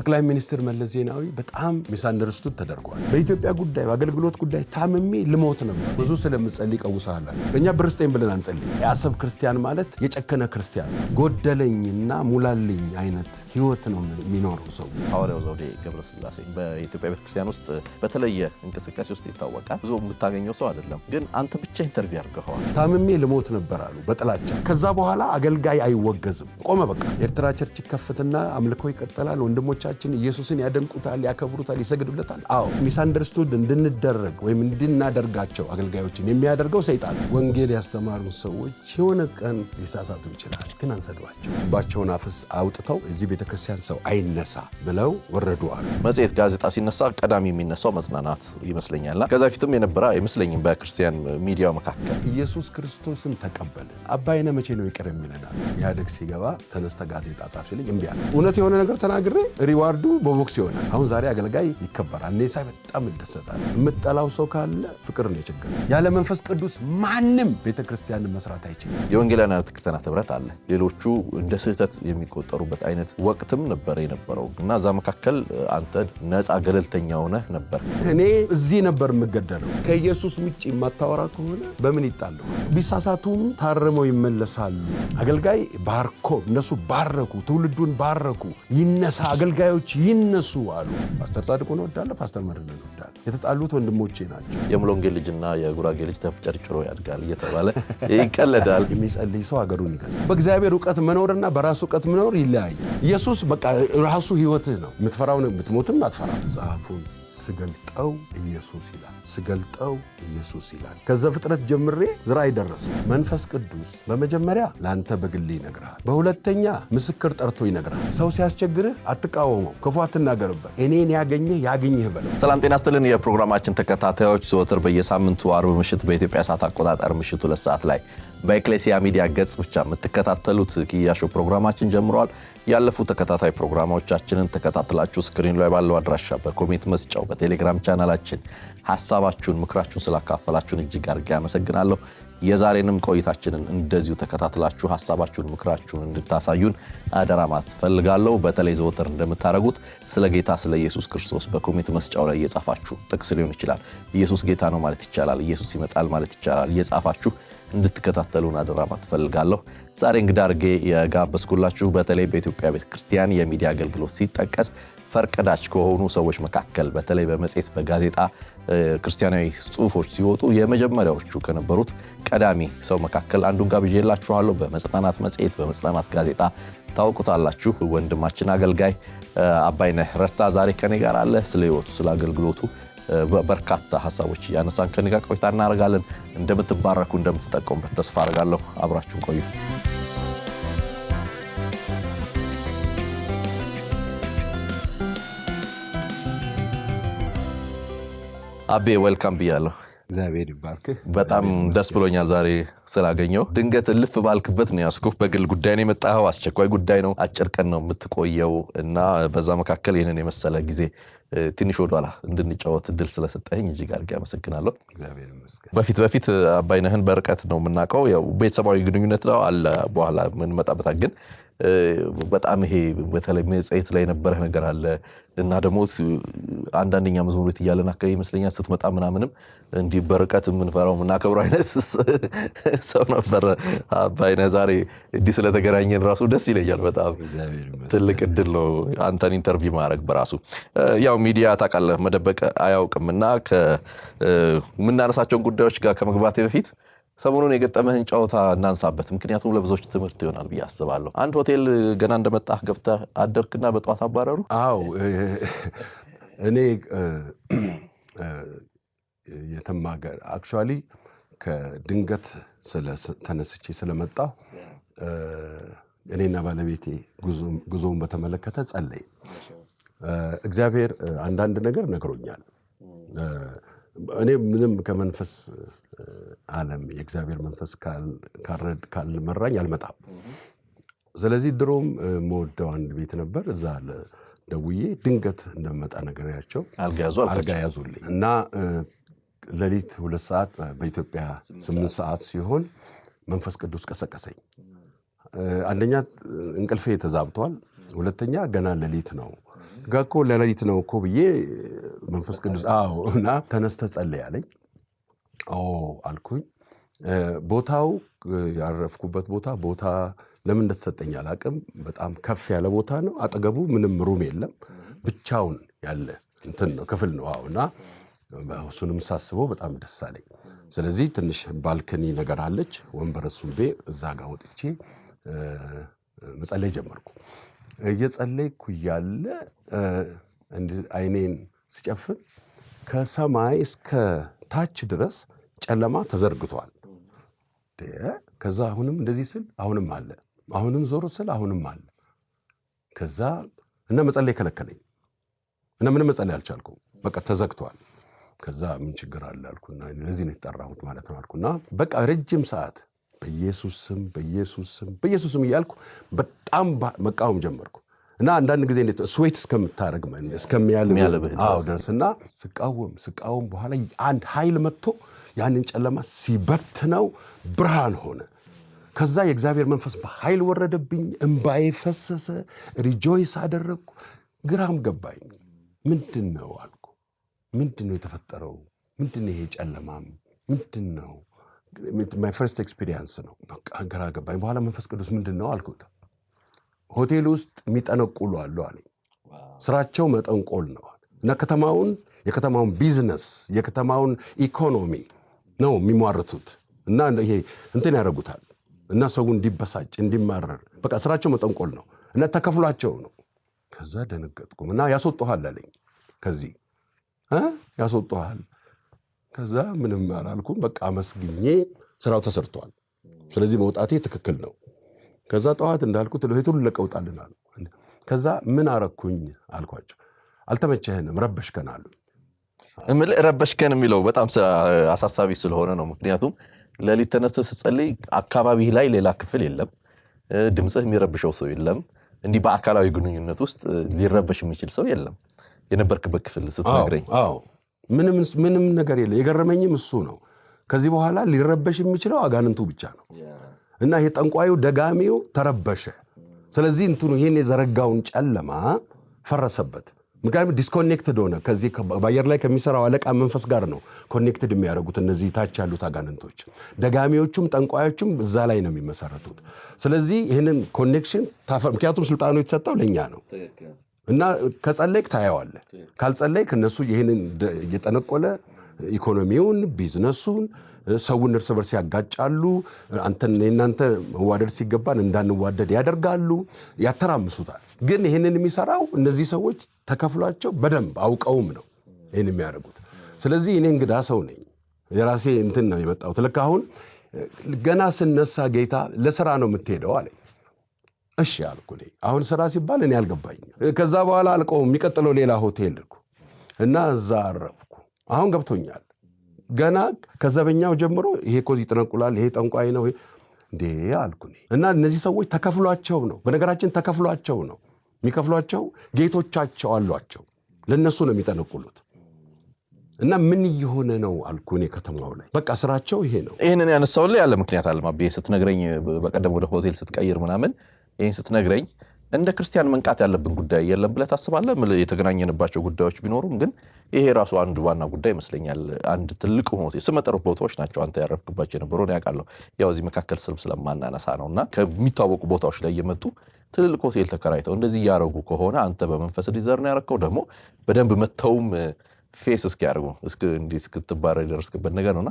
ጠቅላይ ሚኒስትር መለስ ዜናዊ በጣም ሚስአንደርስቱድ ተደርጓል። በኢትዮጵያ ጉዳይ በአገልግሎት ጉዳይ ታምሜ ልሞት ነበር። ብዙ ስለምጸልይ ቀውሳለሁ። በእኛ ብርስቴን ብለን አንጸልይ። የአሰብ ክርስቲያን ማለት የጨከነ ክርስቲያን ጎደለኝና ሙላልኝ አይነት ህይወት ነው የሚኖረው ሰው። ሐዋርያው ዘውዴ ገብረስላሴ በኢትዮጵያ ቤተክርስቲያን ውስጥ በተለየ እንቅስቃሴ ውስጥ ይታወቃል። ብዙ የምታገኘው ሰው አይደለም፣ ግን አንተ ብቻ ኢንተርቪው አድርገዋል። ታምሜ ልሞት ነበር አሉ በጥላቻ። ከዛ በኋላ አገልጋይ አይወገዝም ቆመ። በቃ ኤርትራ ቸርች ከፍትና አምልኮ ይቀጥላል። ወንድሞቻችን ኢየሱስን ያደንቁታል፣ ያከብሩታል፣ ይሰግዱለታል። አዎ ሚስአንደርስቱድ እንድንደረግ ወይም እንድናደርጋቸው አገልጋዮችን የሚያደርገው ሰይጣን። ወንጌል ያስተማሩ ሰዎች የሆነ ቀን ሊሳሳቱ ይችላል፣ ግን አንሰድባቸው። ባቸውን አፍስ አውጥተው እዚህ ቤተክርስቲያን ሰው አይነሳ ብለው ወረዱ አሉ። መጽሔት ጋዜጣ ሲነሳ ቀዳሚ የሚነሳው መጽናናት ይመስለኛል። ከዛ ፊትም የነበረ አይመስለኝም በክርስቲያን ሚዲያው መካከል። ኢየሱስ ክርስቶስን ተቀበልን። አባይነ መቼ ነው ይቅር የሚለናል? ኢህአዴግ ሲገባ ተነስተ ጋዜጣ ጻፍ ሲለኝ እምቢ አለ። እውነት የሆነ ነገር ተናግሬ ሪዋርዱ በቦክስ ይሆናል። አሁን ዛሬ አገልጋይ ይከበራል። እኔ ሳይ በጣም እደሰታለሁ። የምጠላው ሰው ካለ ፍቅር ነው ችግር። ያለ መንፈስ ቅዱስ ማንም ቤተክርስቲያንን መስራት አይችልም። የወንጌላውያን ክርስቲያናት ህብረት አለ። ሌሎቹ እንደ ስህተት የሚቆጠሩበት አይነት ወቅትም ነበር የነበረው እና እዛ መካከል አንተ ነፃ ገለልተኛ ሆነህ ነበር። እኔ እዚህ ነበር የምገደለው። ከኢየሱስ ውጪ የማታወራ ከሆነ በምን ይጣሉ? ቢሳሳቱም ታርመው ይመለሳሉ። አገልጋይ ባርኮ እነሱ ባረኩ፣ ትውልዱን ባረኩ። ይነሳ አገልጋዮች ይነሱ አሉ። ፓስተር ጻድቁን ወዳለ ፓስተር መርዕን ወዳለ የተጣሉት ወንድሞቼ ናቸው። የሙሉ ወንጌል ልጅና የጉራጌ ልጅ ተፍጨርጭሮ ያድጋል እየተባለ ይቀለዳል። የሚጸልይ ሰው ሀገሩን ይገዛል። በእግዚአብሔር ዕውቀት መኖርና በራሱ ዕውቀት መኖር ይለያያል። ኢየሱስ በቃ ራሱ ህይወትህ ነው። የምትፈራው ብትሞትም አትፈራ። መጽሐፉን ስገልጠው ኢየሱስ ይላል። ስገልጠው ኢየሱስ ይላል። ከዘፍጥረት ጀምሬ ዝራእይ ደረሰ። መንፈስ ቅዱስ በመጀመሪያ ለአንተ በግል ይነግራል። በሁለተኛ ምስክር ጠርቶ ይነግራል። ሰው ሲያስቸግርህ አትቃወመው፣ ክፉ አትናገርበት። እኔን ያገኘህ ያገኘህ በለው። ሰላም ጤና ይስጥልን የፕሮግራማችን ተከታታዮች፣ ዘወትር በየሳምንቱ አርብ ምሽት በኢትዮጵያ ሰዓት አቆጣጠር ምሽቱ 2 ሰዓት ላይ በኤክሌሲያ ሚዲያ ገጽ ብቻ የምትከታተሉት ኪያሾ ፕሮግራማችን ጀምሯል። ያለፉ ተከታታይ ፕሮግራሞቻችንን ተከታትላችሁ ስክሪን ላይ ባለው አድራሻ በኮሜንት መስጫው በቴሌግራም ቻናላችን ሐሳባችሁን፣ ምክራችሁን ስላካፈላችሁን እጅግ አድርጌ አመሰግናለሁ። የዛሬንም ቆይታችንን እንደዚሁ ተከታትላችሁ ሐሳባችሁን፣ ምክራችሁን እንድታሳዩን አደራ ማለት ፈልጋለሁ። በተለይ ዘወትር እንደምታደርጉት ስለ ጌታ ስለ ኢየሱስ ክርስቶስ በኮሜንት መስጫው ላይ እየጻፋችሁ ጥቅስ ሊሆን ይችላል፣ ኢየሱስ ጌታ ነው ማለት ይቻላል፣ ኢየሱስ ይመጣል ማለት ይቻላል፣ እየጻፋችሁ እንድትከታተሉን አደራ ማለት ፈልጋለሁ። ዛሬ እንግዳ አድርጌ የጋበዝኩላችሁ በተለይ በኢትዮጵያ ቤተክርስቲያን የሚዲያ አገልግሎት ሲጠቀስ ፈርቀዳጅ ከሆኑ ሰዎች መካከል በተለይ በመጽሔት በጋዜጣ ክርስቲያናዊ ጽሑፎች ሲወጡ የመጀመሪያዎቹ ከነበሩት ቀዳሚ ሰው መካከል አንዱን ጋብዤላችኋለሁ። በመጽናናት መጽሔት በመጽናናት ጋዜጣ ታውቁታላችሁ። ወንድማችን አገልጋይ አባይነህ ረታ ዛሬ ከኔ ጋር አለ። ስለ ሕይወቱ ስለ አገልግሎቱ በርካታ ሐሳቦች ያነሳን ከኔ ጋር ቆይታ እናደርጋለን። እንደምትባረኩ እንደምትጠቀሙበት ተስፋ አደርጋለሁ። አብራችሁን ቆዩ። አቤ ዌልካም ብያለሁ። እግዚአብሔር ይባርክ። በጣም ደስ ብሎኛል ዛሬ ስላገኘው። ድንገት እልፍ ባልክበት ነው ያስኩህ። በግል ጉዳይ ነው የመጣኸው፣ አስቸኳይ ጉዳይ ነው፣ አጭር ቀን ነው የምትቆየው እና በዛ መካከል ይህንን የመሰለ ጊዜ ትንሽ ወደኋላ እንድንጫወት እድል ስለሰጠኸኝ እጅግ አድርጌ አመሰግናለሁ። በፊት አባይነህን በርቀት ነው የምናውቀው፣ ያው ቤተሰባዊ ግንኙነት ነው አለ፣ በኋላ የምንመጣበት ግን በጣም ይሄ በተለይ መጽሔት ላይ የነበረህ ነገር አለ እና ደግሞ አንዳንደኛ መዝሙር ቤት እያለን አካባቢ ይመስለኛል ስትመጣ ምናምንም እንዲህ በርቀት የምንፈራው የምናከብረው አይነት ሰው ነበር አባይነህ። ዛሬ እንዲህ ስለተገናኘን ራሱ ደስ ይለኛል። በጣም ትልቅ እድል ነው አንተን ኢንተርቪው ማድረግ በራሱ። ያው ሚዲያ ታውቃለህ መደበቅ አያውቅምና ከምናነሳቸውን ጉዳዮች ጋር ከመግባቴ በፊት ሰሞኑን የገጠመህን ጨዋታ እናንሳበት፣ ምክንያቱም ለብዙዎች ትምህርት ይሆናል ብዬ አስባለሁ። አንድ ሆቴል ገና እንደመጣህ ገብተህ አደርክና በጠዋት አባረሩ። አዎ እኔ የተማገር አክቹአሊ ከድንገት ተነስቼ ስለመጣሁ እኔና ባለቤቴ ጉዞውን በተመለከተ ጸለይ። እግዚአብሔር አንዳንድ ነገር ነግሮኛል። እኔ ምንም ከመንፈስ ዓለም የእግዚአብሔር መንፈስ ካልመራኝ አልመጣም። ስለዚህ ድሮም መወደው አንድ ቤት ነበር። እዛ ደውዬ ድንገት እንደመጣ ነገርያቸው አልጋ ያዙልኝ እና ሌሊት 2 ሰዓት በኢትዮጵያ 8 ሰዓት ሲሆን መንፈስ ቅዱስ ቀሰቀሰኝ። አንደኛ እንቅልፌ ተዛብቷል፣ ሁለተኛ ገና ሌሊት ነው። ጋኮ ለሌሊት ነው እኮ ብዬ መንፈስ ቅዱስ እና ተነስተ ጸልይ አለኝ። አልኩኝ። ቦታው ያረፍኩበት ቦታ ለምን እንደተሰጠኝ አላቅም። በጣም ከፍ ያለ ቦታ ነው። አጠገቡ ምንም ሩም የለም። ብቻውን ያለ እንትን ነው ክፍል ነው። እና እሱንም ሳስበው በጣም ደስ አለኝ። ስለዚህ ትንሽ ባልከኒ ነገር አለች፣ ወንበር ሱምቤ እዛ ጋር ወጥቼ መጸለይ ጀመርኩ። እየጸለይኩ ያለ አይኔን ስጨፍን ከሰማይ እስከ ታች ድረስ ጨለማ ተዘርግቷል። ከዛ አሁንም እንደዚህ ስል አሁንም አለ፣ አሁንም ዞር ስል አሁንም አለ። ከዛ እና መጸለይ ከለከለኝ እና ምንም መጸለይ አልቻልኩም። በቃ ተዘግቷል። ከዛ ምን ችግር አለ አልኩና ለዚህ ነው የተጠራሁት ማለት ነው አልኩና በቃ ረጅም ሰዓት በኢየሱስ ስም እያልኩ በጣም መቃወም ጀመርኩ። እና አንዳንድ ጊዜ እንዴት ስዌት እስከምታረግ እስከሚያልብ ደርስና ስቃወም በኋላ አንድ ኃይል መጥቶ ያንን ጨለማ ሲበትነው ብርሃን ሆነ። ከዛ የእግዚአብሔር መንፈስ በኃይል ወረደብኝ፣ እንባዬ ፈሰሰ፣ ሪጆይስ አደረግኩ። ግራም ገባኝ። ምንድን ነው አልኩ። ምንድን ነው የተፈጠረው? ምንድን ነው ይሄ ጨለማም ምንድን ነው? ማይ ፈርስት ኤክስፒሪየንስ ነው። ግራ ገባኝ። በኋላ መንፈስ ቅዱስ ምንድን ነው አልኩት። ሆቴል ውስጥ የሚጠነቁሉ አሉ አለኝ። ስራቸው መጠንቆል ነው እና የከተማውን ቢዝነስ የከተማውን ኢኮኖሚ ነው የሚሟርቱት እና ይሄ እንትን ያደርጉታል እና ሰው እንዲበሳጭ እንዲማረር በቃ ስራቸው መጠንቆል ነው እና ተከፍሏቸው ነው። ከዛ ደነገጥኩም እና ያስወጣሃል አለኝ። ከዚህ ያስወጣሃል። ከዛ ምንም አላልኩም። በቃ መስግኜ ስራው ተሰርቷል። ስለዚህ መውጣቴ ትክክል ነው። ከዛ ጠዋት እንዳልኩት ለሄቱን ለቀውጣልናል። ከዛ ምን አረኩኝ አልኳቸው። አልተመቸህንም፣ ረበሽከን አሉ። ረበሽከን የሚለው በጣም አሳሳቢ ስለሆነ ነው። ምክንያቱም ሌሊት ተነስተህ ስትጸልይ አካባቢህ ላይ ሌላ ክፍል የለም፣ ድምፅህ የሚረብሸው ሰው የለም። እንዲህ በአካላዊ ግንኙነት ውስጥ ሊረበሽ የሚችል ሰው የለም። የነበርክበት ክፍል ስትነግረኝ ምንም ነገር የለም። የገረመኝም እሱ ነው። ከዚህ በኋላ ሊረበሽ የሚችለው አጋንንቱ ብቻ ነው እና ይሄ ጠንቋዩ ደጋሚው ተረበሸ። ስለዚህ እንትኑ ይሄን የዘረጋውን ጨለማ ፈረሰበት። ምክንያቱም ዲስኮኔክትድ ሆነ። ከዚህ በአየር ላይ ከሚሰራው አለቃ መንፈስ ጋር ነው ኮኔክትድ የሚያደርጉት እነዚህ ታች ያሉት አጋንንቶች። ደጋሚዎቹም ጠንቋዮቹም እዛ ላይ ነው የሚመሰረቱት። ስለዚህ ይህንን ኮኔክሽን ምክንያቱም ስልጣኑ የተሰጠው ለእኛ ነው እና ከጸለይክ ታየዋለህ። ካልጸለይክ እነሱ ይህንን እየጠነቆለ ኢኮኖሚውን፣ ቢዝነሱን፣ ሰውን እርስ በርስ ያጋጫሉ። እናንተ መዋደድ ሲገባን እንዳንዋደድ ያደርጋሉ፣ ያተራምሱታል። ግን ይህንን የሚሰራው እነዚህ ሰዎች ተከፍሏቸው በደንብ አውቀውም ነው ይህን የሚያደርጉት። ስለዚህ እኔ እንግዳ ሰው ነኝ። የራሴ እንትን ነው የመጣሁት። ልክ አሁን ገና ስነሳ ጌታ ለስራ ነው የምትሄደው አለኝ። እሺ አልኩ። አሁን ስራ ሲባል እኔ አልገባኝ። ከዛ በኋላ አልቀውም የሚቀጥለው ሌላ ሆቴል ልኩ እና እዛ አረፍኩ። አሁን ገብቶኛል። ገና ከዘበኛው ጀምሮ ይሄ እኮ ይጠነቁላል፣ ይሄ ጠንቋይ ነው እንዴ አልኩ። እና እነዚህ ሰዎች ተከፍሏቸው ነው። በነገራችን ተከፍሏቸው ነው የሚከፍሏቸው። ጌቶቻቸው አሏቸው፣ ለነሱ ነው የሚጠነቁሉት። እና ምን እየሆነ ነው አልኩ። እኔ ከተማው ላይ በቃ ስራቸው ይሄ ነው። ይሄንን ያነሳውልህ ያለ ምክንያት አለማብዬ ስትነግረኝ በቀደም ወደ ሆቴል ስትቀይር ምናምን ይህን ስትነግረኝ እንደ ክርስቲያን መንቃት ያለብን ጉዳይ የለም ብለህ ታስባለህ? የተገናኘንባቸው ጉዳዮች ቢኖሩም ግን ይሄ ራሱ አንድ ዋና ጉዳይ ይመስለኛል። አንድ ትልቅ ሆቴል ስመጠሩ ቦታዎች ናቸው አንተ ያረፍክባቸው የነበረውን ያውቃለሁ። ያው እዚህ መካከል ስም ስለማናነሳ ነው እና ከሚታወቁ ቦታዎች ላይ እየመጡ ትልልቅ ሆቴል ተከራይተው እንደዚህ እያደረጉ ከሆነ አንተ በመንፈስ ዲዘርን ያደረከው ደግሞ በደንብ መተውም ፌስ እስኪያደርጉ እንዲህ እስክትባረር የደረስክበት ነገር ነውና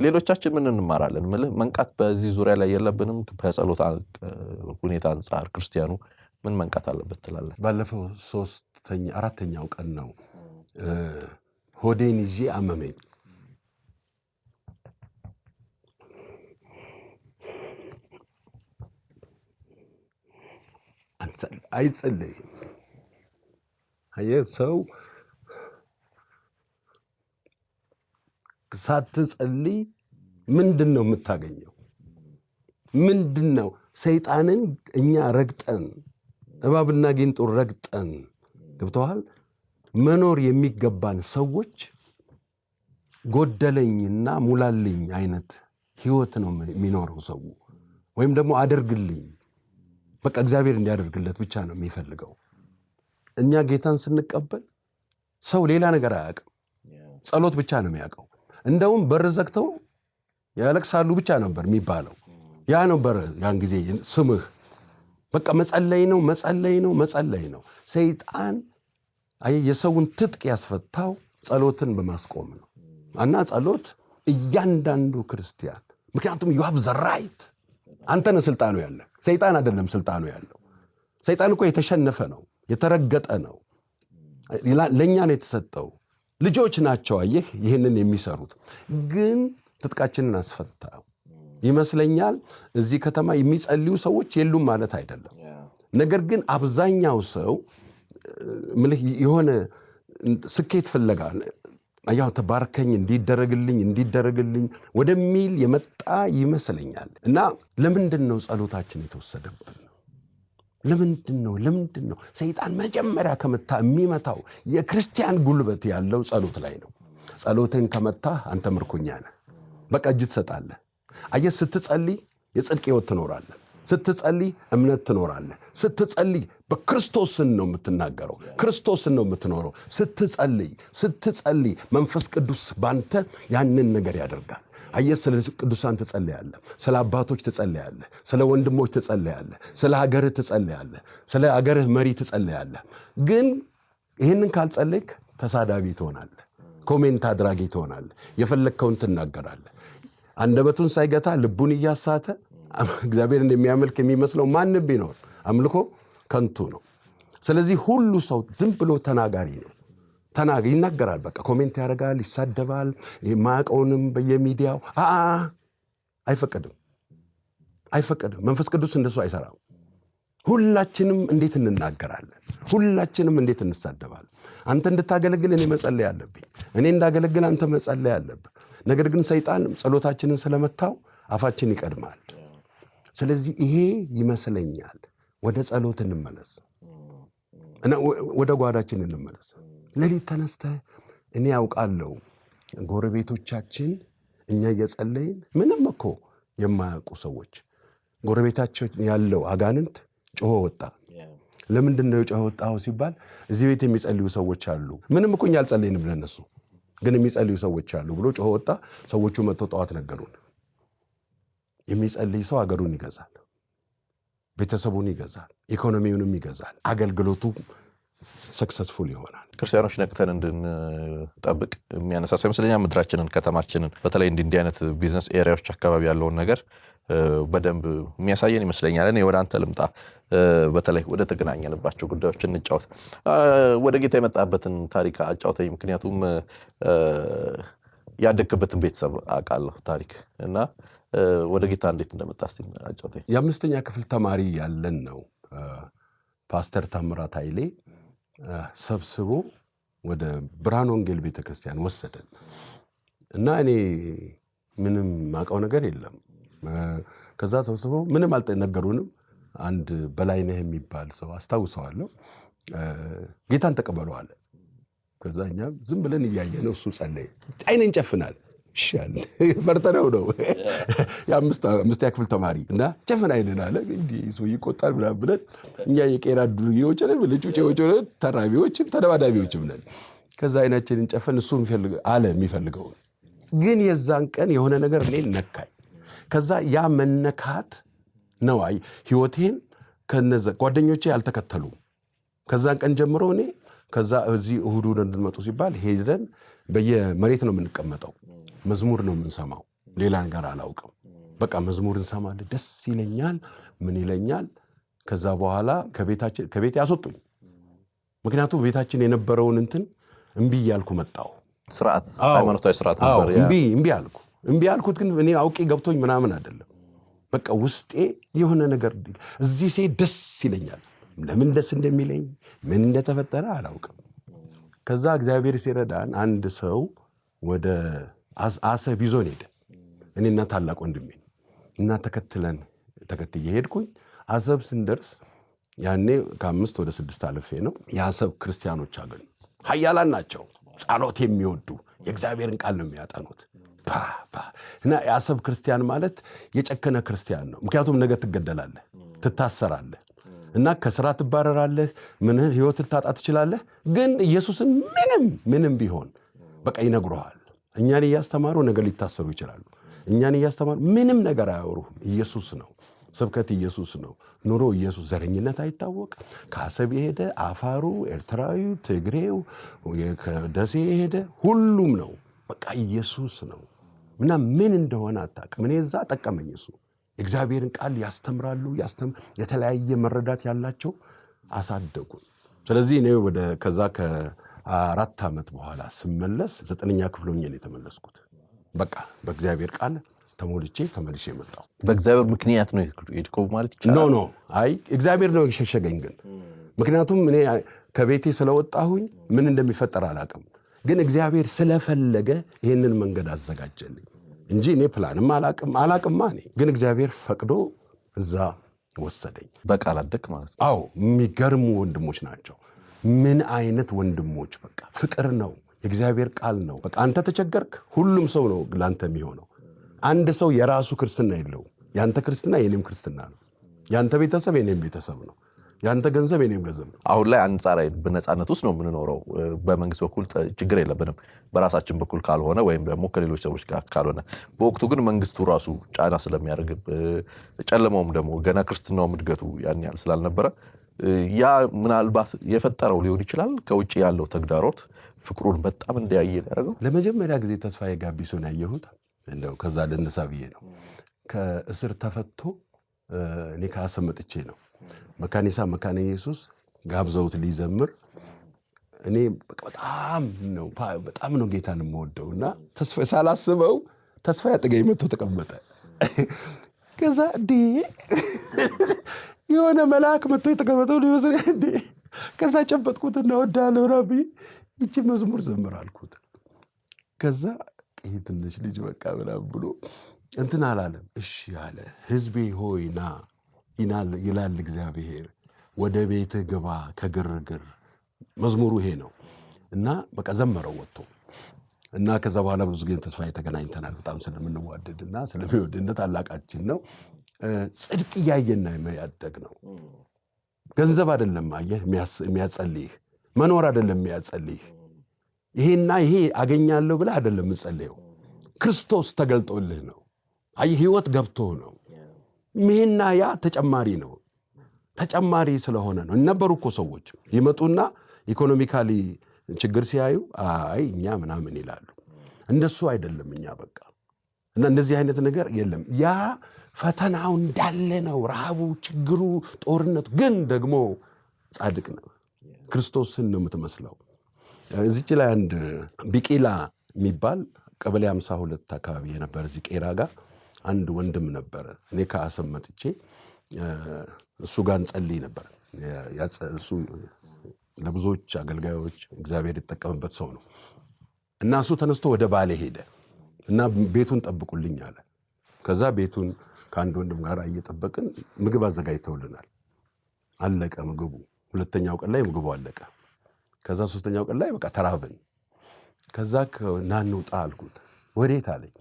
ሌሎቻችን ምን እንማራለን? መንቃት በዚህ ዙሪያ ላይ የለብንም? በጸሎት ሁኔታ አንጻር ክርስቲያኑ ምን መንቃት አለበት ትላለህ? ባለፈው 4ኛው ቀን ነው ሆዴን ይዤ አመመኝ። አይጸለይም። አየህ ሰው ሳትጸልይ ምንድን ነው የምታገኘው? ምንድን ነው? ሰይጣንን እኛ ረግጠን እባብና ጊንጡን ረግጠን ገብተዋል መኖር የሚገባን ሰዎች ጎደለኝና ሙላልኝ አይነት ህይወት ነው የሚኖረው ሰው። ወይም ደግሞ አድርግልኝ በቃ እግዚአብሔር እንዲያደርግለት ብቻ ነው የሚፈልገው። እኛ ጌታን ስንቀበል ሰው ሌላ ነገር አያውቅም፣ ጸሎት ብቻ ነው የሚያውቀው። እንደውም በር ዘግተው ያለቅሳሉ ብቻ ነበር የሚባለው። ያ ነበር ያን ጊዜ ስምህ። በቃ መጸለይ ነው መጸለይ ነው መጸለይ ነው። ሰይጣን የሰውን ትጥቅ ያስፈታው ጸሎትን በማስቆም ነው። እና ጸሎት እያንዳንዱ ክርስቲያን፣ ምክንያቱም you have the right፣ አንተ ነህ ስልጣኑ ያለ፣ ሰይጣን አይደለም ስልጣኑ ያለው። ሰይጣን እኮ የተሸነፈ ነው፣ የተረገጠ ነው። ለእኛ ነው የተሰጠው። ልጆች ናቸው አየህ ይህንን የሚሰሩት። ግን ትጥቃችንን አስፈታው ይመስለኛል። እዚህ ከተማ የሚጸልዩ ሰዎች የሉም ማለት አይደለም። ነገር ግን አብዛኛው ሰው የሆነ ስኬት ፍለጋ ያው ተባርከኝ እንዲደረግልኝ ወደሚል የመጣ ይመስለኛል። እና ለምንድን ነው ጸሎታችን የተወሰደብን? ለምንድን ነው ሰይጣን መጀመሪያ ከመታ የሚመታው? የክርስቲያን ጉልበት ያለው ጸሎት ላይ ነው። ጸሎትን ከመታ አንተ ምርኮኛ ነህ። በቃ እጅ ትሰጣለህ። አየህ፣ ስትጸልይ የጽድቅ ሕይወት ትኖራለህ። ስትጸልይ እምነት ትኖራለህ። ስትጸልይ በክርስቶስን ነው የምትናገረው፣ ክርስቶስን ነው የምትኖረው። ስትጸልይ መንፈስ ቅዱስ ባንተ ያንን ነገር ያደርጋል። አየህ፣ ስለ ቅዱሳን ትጸልያለህ፣ ስለ አባቶች ትጸልያለህ፣ ስለ ወንድሞች ትጸልያለህ፣ ስለ ሀገርህ ትጸልያለህ፣ ስለ ሀገርህ መሪ ትጸልያለህ። ግን ይህንን ካልጸለይክ ተሳዳቢ ትሆናለህ፣ ኮሜንት አድራጊ ትሆናለህ፣ የፈለግከውን ትናገራለህ። አንደበቱን ሳይገታ ልቡን እያሳተ እግዚአብሔርን የሚያመልክ የሚመስለው ማንም ቢኖር አምልኮ ከንቱ ነው። ስለዚህ ሁሉ ሰው ዝም ብሎ ተናጋሪ ነው። ይናገራል፣ በቃ ኮሜንት ያደርጋል፣ ይሳደባል፣ የማያውቀውንም በየሚዲያው አይፈቀድም። መንፈስ ቅዱስ እንደሱ አይሰራም። ሁላችንም እንዴት እንናገራለን? ሁላችንም እንዴት እንሳደባለን? አንተ እንድታገለግል እኔ መጸለይ አለብኝ፣ እኔ እንዳገለግል አንተ መጸለይ አለብህ። ነገር ግን ሰይጣን ጸሎታችንን ስለመታው አፋችን ይቀድማል። ስለዚህ ይሄ ይመስለኛል ወደ ጸሎት እንመለስ እና ወደ ጓዳችን እንመለስ። ሌሊት ተነስተህ እኔ ያውቃለሁ ጎረቤቶቻችን እኛ እየጸለይን ምንም እኮ የማያውቁ ሰዎች ጎረቤታቸው ያለው አጋንንት ጮሆ ወጣ። ለምንድን ነው ጮሆ ወጣው ሲባል እዚህ ቤት የሚጸልዩ ሰዎች አሉ፣ ምንም እኮ እኛ አልጸለይንም ለነሱ ግን የሚጸልዩ ሰዎች አሉ ብሎ ጮሆ ወጣ። ሰዎቹ መጥተው ጠዋት ነገሩን። የሚጸልይ ሰው አገሩን ይገዛል፣ ቤተሰቡን ይገዛል፣ ኢኮኖሚውንም ይገዛል፣ አገልግሎቱ ሰክሰስፉል ይሆናል። ክርስቲያኖች ነቅተን እንድንጠብቅ የሚያነሳሳ ይመስለኛል። ምድራችንን፣ ከተማችንን በተለይ እንዲህ አይነት ቢዝነስ ኤሪያዎች አካባቢ ያለውን ነገር በደንብ የሚያሳየን ይመስለኛል። እኔ ወደ አንተ ልምጣ፣ በተለይ ወደ ተገናኘንባቸው ጉዳዮች እንጫወት። ወደ ጌታ የመጣበትን ታሪክ አጫውተኝ። ምክንያቱም ያደግክበትን ቤተሰብ አውቃለሁ ታሪክ እና ወደ ጌታ እንዴት እንደመጣ እስቲ አጫውተኝ። የአምስተኛ ክፍል ተማሪ ያለን ነው ፓስተር ታምራት ኃይሌ ሰብስቦ ወደ ብርሃን ወንጌል ቤተክርስቲያን ወሰደን እና እኔ ምንም ማውቀው ነገር የለም። ከዛ ሰብስበው ምንም አልነገሩንም። አንድ በላይነህ የሚባል ሰው አስታውሰዋለሁ፣ ጌታን ተቀበለዋል። ከዛ እኛ ዝም ብለን እያየነው እሱ ጸለየ፣ አይን እንጨፍናል። ይሻል ፈርተነው ነው የአምስተኛ ክፍል ተማሪ እና ጨፍን አይንን አለ። እንዲህ ሰው ይቆጣል ምናምን ብለን እኛ የቄራ ዱርዬዎች ነን፣ ልጩጬዎች ነን፣ ተራቢዎችም ተደባዳቢዎችም ነን። ከዛ አይናችንን ጨፈን እሱ አለ የሚፈልገውን። ግን የዛን ቀን የሆነ ነገር እኔን ነካኝ። ከዛ ያ መነካት ነው ህይወቴን ከነዛ ጓደኞቼ አልተከተሉም። ከዛን ቀን ጀምሮ እኔ ከዛ እዚህ እሁዱን እንድንመጡ ሲባል ሄደን በየመሬት ነው የምንቀመጠው፣ መዝሙር ነው የምንሰማው፣ ሌላ ነገር አላውቅም። በቃ መዝሙር እንሰማለን፣ ደስ ይለኛል፣ ምን ይለኛል። ከዛ በኋላ ከቤት ያስወጡኝ። ምክንያቱም ቤታችን የነበረውን እንትን እምቢ እያልኩ መጣሁ። ስርዓት፣ ሃይማኖታዊ ስርዓት ነበር። እምቢ አልኩት። ግን እኔ አውቄ ገብቶኝ ምናምን አይደለም። በቃ ውስጤ የሆነ ነገር እዚህ ሲሄድ ደስ ይለኛል። ለምን ደስ እንደሚለኝ ምን እንደተፈጠረ አላውቅም። ከዛ እግዚአብሔር ሲረዳን አንድ ሰው ወደ አሰብ ይዞን ሄደ፣ እኔና ታላቅ ወንድሜ እና ተከትዬ ሄድኩኝ። አሰብ ስንደርስ ያኔ ከ5 ወደ 6 አልፌ ነው። የአሰብ ክርስቲያኖች አገኙ። ኃያላን ናቸው፣ ጸሎት የሚወዱ የእግዚአብሔርን ቃል ነው የሚያጠኑት። እና የአሰብ ክርስቲያን ማለት የጨከነ ክርስቲያን ነው። ምክንያቱም ነገ ትገደላለህ፣ ትታሰራለህ። እና ከስራ ትባረራለህ፣ ምንህን ህይወት ልታጣ ትችላለህ። ግን ኢየሱስን ምንም ቢሆን በቃ ይነግሩሃል። እኛን እያስተማሩ ነገር ሊታሰሩ ይችላሉ። እኛን እያስተማሩ ምንም ነገር አያወሩም። ኢየሱስ ነው፣ ስብከት ኢየሱስ ነው፣ ኑሮ ኢየሱስ። ዘረኝነት አይታወቅ። ከአሰብ የሄደ አፋሩ፣ ኤርትራዊው፣ ትግሬው፣ ከደሴ የሄደ ሁሉም ነው። በቃ ኢየሱስ ነው እና ምን እንደሆነ አታውቅም። እኔ እዛ ጠቀመኝ እሱ። እግዚአብሔርን ቃል ያስተምራሉ፣ የተለያየ መረዳት ያላቸው አሳደጉን። ስለዚህ እኔ ከዛ ከ4 ዓመት በኋላ ስመለስ 9ኛ ክፍል ሆኜ ነው የተመለስኩት። በቃ በእግዚአብሔር ቃል ተመልሼ መጣሁ። በእግዚአብሔር ምክንያት ነው የሄድከው ማለት ይቻላል? ኖ አይ እግዚአብሔር ነው የሸሸገኝ። ግን ምክንያቱም እኔ ከቤቴ ስለወጣሁኝ ምን እንደሚፈጠር አላቅም። ግን እግዚአብሔር ስለፈለገ ይህንን መንገድ አዘጋጀልኝ እንጂ እኔ ፕላንም አላቅማ እኔ። ግን እግዚአብሔር ፈቅዶ እዛ ወሰደኝ። በቃል አደክ ማለት ነው? አዎ፣ የሚገርሙ ወንድሞች ናቸው። ምን አይነት ወንድሞች! በቃ ፍቅር ነው፣ የእግዚአብሔር ቃል ነው። በቃ አንተ ተቸገርክ፣ ሁሉም ሰው ነው ላንተ የሚሆነው። አንድ ሰው የራሱ ክርስትና የለውም። ያንተ ክርስትና የኔም ክርስትና ነው። ያንተ ቤተሰብ የኔም ቤተሰብ ነው። ያንተ ገንዘብ የኔም ገንዘብ ነው። አሁን ላይ አንጻራዊ በነፃነት ውስጥ ነው የምንኖረው። በመንግስት በኩል ችግር የለብንም፣ በራሳችን በኩል ካልሆነ ወይም ደግሞ ከሌሎች ሰዎች ጋር ካልሆነ። በወቅቱ ግን መንግስቱ ራሱ ጫና ስለሚያደርግብ፣ ጨለማውም ደግሞ ገና ክርስትናውም እድገቱ ያን ያህል ስላልነበረ ያ ምናልባት የፈጠረው ሊሆን ይችላል። ከውጭ ያለው ተግዳሮት ፍቅሩን በጣም እንዲያየ ያደረገው። ለመጀመሪያ ጊዜ ተስፋዬ ጋቢሶን ያየሁት እንደው ከዛ ልነሳ ብዬ ነው። ከእስር ተፈቶ እኔ ከአሰብ መጥቼ ነው መካኒሳ መካነ ኢየሱስ ጋብዘውት ሊዘምር። እኔ በጣም ነው ጌታን የምወደውና ተስፋ ሳላስበው ተስፋ ያጠገኝ መጥቶ ተቀመጠ። ከዛ የሆነ መልአክ መጥቶ የተቀመጠው ሊወስድ ከዛ ጨበጥኩትና እወድሃለሁ ብዬ ይቺ መዝሙር ዘምር አልኩት። ከዛ ትንሽ ልጅ በቃ ምናምን ብሎ እንትን አላለም። እሺ አለ። ሕዝቤ ሆይ ና ይላል እግዚአብሔር፣ ወደ ቤትህ ግባ ከግርግር። መዝሙሩ ይሄ ነው እና በቃ ዘመረው ወጥቶ እና ከዛ በኋላ ብዙ ጊዜ ተስፋዬ ተገናኝተናል። በጣም ስለምንዋደድና ስለሚወድነት ታላቃችን ነው። ጽድቅ እያየና የሚያደግ ነው። ገንዘብ አይደለም አየህ የሚያጸልይህ፣ መኖር አይደለም የሚያጸልይህ፣ ይሄና ይሄ አገኛለሁ ብለህ አይደለም የምጸልየው። ክርስቶስ ተገልጦልህ ነው። አየህ ህይወት ገብቶህ ነው። ይሄና ያ ተጨማሪ ነው። ተጨማሪ ስለሆነ ነው። ነበሩ እኮ ሰዎች ይመጡና ኢኮኖሚካሊ ችግር ሲያዩ አይ እኛ ምናምን ይላሉ። እንደሱ አይደለም እኛ በቃ እና እንደዚህ አይነት ነገር የለም። ያ ፈተናው እንዳለ ነው። ረሃቡ፣ ችግሩ፣ ጦርነቱ ግን ደግሞ ጻድቅ ነው። ክርስቶስን ነው የምትመስለው። እዚች ላይ አንድ ቢቂላ የሚባል ቀበሌ 52 አካባቢ የነበረ እዚህ ቄራ ጋር አንድ ወንድም ነበረ። እኔ ከአሰብ መጥቼ እሱ ጋር እንጸልይ ነበር። እሱ ለብዙዎች አገልጋዮች እግዚአብሔር የተጠቀመበት ሰው ነው እና እሱ ተነስቶ ወደ ባሌ ሄደ እና ቤቱን ጠብቁልኝ አለ። ከዛ ቤቱን ከአንድ ወንድም ጋር እየጠበቅን ምግብ አዘጋጅተውልናል። አለቀ ምግቡ። 2ኛው ቀን ላይ ምግቡ አለቀ። ከዛ 3ኛው ቀን ላይ በቃ ተራብን። ከዛ ና እንውጣ አልኩት። ወዴት አለኝ።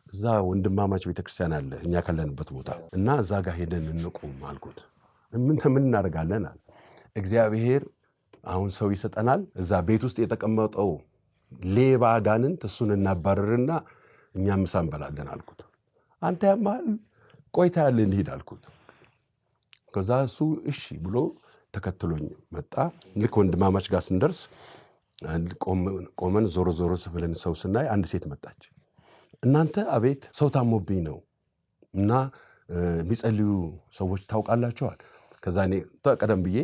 እዛ ወንድማማች ቤተክርስቲያን አለ እኛ ካለንበት ቦታ እና እዛ ጋር ሄደን እንቁም አልኩት። ምን እናደርጋለን አለ። እግዚአብሔር አሁን ሰው ይሰጠናል። እዛ ቤት ውስጥ የተቀመጠው ሌባ አጋንንት እሱን እናባረርና እኛ ምሳ እንበላለን አልኩት። አንተ ያማል ቆይታ ያለ እንሂድ አልኩት። ከዛ እሱ እሺ ብሎ ተከትሎኝ መጣ። ልክ ወንድማማች ጋር ስንደርስ ቆመን ዞሮ ብለን ሰው ስናይ አንድ ሴት መጣች። እናንተ አቤት ሰው ታሞብኝ ነው እና የሚጸልዩ ሰዎች ታውቃላችኋል? ከዛ እኔ ቀደም ብዬ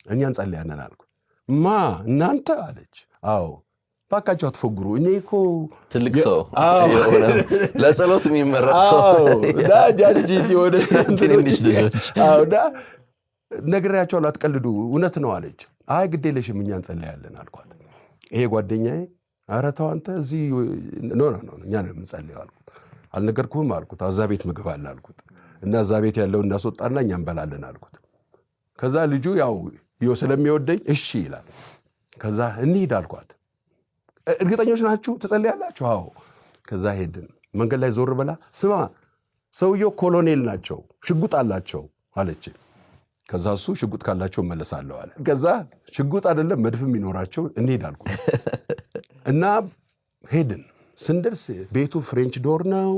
እኛ እንጸልያለን አልኩ። ማ እናንተ አለች። አዎ ባካችሁ አትፎግሩ፣ እኔ እኮ ትልቅ ሰው ለጸሎት የሚመረጥ ሰው ወደ ነግሬያቸዋለሁ፣ አትቀልዱ፣ እውነት ነው አለች። አይ ግድ የለሽም እኛ እንጸልያለን አልኳት። ይሄ ጓደኛዬ ኧረ ተው አንተ እዚህ ኖ እኛ ነው የምንጸልየው አልኩት። አልነገርኩህም አልኩት። እዛ ቤት ምግብ አለ አልኩት እና እዛ ቤት ያለው እናስወጣና እኛ እንበላለን አልኩት። ከዛ ልጁ ያው ስለሚወደኝ እሺ ይላል። ከዛ እንሂድ አልኳት። እርግጠኞች ናችሁ ትጸልያላችሁ? አዎ። ከዛ ሄድን። መንገድ ላይ ዞር በላ ስማ ሰውየው ኮሎኔል ናቸው፣ ሽጉጥ አላቸው አለች። ከዛ እሱ ሽጉጥ ካላቸው መለሳለሁ አለ። ከዛ ሽጉጥ አይደለም መድፍም ይኖራቸው እንሄድ አልኩት እና ሄድን። ስንደርስ ቤቱ ፍሬንች ዶር ነው፣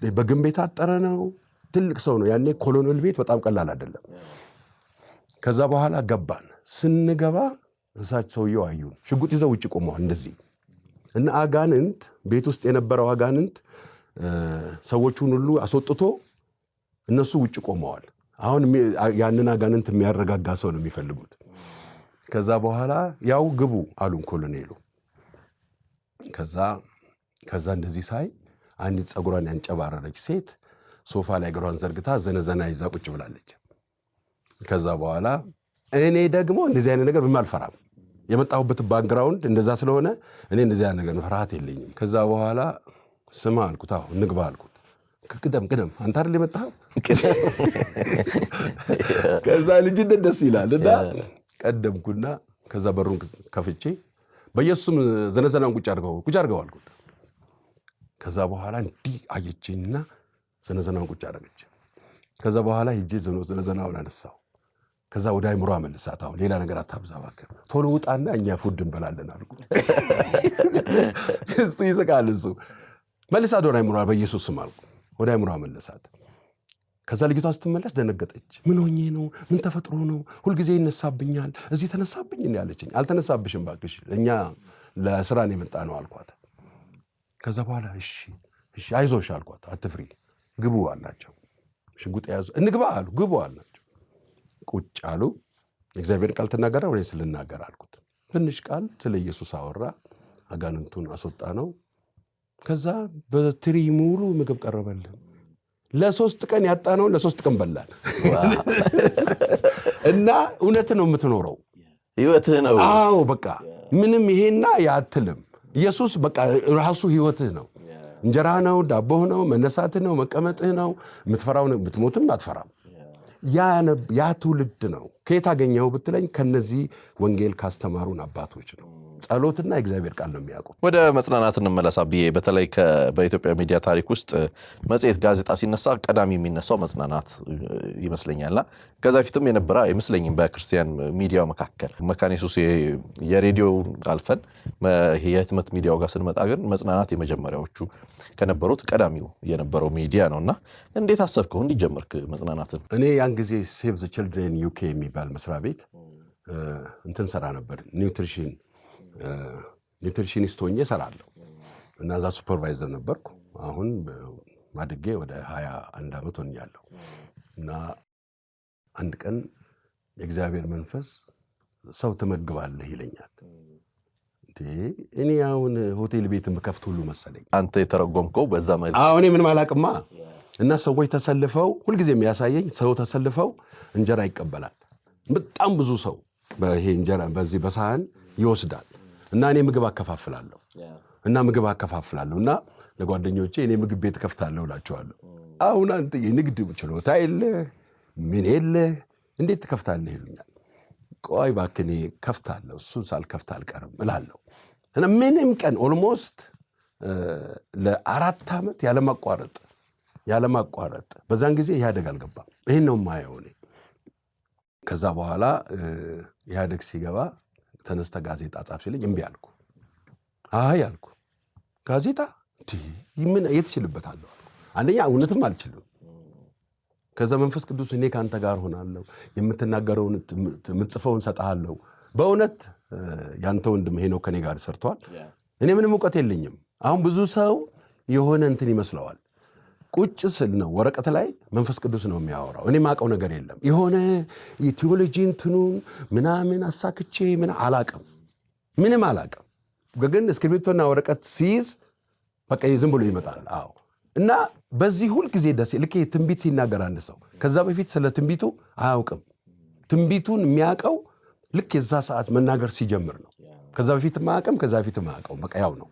በግንብ የታጠረ ነው፣ ትልቅ ሰው ነው። ያኔ ኮሎኔል ቤት በጣም ቀላል አይደለም። ከዛ በኋላ ገባን። ስንገባ እሳቸው ሰውየው አዩን፣ ሽጉጥ ይዘው ውጭ ቆመዋል እንደዚህ እና አጋንንት ቤት ውስጥ የነበረው አጋንንት ሰዎቹን ሁሉ አስወጥቶ እነሱ ውጭ ቆመዋል። አሁን ያንን አጋንንት የሚያረጋጋ ሰው ነው የሚፈልጉት። ከዛ በኋላ ያው ግቡ አሉን ኮሎኔሉ። ከዛ እንደዚህ ሳይ አንዲት ፀጉሯን ያንጨባረረች ሴት ሶፋ ላይ እግሯን ዘርግታ ዘነዘና ይዛ ቁጭ ብላለች። ከዛ በኋላ እኔ ደግሞ እንደዚህ አይነት ነገር አልፈራም። የመጣሁበት ባክግራውንድ እንደዛ ስለሆነ እኔ እንደዚህ አይነት ነገር ፍርሃት የለኝም። ከዛ በኋላ ስማ አልኩት፣ አዎ እንግባ አልኩት። ቅደም አንተ አይደል የመጣኸው? ከዛ ልጅነት ደስ ይላል እና ቀደምኩና ከዛ በሩን ከፍቼ በኢየሱስም ዘነዘናን ቁጭ አድርገው አልኩት። ከዛ በኋላ እንዲህ አየችኝና ዘነዘናን ቁጭ አደረገች። ከዛ በኋላ ሂጄ ዘነዘናውን አነሳው። ከዛ ወደ አይምሮ አመልሳት። አሁን ሌላ ነገር አታብዛ እባክህ፣ ቶሎ ውጣና እኛ ፉድ እንበላለን አልኩት። እሱ ይስቃል። እሱ መልሳት ወደ አይምሮ በኢየሱስ ስም አልኩ። ወደ አይምሮ አመልሳት። ከዛ ልጅቷ ስትመለስ ደነገጠች። ምን ሆኜ ነው? ምን ተፈጥሮ ነው? ሁልጊዜ ይነሳብኛል። እዚህ ተነሳብኝ እንዴ አለችኝ። አልተነሳብሽም እባክሽ፣ እኛ ለስራ ነው የመጣ ነው አልኳት። ከዛ በኋላ እሺ አይዞሽ አልኳት። አትፍሪ፣ ግቡ አልናቸው። ሽጉጥ ያዙ። እንግባ አሉ። ግቡ አልናቸው። ቁጭ አሉ። እግዚአብሔር ቃል ትናገራ ወይ ስልናገር አልኩት። ትንሽ ቃል ስለ ኢየሱስ አወራ። አጋንንቱን አስወጣ ነው። ከዛ በትሪ ሙሉ ምግብ ቀረበልን። ለ3 ቀን ያጣነውን ለ3 ቀን በላን። እና እውነት ነው የምትኖረው፣ ህይወትህ ነው። አዎ በቃ ምንም ይሄና ያትልም። ኢየሱስ በቃ ራሱ ህይወትህ ነው። እንጀራህ ነው፣ ዳቦህ ነው፣ መነሳትህ ነው፣ መቀመጥህ ነው። የምትፈራው ብትሞትም አትፈራም። ያ ትውልድ ነው። ከየት አገኘኸው ብትለኝ ከነዚህ ወንጌል ካስተማሩን አባቶች ነው። ጸሎትና እግዚአብሔር ቃል ነው የሚያውቁት። ወደ መጽናናት እንመለሳ ብዬ በተለይ በኢትዮጵያ ሚዲያ ታሪክ ውስጥ መጽሔት፣ ጋዜጣ ሲነሳ ቀዳሚ የሚነሳው መጽናናት ይመስለኛልና ከዛ ፊትም የነበረ አይመስለኝም። በክርስቲያን ሚዲያው መካከል መካነ ኢየሱስ የሬዲዮ አልፈን የህትመት ሚዲያው ጋር ስንመጣ ግን መጽናናት የመጀመሪያዎቹ ከነበሩት ቀዳሚው የነበረው ሚዲያ ነውና እንዴት አሰብከው እንዲጀምርክ መጽናናትን? እኔ ያን ጊዜ ሴቭ ዘ ቺልድረን ዩኬ የሚባል መስሪያ ቤት እንትን ሰራ ነበር። ኒውትሪሽኒስት ሆኜ እሰራለሁ እና እዛ ሱፐርቫይዘር ነበርኩ። አሁን ማድጌ ወደ 21 ዓመት ሆኛለሁ። እና አንድ ቀን የእግዚአብሔር መንፈስ ሰው ትመግባለህ ይለኛል። እኔ አሁን ሆቴል ቤት የምከፍት ሁሉ መሰለኝ። አንተ የተረጎምከው በዛ ማለት? አዎ እኔ ምንም አላቅማ። እና ሰዎች ተሰልፈው ሁልጊዜ የሚያሳየኝ ሰው ተሰልፈው እንጀራ ይቀበላል። በጣም ብዙ ሰው በይሄ እንጀራ በዚህ በሳህን ይወስዳል እና እኔ ምግብ አከፋፍላለሁ እና ለጓደኞቼ እኔ ምግብ ቤት ከፍታለሁ እላቸዋለሁ። አሁን አንተ የንግድ ችሎታ የለህ ምን የለህ እንዴት ትከፍታለህ ይሉኛል። ቆይ እባክህ እኔ ከፍታለሁ፣ እሱን ሳልከፍት አልቀርም እላለሁ። እና ምንም ቀን ኦልሞስት ለ4 ዓመት ያለማቋረጥ በዛን ጊዜ ኢህአዴግ አልገባም። ይህን ነው የማየው እኔ። ከዛ በኋላ ኢህአዴግ ሲገባ ተነስተ ጋዜጣ ጻፍ ሲለኝ እምቢ አልኩ። አይ አልኩ፣ ጋዜጣ ምን የትችልበታለሁ? አንደኛ እውነትም አልችልም። ከዛ መንፈስ ቅዱስ እኔ ካንተ ጋር ሆናለሁ፣ የምትናገረውን የምትጽፈውን ሰጣለሁ። በእውነት ያንተ ወንድም ሄኖክ ከኔ ጋር ሰርቷል። እኔ ምንም እውቀት የለኝም። አሁን ብዙ ሰው የሆነ እንትን ይመስለዋል። ቁጭ ስል ነው ወረቀት ላይ መንፈስ ቅዱስ ነው የሚያወራው። እኔ ማውቀው ነገር የለም። የሆነ የቴዎሎጂ እንትኑን ምናምን አሳክቼ አላቅም፣ ምንም አላቅም። ግን እስክሪብቶና ወረቀት ሲይዝ በቃ ዝም ብሎ ይመጣል። አዎ። እና በዚህ ሁል ጊዜ ደስ ልክ ትንቢት ይናገር አንድ ሰው ከዛ በፊት ስለ ትንቢቱ አያውቅም። ትንቢቱን የሚያውቀው ልክ የዛ ሰዓት መናገር ሲጀምር ነው። ከዛ በፊት ማያውቅም፣ ከዛ በፊት ማያውቀው በቃ ያው ነው።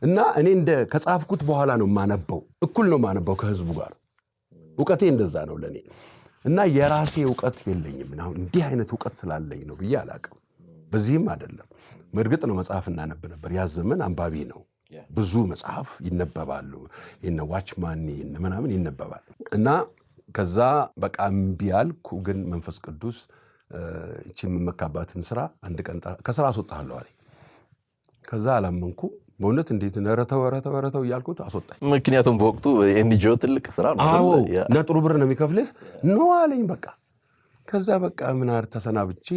እና እኔ ከጻፍኩት በኋላ ነው ማነበው፣ እኩል ነው ማነበው ከህዝቡ ጋር። እውቀቴ እንደዛ ነው ለኔ። እና የራሴ እውቀት የለኝም። አሁን እንዲህ አይነት እውቀት ስላለኝ ነው ብዬ አላቅም። በዚህም አይደለም። እርግጥ ነው መጽሐፍ እናነብ ነበር። ያ ዘመን አንባቢ ነው። ብዙ መጽሐፍ ይነበባሉ። የነ ዋችማን ምናምን ይነበባል። እና ከዛ በቃ እምቢ አልኩ። ግን መንፈስ ቅዱስ እቺ የምመካባትን ስራ አንድ ቀን ከስራ አስወጣለሁ አለኝ። ከዛ አላመንኩ። በእውነት እንዴት ረተው እያልኩት አስወጣኝ። ምክንያቱም በወቅቱ ኤንጂኦ ትልቅ ስራ ነው። አዎ ነጥሩ ብር ነው የሚከፍልህ ነው አለኝ። በቃ ከዛ በቃ ምናር ተሰናብቼ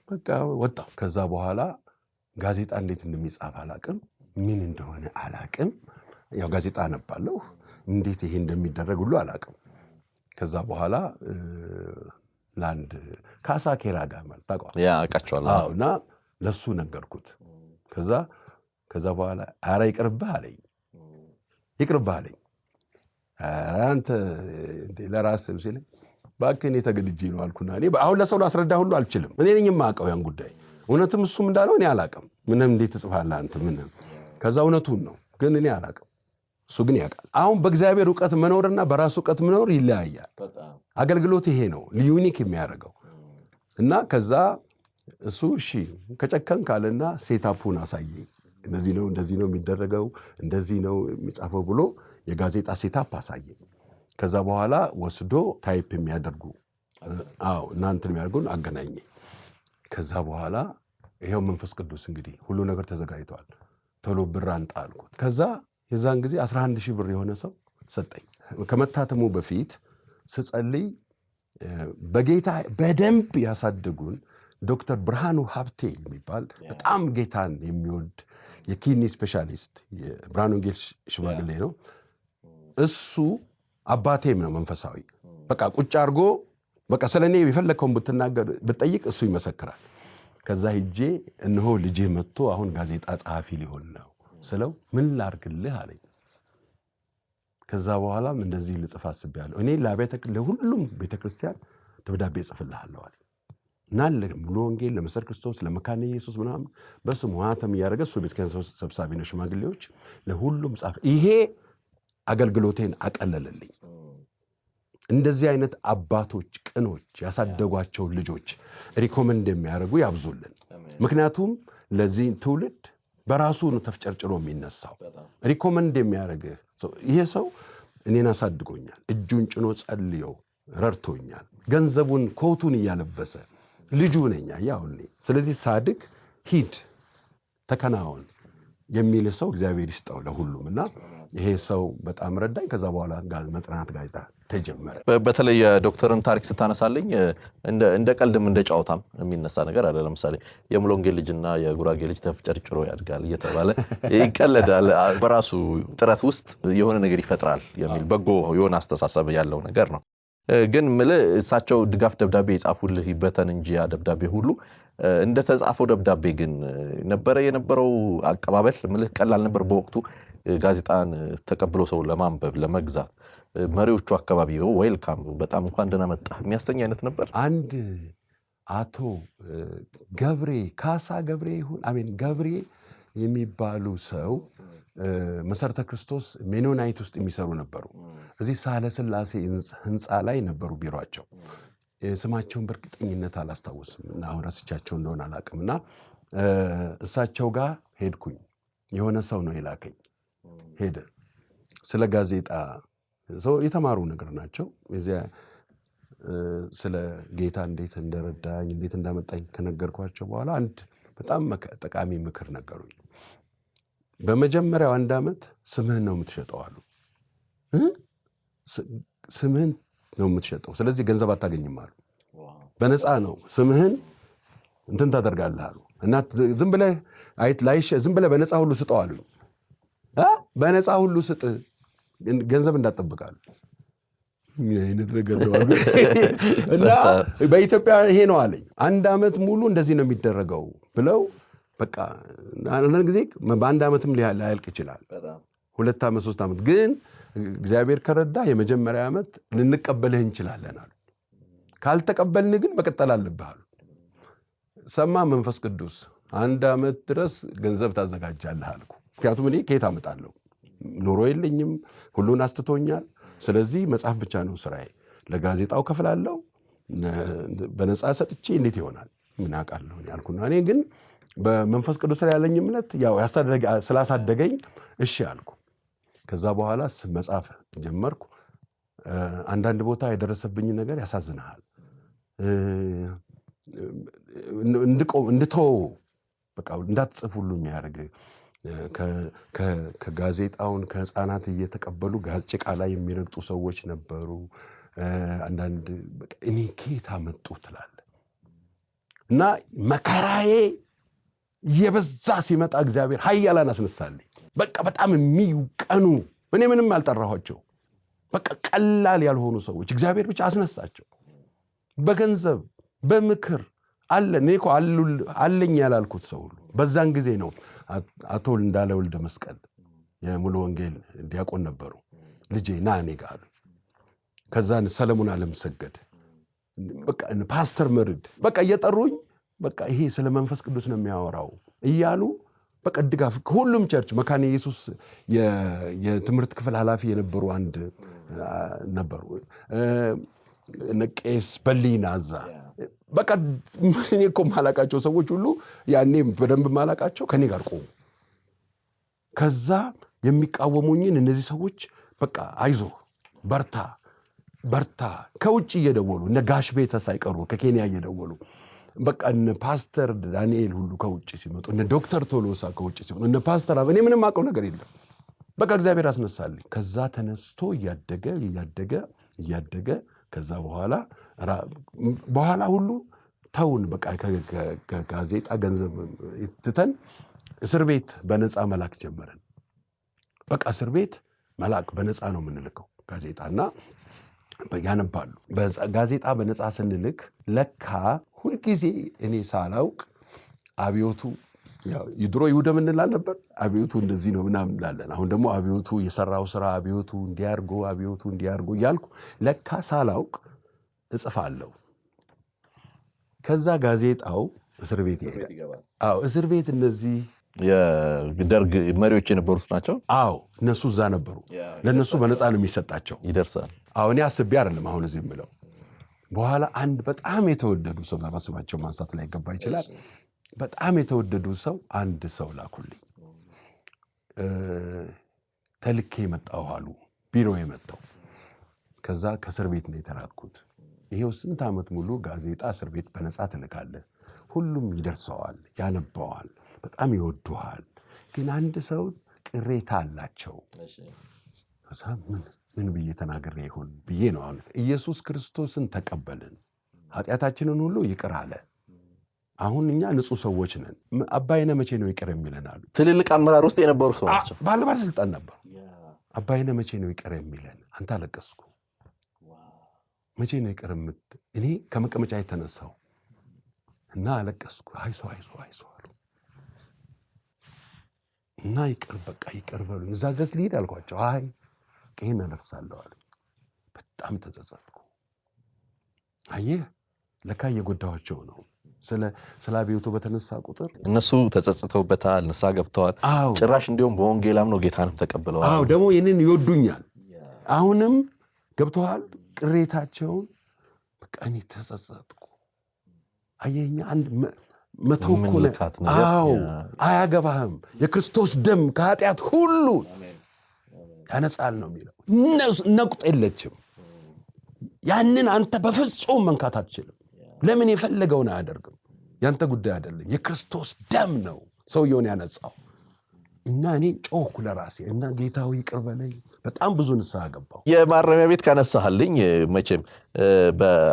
በቃ ወጣሁ። ከዛ በኋላ ጋዜጣ እንዴት እንደሚጻፍ አላቅም፣ ምን እንደሆነ አላቅም። ያው ጋዜጣ አነባለሁ፣ እንዴት ይሄ እንደሚደረግ ሁሉ አላቅም። ከዛ በኋላ ለአንድ ካሳ ኬራጋ ማለት ታውቀዋለህ? ያ አውቃቸዋለሁ። አዎ። እና ለሱ ነገርኩት። ከዛ በኋላ ኧረ ይቅርብህ አለኝ። ኧረ አንተ ለራስህ ሲለኝ እባክህ እኔ ተገድጄ ነው አልኩና እኔ አሁን ለሰው ላስረዳ ሁሉ አልችልም። እኔ ነኝ የማውቀው ያን ጉዳይ። እውነትም እሱም እንዳለው እኔ አላቅም። ምንም እንዴት ትጽፋለህ አንተ ምንም። ከዛ እውነቱን ነው ግን እኔ አላቅም፣ እሱ ግን ያውቃል። አሁን በእግዚአብሔር እውቀት መኖርና በራሱ እውቀት መኖር ይለያያል። አገልግሎት ይሄ ነው ዩኒክ የሚያደርገው። እና ከዛ እሱ እሺ ከጨከን ካለና ሴታፑን አሳየኝ። እንደዚህ ነው የሚደረገው፣ እንደዚህ ነው የሚጻፈው ብሎ የጋዜጣ ሴታፕ አሳየኝ። ከዛ በኋላ ወስዶ ታይፕ የሚያደርጉ እናንተን የሚያደርጉን አገናኘኝ። ከዛ በኋላ ይሄው መንፈስ ቅዱስ እንግዲህ ሁሉ ነገር ተዘጋጅቷል፣ ቶሎ ብር አንጣ አልኩት። ከዛ የዛን ጊዜ 11,000 ብር የሆነ ሰው ሰጠኝ። ከመታተሙ በፊት ስጸልይ በጌታ በደንብ ያሳደጉን ዶክተር ብርሃኑ ሀብቴ የሚባል በጣም ጌታን የሚወድ የኪድኒ ስፔሻሊስት የብርሃኑ ወንጌል ሽማግሌ ነው። እሱ አባቴም ነው መንፈሳዊ። በቃ ቁጭ አድርጎ በቃ ስለኔ የፈለከውን ብትናገር ብትጠይቅ እሱ ይመሰክራል። ከዛ ሂጄ እነሆ ልጅህ መጥቶ አሁን ጋዜጣ ጸሐፊ ሊሆን ነው ስለው ምን ላርግልህ አለኝ። ከዛ በኋላም እንደዚህ ልጽፍ አስቤያለሁ እኔ ለሁሉም ቤተክርስቲያን ደብዳቤ ጽፍልሃለሁ አለኝ እና ለሙሉ ወንጌል ለመሰረት ክርስቶስ ለመካነ ኢየሱስ ምናምን በስሙ ማተም እያደረገ እሱ ቤተክርስቲያን ሰብሳቢ ነው ሽማግሌዎች ለሁሉም ጻፍ። ይሄ አገልግሎቴን አቀለለልኝ። እንደዚህ አይነት አባቶች ቅኖች ያሳደጓቸው ልጆች ሪኮመንድ የሚያደርጉ ያብዙልን። ምክንያቱም ለዚህ ትውልድ በራሱ ነው ተፍጨርጭሮ የሚነሳው። ሪኮመንድ የሚያደርግህ ይሄ ሰው እኔን አሳድጎኛል፣ እጁን ጭኖ ጸልዮ ረድቶኛል፣ ገንዘቡን ኮቱን እያለበሰ ልጁ ነኝ ያውልኝ። ስለዚህ ሳድግ ሂድ ተከናወን የሚል ሰው እግዚአብሔር ይስጠው ለሁሉም። እና ይሄ ሰው በጣም ረዳኝ። ከዛ በኋላ መጽናናት ጋዜጣ ተጀመረ። በተለይ የዶክተርን ታሪክ ስታነሳልኝ እንደ ቀልድም እንደ ጫውታም የሚነሳ ነገር አለ። ለምሳሌ የሙሉ ወንጌል ልጅና የጉራጌ ልጅ ተፍጨርጭሮ ያድጋል እየተባለ ይቀለዳል። በራሱ ጥረት ውስጥ የሆነ ነገር ይፈጥራል የሚል በጎ የሆነ አስተሳሰብ ያለው ነገር ነው። ግን ምልህ እሳቸው ድጋፍ ደብዳቤ የጻፉልህ ይበተን እንጂ ያ ደብዳቤ ሁሉ እንደ ተጻፈው ደብዳቤ ግን የነበረው አቀባበል ምልህ ቀላል ነበር። በወቅቱ ጋዜጣን ተቀብሎ ሰው ለማንበብ ለመግዛት መሪዎቹ አካባቢ ዌልካም በጣም እንኳን ደህና መጣ የሚያሰኝ አይነት ነበር። አንድ አቶ ገብሬ ካሳ ገብሬ ይሁን አሜን ገብሬ የሚባሉ ሰው መሰረተ ክርስቶስ ሜኖናይት ውስጥ የሚሰሩ ነበሩ። እዚህ ሳህለ ሥላሴ ህንፃ ላይ ነበሩ ቢሮአቸው። ስማቸውን በእርግጠኝነት አላስታውስም እና አሁን ረስቻቸው እንደሆነ አላውቅምና እሳቸው ጋር ሄድኩኝ። የሆነ ሰው ነው የላከኝ። ሄደ ስለ ጋዜጣ ሰው የተማሩ ነገር ናቸው። እዚያ ስለ ጌታ እንዴት እንደረዳኝ እንዴት እንዳመጣኝ ከነገርኳቸው በኋላ አንድ በጣም ጠቃሚ ምክር ነገሩኝ። በመጀመሪያው 1 ዓመት ስምህን ነው የምትሸጠው አሉ። ስምህን ነው የምትሸጠው፣ ስለዚህ ገንዘብ አታገኝም አሉ። በነፃ ነው ስምህን እንትን ታደርጋለህ አሉ። እና ዝም ብለህ በነፃ ሁሉ ስጠው አሉኝ። በነፃ ሁሉ ስጥ፣ ገንዘብ እንዳትጠብቃሉ። ምን አይነት ነገር ነው አሉ። እና በኢትዮጵያ ይሄ ነው አለኝ። 1 ዓመት ሙሉ እንደዚህ ነው የሚደረገው ብለው በቃ አንዳንድ ጊዜ በ1 ዓመትም ሊያልቅ ይችላል፣ 2 ዓመት 3 ዓመት። ግን እግዚአብሔር ከረዳ የመጀመሪያ ዓመት ልንቀበልህ እንችላለን አሉ። ካልተቀበልን ግን መቀጠል አለብህ አሉ። ሰማ መንፈስ ቅዱስ 1 ዓመት ድረስ ገንዘብ ታዘጋጃለህ አልኩ። ምክንያቱም እኔ ከየት አመጣለሁ? ኑሮ የለኝም፣ ሁሉን አስትቶኛል። ስለዚህ መጽሐፍ ብቻ ነው ስራዬ። ለጋዜጣው ከፍላለሁ፣ በነፃ ሰጥቼ እንዴት ይሆናል? ምን አውቃለሁ ያልኩና እኔ ግን በመንፈስ ቅዱስ ላይ ያለኝ እምነት ያው ስላሳደገኝ እሺ አልኩ። ከዛ በኋላ መጽሐፍ ጀመርኩ። አንዳንድ ቦታ የደረሰብኝ ነገር ያሳዝናል። እንድተው በቃ እንዳትጽፍ ሁሉ የሚያደርግ ከጋዜጣውን ከህፃናት እየተቀበሉ ጭቃ ላይ የሚረግጡ ሰዎች ነበሩ። አንዳንድ በቃ እኔ ከየት አመጡ ትላለህ። እና መከራዬ የበዛ ሲመጣ እግዚአብሔር ኃያላን አስነሳልኝ። በቃ በጣም የሚቀኑ እኔ ምንም አልጠራኋቸው በቃ ቀላል ያልሆኑ ሰዎች እግዚአብሔር ብቻ አስነሳቸው። በገንዘብ በምክር እኔ እኮ አለኝ ያላልኩት ሰው ሁሉ በዛን ጊዜ ነው። አቶ እንዳለ ወልደ መስቀል የሙሉ ወንጌል ዲያቆን ነበሩ። ልጄ ና እኔ ጋር አሉ። ከዛን ሰለሞን አለምሰገድ በቃ ፓስተር መርድ በቃ እየጠሩኝ በቃ ይሄ ስለ መንፈስ ቅዱስ ነው የሚያወራው እያሉ በቃ ድጋፍ ሁሉም ቸርች መካነ ኢየሱስ የትምህርት ክፍል ኃላፊ የነበሩ አንድ ነበሩ። ቄስ በሊና አዛ በቃ እኔ እኮ ማላቃቸው ሰዎች ሁሉ ያኔ በደንብ ማላቃቸው ከኔ ጋር ቆሙ። ከዛ የሚቃወሙኝን እነዚህ ሰዎች በቃ አይዞ በርታ ከውጭ እየደወሉ እነ ጋሽ ቤተ ሳይቀሩ ከኬንያ እየደወሉ በቃ እነ ፓስተር ዳንኤል ሁሉ ከውጭ ሲመጡ እነ ዶክተር ቶሎሳ ከውጭ ሲመጡ እነ ፓስተር እኔ ምንም አውቀው ነገር የለም። በቃ እግዚአብሔር አስነሳልኝ። ከዛ ተነስቶ እያደገ ከዛ በኋላ ሁሉ ተውን በቃ ከጋዜጣ ገንዘብ ትተን እስር ቤት በነፃ መላክ ጀመረን። በቃ እስር ቤት መላክ በነፃ ነው የምንልከው ጋዜጣና ያነባሉ። ጋዜጣ በነፃ ስንልክ ለካ ሁልጊዜ እኔ ሳላውቅ አብዮቱ ይድሮ ይውደም እንላል ነበር። አብዮቱ እንደዚህ ነው ምናምን እንላለን። አሁን ደግሞ አብዮቱ የሰራው ስራ አብዮቱ እንዲያርጎ እያልኩ ለካ ሳላውቅ እጽፋለሁ። ከዛ ጋዜጣው እስር ቤት ይሄዳል። እስር ቤት እነዚህ የደርግ መሪዎች የነበሩት ናቸው። እነሱ እዛ ነበሩ። ለነሱ በነፃ ነው የሚሰጣቸው። ይደርሳል። እኔ አስቤ አይደለም አሁን እዚህ የምለው። በኋላ አንድ በጣም የተወደዱ ሰው ስማቸው ማንሳት ላይ ገባ ይችላል። በጣም የተወደዱ ሰው አንድ ሰው ላኩልኝ። ተልኬ የመጣው አሉ ቢሮ የመጣው። ከዛ ከእስር ቤት ነው የተላኩት። ይሄው ስንት ዓመት ሙሉ ጋዜጣ እስር ቤት በነፃ ትልካለህ። ሁሉም ይደርሰዋል፣ ያነባዋል፣ በጣም ይወዱሃል። ግን አንድ ሰው ቅሬታ አላቸው። ከዛ ምን ብዬ ተናግሬ ይሆን ብዬ ነው። አሁን ኢየሱስ ክርስቶስን ተቀበልን፣ ኃጢአታችንን ሁሉ ይቅር አለ። አሁን እኛ ንጹህ ሰዎች ነን። አባይነ መቼ ነው ይቅር የሚለን አሉ። ትልልቅ አመራር ውስጥ የነበሩ ሰው ናቸው። ባለስልጣን ነበሩ። አባይነ መቼ ነው ይቅር የሚለን? አንተ አለቀስኩ። መቼ ነው ይቅር እኔ ከመቀመጫ የተነሳው እና አለቀስኩ። አይዞ አሉ እና ይቅር በሉኝ። እዛ ድረስ ልሂድ አልኳቸው። ይሄን አደርሳለሁ አሉ። በጣም ተጸጸትኩ። አየህ ለካ እየጎዳኋቸው ነው። ስለ አብዮቱ በተነሳ ቁጥር እነሱ ተጸጽተውበታል፣ ንስሐ ገብተዋል። ጭራሽ እንዲሁም በወንጌላም ነው ጌታንም ተቀብለዋል። ደግሞ ይህንን ይወዱኛል። አሁንም ገብተዋል። ቅሬታቸውን በቃ እኔ ተጸጸትኩ። አየኛ አንድ መተውኩ አያገባህም። የክርስቶስ ደም ከኃጢአት ሁሉ ያነጻል ነው የሚለው። ነቁጥ የለችም። ያንን አንተ በፍጹም መንካት አትችልም። ለምን የፈለገውን አያደርግም። ያንተ ጉዳይ አይደለም። የክርስቶስ ደም ነው ሰውየውን ያነጻው። እና እኔ ጮኩ ለራሴ እና ጌታው ይቅር በለኝ። በጣም ብዙ ንስሐ ገባሁ። የማረሚያ ቤት ካነሳህልኝ መቼም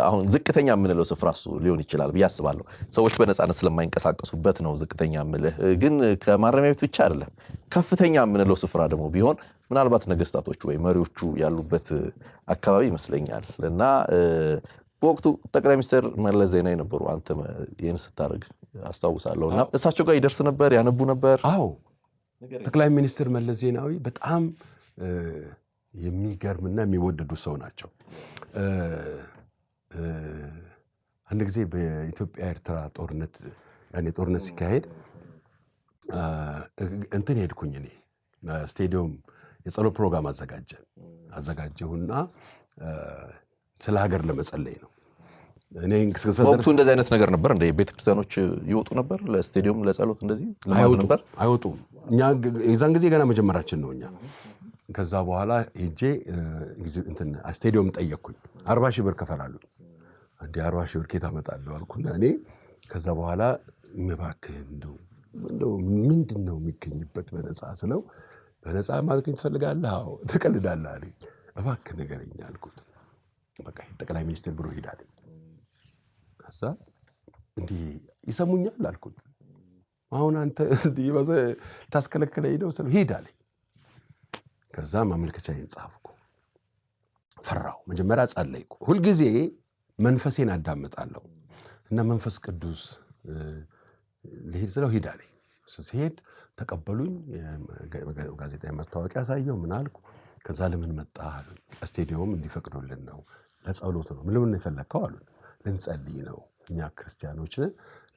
አሁን ዝቅተኛ የምንለው ስፍራ እሱ ሊሆን ይችላል ብዬ አስባለሁ። ሰዎች በነፃነት ስለማይንቀሳቀሱበት ነው ዝቅተኛ የምልህ። ግን ከማረሚያ ቤት ብቻ አይደለም፣ ከፍተኛ የምንለው ስፍራ ደግሞ ቢሆን ምናልባት ነገስታቶች ወይ መሪዎቹ ያሉበት አካባቢ ይመስለኛል። እና በወቅቱ ጠቅላይ ሚኒስትር መለስ ዜናዊ ነበሩ። አንተ ይህን ስታደርግ አስታውሳለሁ። እና እሳቸው ጋር ይደርስ ነበር፣ ያነቡ ነበር። ጠቅላይ ሚኒስትር መለስ ዜናዊ በጣም የሚገርምና የሚወደዱ ሰው ናቸው። አንድ ጊዜ በኢትዮጵያ ኤርትራ ጦርነት ሲካሄድ ሄድኩኝ። እኔ ስቴዲየም የጸሎት ፕሮግራም አዘጋጀሁና ስለ ሀገር ለመጸለይ ነው። ወቅቱ እንደዚህ አይነት ነገር ነበር። እንደ ቤተክርስቲያኖች ይወጡ ነበር ለስቴዲየም ለጸሎት እንደዚህ ነበር። አይወጡም። እኛ የዛን ጊዜ ገና መጀመራችን ነው። እኛ ከዛ በኋላ ሄጄ ስቴዲየም ጠየቅኩኝ። 40 ሺህ ብር ከፈላሉ። እንደ 40 ሺህ ብር ከየት አመጣለሁ አልኩና እኔ ከዛ በኋላ እባክህ እንደው ምንድነው የሚገኝበት በነፃ ስለው በነፃ ማግኘት ትፈልጋለህ? አዎ። ትቀልዳለህ አለኝ። እባክህ ንገረኝ አልኩት። በቃ ጠቅላይ ሚኒስትር ቢሮ ሄዳለኝ። ከዛ እንዲህ ይሰሙኛል አልኩት። አሁን አንተ እንዲህ ታስከለክለኝ ነው ስለው ሂድ አለኝ። ከዛ ማመልከቻዬን ጻፍኩ። ፈራሁ። መጀመሪያ ጸለይኩ። ሁልጊዜ መንፈሴን አዳምጣለሁ እና መንፈስ ቅዱስ ልሂድ ስለው ሂድ አለኝ። ሲሄድ ተቀበሉኝ። ጋዜጣዊ ማስታወቂያ ያሳየው ምን አልኩ። ከዛ ለምን መጣህ አሉኝ። ስቴዲየም እንዲፈቅዱልን ነው፣ ለጸሎት ነው። ምን ለምን የፈለከው አሉኝ። ልንጸልይ ነው፣ እኛ ክርስቲያኖች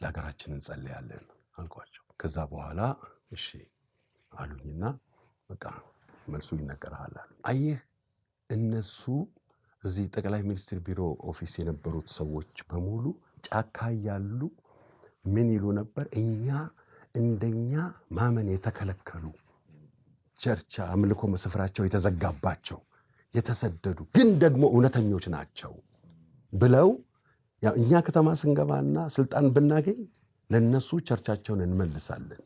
ለሀገራችን እንጸልያለን አልኳቸው። ከዛ በኋላ እሺ አሉኝና በቃ መልሱ ይነገርሃል አሉ። አየህ እነሱ እዚህ ጠቅላይ ሚኒስትር ቢሮ ኦፊስ የነበሩት ሰዎች በሙሉ ጫካ ያሉ ምን ይሉ ነበር? እኛ እንደኛ ማመን የተከለከሉ ቸርች አምልኮ ስፍራቸው የተዘጋባቸው የተሰደዱ ግን ደግሞ እውነተኞች ናቸው ብለው እኛ ከተማ ስንገባና ስልጣን ብናገኝ ለነሱ ቸርቻቸውን እንመልሳለን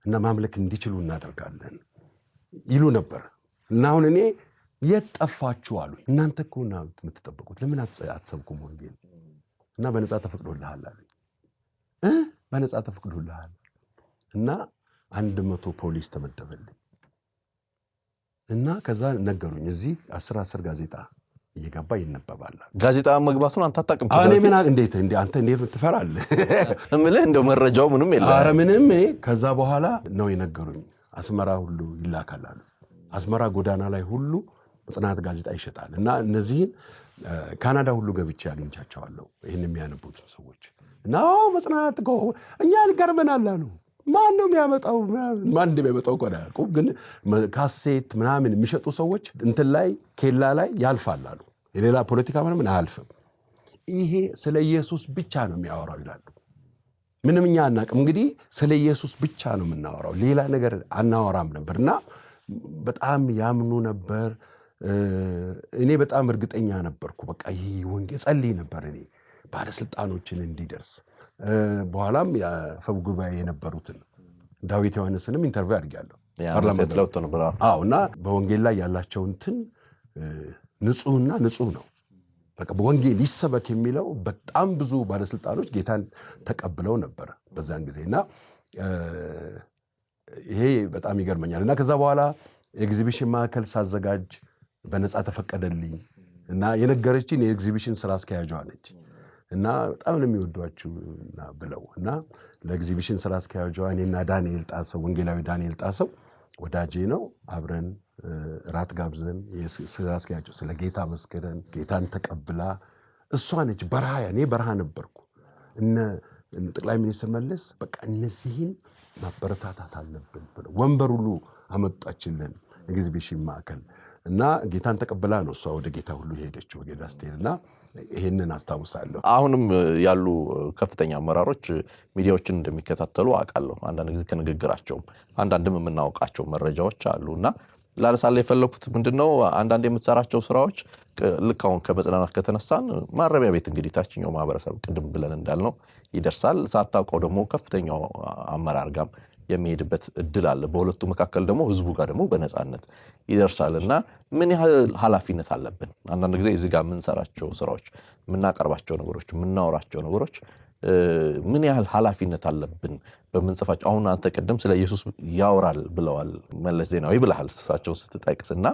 እና ማምለክ እንዲችሉ እናደርጋለን ይሉ ነበር። እና አሁን እኔ የት ጠፋችሁ አሉኝ። እናንተ እኮ ነው የምትጠብቁት፣ ለምን አትሰብኩም ወንጌል? እና በነፃ ተፈቅዶልሃል አሉኝ። በነፃ ተፈቅዶልሃል እና 100 ፖሊስ ተመደበልኝ። እና ከዛ ነገሩኝ እዚህ 10 ጋዜጣ እየገባ ይነበባል። ጋዜጣ መግባቱን አንተ አታውቅም? እኔ ምን እንዴት አንተ እንዴት ትፈራለህ? እምልህ እንደው መረጃው ምንም የለም። ኧረ ምንም። እኔ ከዛ በኋላ ነው የነገሩኝ አስመራ ሁሉ ይላካል አሉ። አስመራ ጎዳና ላይ ሁሉ ጽናት ጋዜጣ ይሸጣል እና እነዚህን ካናዳ ሁሉ ገብቼ አግኝቻቸዋለሁ ይህን የሚያነቡት ሰዎች እና መጽናት እኛ ይገርመናል አሉ። ማን ነው የሚያመጣው? ማን እንደሚያመጣው ቆዳ ያውቁ። ግን ካሴት ምናምን የሚሸጡ ሰዎች እንትን ላይ ኬላ ላይ ያልፋል አሉ። የሌላ ፖለቲካ ምናምን አያልፍም። ይሄ ስለ ኢየሱስ ብቻ ነው የሚያወራው ይላሉ። ምንም እኛ አናውቅም። እንግዲህ ስለ ኢየሱስ ብቻ ነው የምናወራው፣ ሌላ ነገር አናወራም ነበር እና በጣም ያምኑ ነበር። እኔ በጣም እርግጠኛ ነበርኩ። በቃ ይሄ ወንጌል ጸልይ ነበር እኔ ባለስልጣኖችን እንዲደርስ። በኋላም የአፈ ጉባኤ የነበሩትን ዳዊት ዮሐንስንም ኢንተርቪው አድርጌያለሁ። አዎ። እና በወንጌል ላይ ያላቸው እንትን ንጹህና ንጹህ ነው። በቃ በወንጌል ይሰበክ የሚለው በጣም ብዙ ባለስልጣኖች ጌታን ተቀብለው ነበር በዛን ጊዜ እና ይሄ በጣም ይገርመኛል። እና ከዛ በኋላ ኤግዚቢሽን ማዕከል ሳዘጋጅ በነፃ ተፈቀደልኝ እና የነገረችን የኤግዚቢሽን ስራ አስኪያጇ ነች እና በጣም ነው የሚወዷችሁ ብለው እና ለኤግዚቢሽን ስራ አስኪያጇ እኔና ዳንኤል ጣሰው ወንጌላዊ ዳንኤል ጣሰው ወዳጄ ነው አብረን ራት ጋብዘን ስራ አስኪያጇ ስለ ጌታ መስከረን ጌታን ተቀብላ እሷ ነች። በረሃ እኔ በረሃ ነበርኩ። ጠቅላይ ሚኒስትር መለስ በቃ እነዚህን ማበረታታት አለብን ብለው ወንበር ሁሉ አመጣችልን ኤግዚቢሽን ማዕከል እና ጌታን ተቀብላ ነው እሷ ወደ ጌታ ሁሉ ሄደችው ወደ ዳስቴልና ይሄንን አስታውሳለሁ። አሁንም ያሉ ከፍተኛ አመራሮች ሚዲያዎችን እንደሚከታተሉ አውቃለሁ። አንዳንድ ጊዜ ከንግግራቸውም አንዳንድም የምናውቃቸው መረጃዎች አሉና ላነሳላ የፈለኩት ምንድነው አንዳንድ የምትሰራቸው ስራዎች ልክ አሁን ከመጽናናት ከተነሳን ማረሚያ ቤት እንግዲህ ታችኛው ማህበረሰብ ቅድም ብለን እንዳልነው ይደርሳል። ሳታውቀው ደግሞ ከፍተኛው አመራር ጋር የሚሄድበት እድል አለ። በሁለቱ መካከል ደግሞ ህዝቡ ጋር ደግሞ በነፃነት ይደርሳልና ምን ያህል ኃላፊነት አለብን? አንዳንድ ጊዜ እዚህ ጋር የምንሰራቸው ስራዎች፣ የምናቀርባቸው ነገሮች፣ የምናወራቸው ነገሮች ምን ያህል ኃላፊነት አለብን በመንጽፋቸው? አሁን አንተ ቀደም ስለ ኢየሱስ ያወራል ብለዋል መለስ ዜናዊ ብለሃል እሳቸው ስትጠቅስና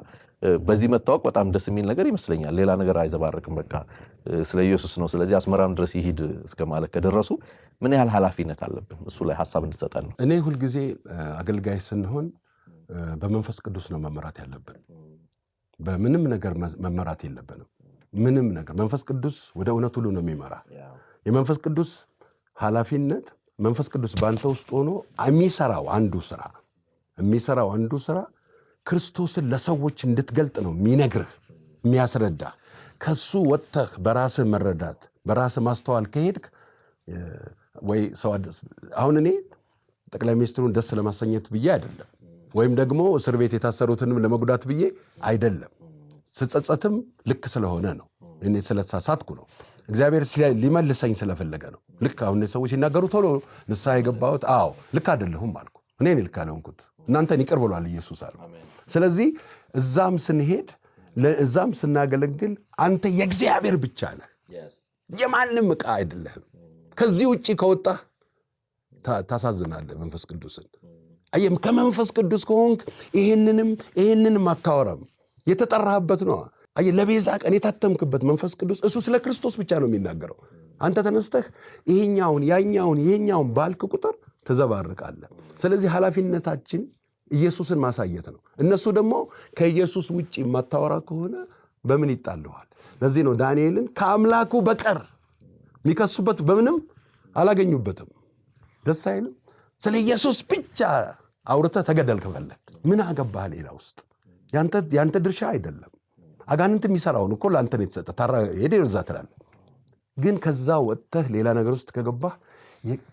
በዚህ መታወቅ በጣም ደስ የሚል ነገር ይመስለኛል። ሌላ ነገር አይዘባረቅም። በቃ ስለ ኢየሱስ ነው፣ ስለዚህ አስመራም ድረስ ይሄድ እስከ ማለት ከደረሱ ምን ያህል ኃላፊነት አለብን? እሱ ላይ ሐሳብ እንድትሰጠን ነው። እኔ ሁልጊዜ አገልጋይ ስንሆን በመንፈስ ቅዱስ ነው መመራት ያለብን። በምንም ነገር መመራት የለብንም። ምንም ነገር መንፈስ ቅዱስ ወደ እውነት ሁሉ ነው የሚመራ። የመንፈስ ቅዱስ ኃላፊነት መንፈስ ቅዱስ ባንተ ውስጥ ሆኖ የሚሰራው አንዱ ስራ ክርስቶስን ለሰዎች እንድትገልጥ ነው የሚነግርህ የሚያስረዳ። ከሱ ወጥተህ በራስህ መረዳት በራስህ ማስተዋል ከሄድክ ወይ ሰው አሁን እኔ ጠቅላይ ሚኒስትሩን ደስ ለማሰኘት ብዬ አይደለም ወይም ደግሞ እስር ቤት የታሰሩትንም ለመጉዳት ብዬ አይደለም። ስጸጸትም ልክ ስለሆነ ነው። እኔ ስለተሳሳትኩ ነው። እግዚአብሔር ሊመልሰኝ ስለፈለገ ነው። ልክ አሁን ሰዎች ሲናገሩ ቶሎ ንስሐ የገባሁት አዎ ልክ አይደለሁም አልኩ። እኔ ልክ አልሆንኩት፣ እናንተን ይቅር ብሏል ኢየሱስ አልኩ። ስለዚህ እዛም ስንሄድ እዛም ስናገለግል አንተ የእግዚአብሔር ብቻ ነህ፣ የማንም ዕቃ አይደለህም። ከዚህ ውጪ ከወጣህ ታሳዝናለህ መንፈስ ቅዱስን። አየም ከመንፈስ ቅዱስ ከሆንክ ይሄንንም አታወራም። የተጠራህበት ነው። አየ ለቤዛ ቀን የታተምክበት መንፈስ ቅዱስ እሱ ስለ ክርስቶስ ብቻ ነው የሚናገረው። አንተ ተነስተህ ይሄኛውን ባልክ ቁጥር ተዘባርቃለህ። ስለዚህ ኃላፊነታችን ኢየሱስን ማሳየት ነው። እነሱ ደግሞ ከኢየሱስ ውጪ የማታወራ ከሆነ በምን ይጣልዋል? ለዚህ ነው ዳንኤልን ከአምላኩ በቀር የሚከሱበት በምንም አላገኙበትም። ደስ አይልም? ስለ ኢየሱስ ብቻ አውርተህ ተገደል ከፈለግ ምን አገባህ? ሌላ ውስጥ ያንተ ድርሻ አይደለም። አጋንንት የሚሰራውን እኮ ለአንተ ነው የተሰጠ። ታራ ሄደ ይርዛ ትላለህ። ግን ከዛ ወጥተህ ሌላ ነገር ውስጥ ከገባህ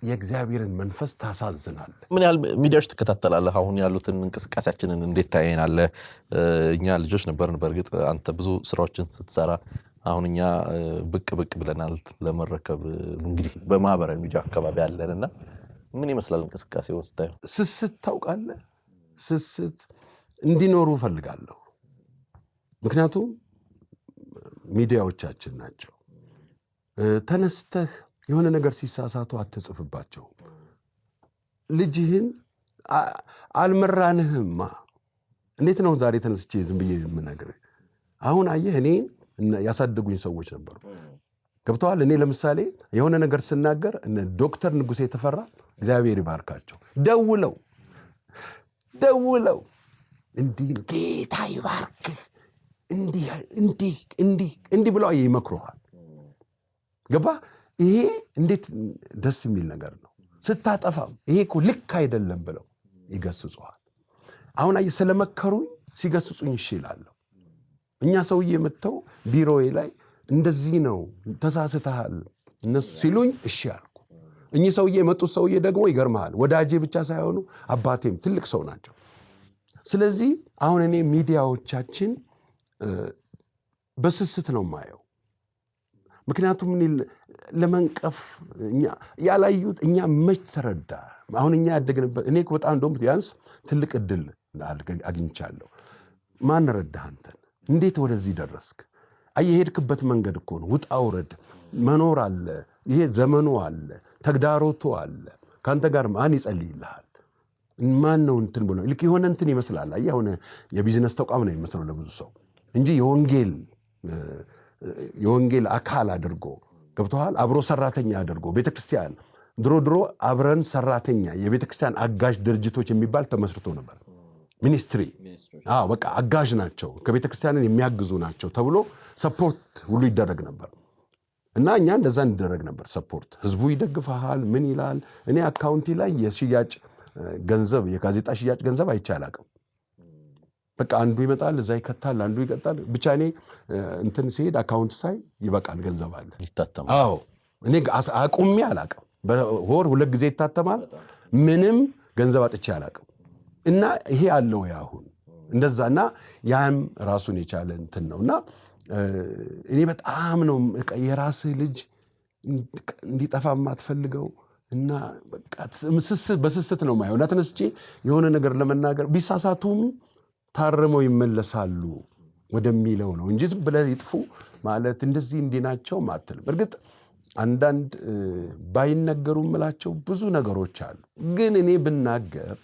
የእግዚአብሔርን መንፈስ ታሳዝናለህ። ምን ያህል ሚዲያዎች ትከታተላለህ? አሁን ያሉትን እንቅስቃሴያችንን እንዴት ታየናለህ? እኛ ልጆች ነበርን በእርግጥ አንተ ብዙ ስራዎችን ስትሰራ፣ አሁን እኛ ብቅ ብለናል ለመረከብ እንግዲህ በማህበራዊ ሚዲያ አካባቢ ያለንና ምን ይመስላል እንቅስቃሴ ወስታዩ? ስስት ታውቃለህ? ስስት እንዲኖሩ እፈልጋለሁ። ምክንያቱም ሚዲያዎቻችን ናቸው። ተነስተህ የሆነ ነገር ሲሳሳቱ አትጽፍባቸውም። ልጅህን አልመራንህማ። እንዴት ነው ዛሬ ተነስቼ ዝም ብዬ የምነግርህ? አሁን አየህ እኔን ያሳደጉኝ ሰዎች ነበሩ። ገብተዋል። እኔ ለምሳሌ የሆነ ነገር ስናገር ዶክተር ንጉሴ ተፈራ እግዚአብሔር ይባርካቸው ደውለው እንዲህ ነው ጌታ ይባርክህ እንዲህ ብለው ይመክሩሃል። ገባ? ይሄ እንዴት ደስ የሚል ነገር ነው። ስታጠፋም ይሄ እኮ ልክ አይደለም ብለው ይገስጹሃል። አሁን አየህ ስለመከሩኝ ሲገስጹኝ እሺ እላለሁ። እኛ ሰውዬ መጥተው ቢሮዬ ላይ እንደዚህ ነው ተሳስተሃል እነሱ ሲሉኝ እሺ አልኩ። እኚህ ሰውዬ የመጡት ሰውዬ ደግሞ ይገርምሃል ወዳጄ ብቻ ሳይሆኑ አባቴም ትልቅ ሰው ናቸው። ስለዚህ አሁን እኔ ሚዲያዎቻችን በስስት ነው ማየው። ምክንያቱም ለመንቀፍ ያላዩት እኛ መች ተረዳ። አሁን እኛ ያደግንበት እኔ በጣም እንደውም ቢያንስ ትልቅ እድል አግኝቻለሁ። ማን ረዳህ አንተን? እንዴት ወደዚህ ደረስክ? የሄድክበት መንገድ እኮ ነው። ውጣ ውረድ መኖር አለ። ይሄ ዘመኑ አለ፣ ተግዳሮቱ አለ። ካንተ ጋር ማን ይጸልይልሃል? ማን ነው እንትን ብሎ ልክ የሆነ እንትን ይመስላል። አሁን የቢዝነስ ተቋም ነው የሚመስለው ለብዙ ሰው እንጂ የወንጌል አካል አድርጎ ገብተዋል። አብሮ ሰራተኛ አድርጎ ቤተክርስቲያን ድሮ አብረን ሰራተኛ የቤተክርስቲያን አጋዥ ድርጅቶች የሚባል ተመስርቶ ነበር። ሚኒስትሪ በቃ አጋዥ ናቸው፣ ከቤተክርስቲያንን የሚያግዙ ናቸው ተብሎ ሰፖርት ሁሉ ይደረግ ነበር። እና እኛ እንደዛ እንደረግ ነበር። ሰፖርት ህዝቡ ይደግፋል። ምን ይላል? እኔ አካውንቲ ላይ የሽያጭ ገንዘብ የጋዜጣ ሽያጭ ገንዘብ አይቻላቅም። በቃ አንዱ ይመጣል እዛ ይከታል፣ አንዱ ይቀጣል። ብቻ እኔ እንትን ሲሄድ አካውንት ሳይ ይበቃል ገንዘብ አለ ይታተማል። እኔ አቁሜ አላቅም። በወር 2 ጊዜ ይታተማል። ምንም ገንዘብ አጥቼ አላቅም። እና ይሄ አለው ያሁን እንደዛና ያም ራሱን የቻለ እንትን ነውና እኔ በጣም ነው የራስህ ልጅ እንዲጠፋ ማትፈልገው እና በቃ በስስት ነው ማየው። እና ተነስቼ የሆነ ነገር ለመናገር ቢሳሳቱም ታርመው ይመለሳሉ ወደሚለው ነው እንጂ ብለህ ይጥፉ ማለት እንደዚህ እንዲናቸው ማትልም። እርግጥ አንዳንድ ባይነገሩም ምላቸው ብዙ ነገሮች አሉ። ግን እኔ ብናገር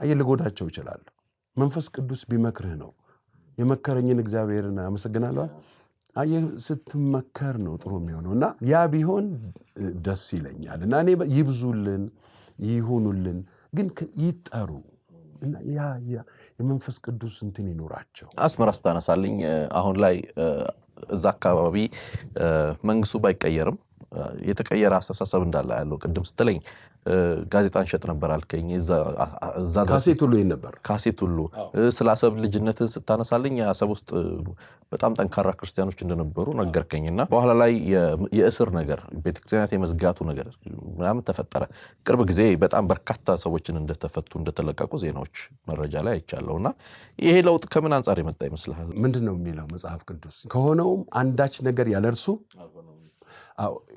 ልጎዳቸው ይችላል። መንፈስ ቅዱስ ቢመክርህ ነው። የመከረኝን እግዚአብሔርን አመሰግናለሁ። ስትመከር ነው ጥሩ የሚሆነውና ያ ቢሆን ደስ ይለኛል። እና እኔ ይብዙልን ይሁኑልን፣ ግን ይጠሩ እና ያ የመንፈስ ቅዱስ እንትን ይኖራቸው። አስመራ ስታነሳልኝ አሁን ላይ እዛ አካባቢ መንግስቱ ባይቀየርም የተቀየረ አስተሳሰብ እንዳለ ያለው ቅድም ስትለኝ ጋዜጣን ሸጥ ነበር አልከኝ። እዛ ካሴት ሁሉ ይሄን ነበር ካሴት ሁሉ ስለ አሰብ ልጅነትን ስታነሳልኝ አሰብ ውስጥ በጣም ጠንካራ ክርስቲያኖች እንደነበሩ ነገርከኝና በኋላ ላይ የእስር ነገር ቤተክርስቲያናት የመዝጋቱ ነገር ምናምን ተፈጠረ። ቅርብ ጊዜ በጣም በርካታ ሰዎችን እንደተፈቱ እንደተለቀቁ ዜናዎች መረጃ ላይ አይቻለሁና ይሄ ለውጥ ከምን አንጻር የመጣ ይመስልሃል? ምንድነው የሚለው መጽሐፍ ቅዱስ? ከሆነውም አንዳች ነገር ያለርሱ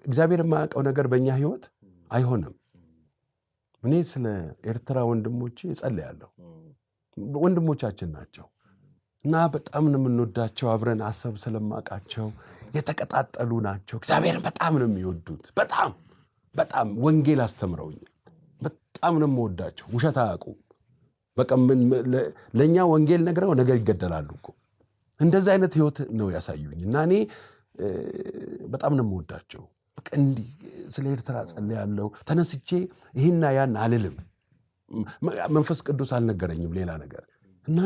እግዚአብሔር የማያውቀው ነገር በእኛ ህይወት አይሆንም። እኔ ስለ ኤርትራ ወንድሞቼ እጸልያለሁ። ወንድሞቻችን ናቸው እና በጣም ነው የምንወዳቸው። አብረን አሰብ ስለማውቃቸው የተቀጣጠሉ ናቸው። እግዚአብሔርን በጣም ነው የሚወዱት። በጣም ወንጌል አስተምረውኛል። በጣም ነው የምወዳቸው። ውሸት አያውቁም። በቃ ለእኛ ወንጌል ነግረው ነገር ይገደላሉ እኮ። እንደዚህ አይነት ህይወት ነው ያሳዩኝ እና እኔ በጣም ነው የምወዳቸው። በቃ እንዲህ ስለ ኤርትራ ጸልያለሁ። ተነስቼ ይህና ያን አልልም። መንፈስ ቅዱስ አልነገረኝም ሌላ ነገር እና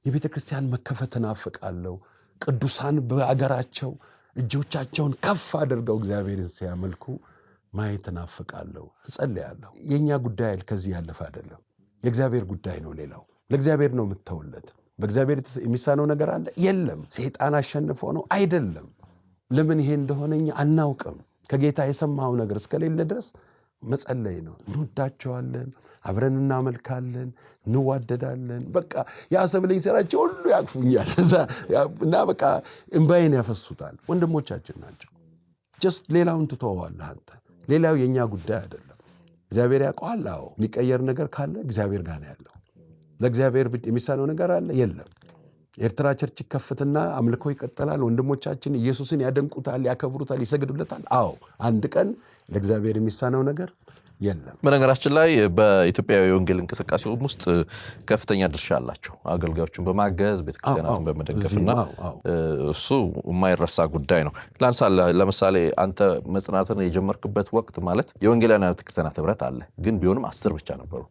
የቤተ ክርስቲያን መከፈት እናፍቃለሁ። ቅዱሳን በአገራቸው እጆቻቸውን ከፍ አድርገው እግዚአብሔርን ሲያመልኩ ማየት እናፍቃለሁ፣ እጸልያለሁ። የእኛ ጉዳይ ከዚህ ያለፈ አይደለም፣ የእግዚአብሔር ጉዳይ ነው። ሌላው ለእግዚአብሔር ነው የምትተውለት። በእግዚአብሔር የሚሳነው ነገር አለ? የለም። ሰይጣን አሸንፎ ነው? አይደለም። ለምን ይሄ እንደሆነ እኛ አናውቅም። ከጌታ የሰማው ነገር እስከሌለ ድረስ መጸለይ ነው። እንወዳቸዋለን፣ አብረን እናመልካለን፣ እንዋደዳለን። በቃ የአሰብ ልጅ ስራቸው ሁሉ ያቅፉኛል እና በቃ እንባዬን ያፈሱታል። ወንድሞቻችን ናቸው። ጀስት ሌላውን ትተዋለህ አንተ። ሌላው የእኛ ጉዳይ አይደለም። እግዚአብሔር ያውቀዋል። አዎ፣ የሚቀየር ነገር ካለ እግዚአብሔር ጋር ነው ያለው። ለእግዚአብሔር የሚሳነው ነገር አለ? የለም። ኤርትራ ቸርች ከፍትና አምልኮ ይቀጥላል። ወንድሞቻችን ኢየሱስን ያደንቁታል፣ ያከብሩታል፣ ይሰግዱለታል። አዎ፣ አንድ ቀን ለእግዚአብሔር የሚሳነው ነገር የለም። በነገራችን ላይ በኢትዮጵያ የወንጌል እንቅስቃሴ ውስጥ ከፍተኛ ድርሻ አላቸው። አገልጋዮችን በማገዝ ቤተክርስቲያናትን በመደገፍና እሱ የማይረሳ ጉዳይ ነው። ለምሳሌ አንተ መጽናትን የጀመርክበት ወቅት ማለት የወንጌላውያን ቤተክርስቲያናት ህብረት አለ፣ ግን ቢሆንም 10 ብቻ ነበሩ።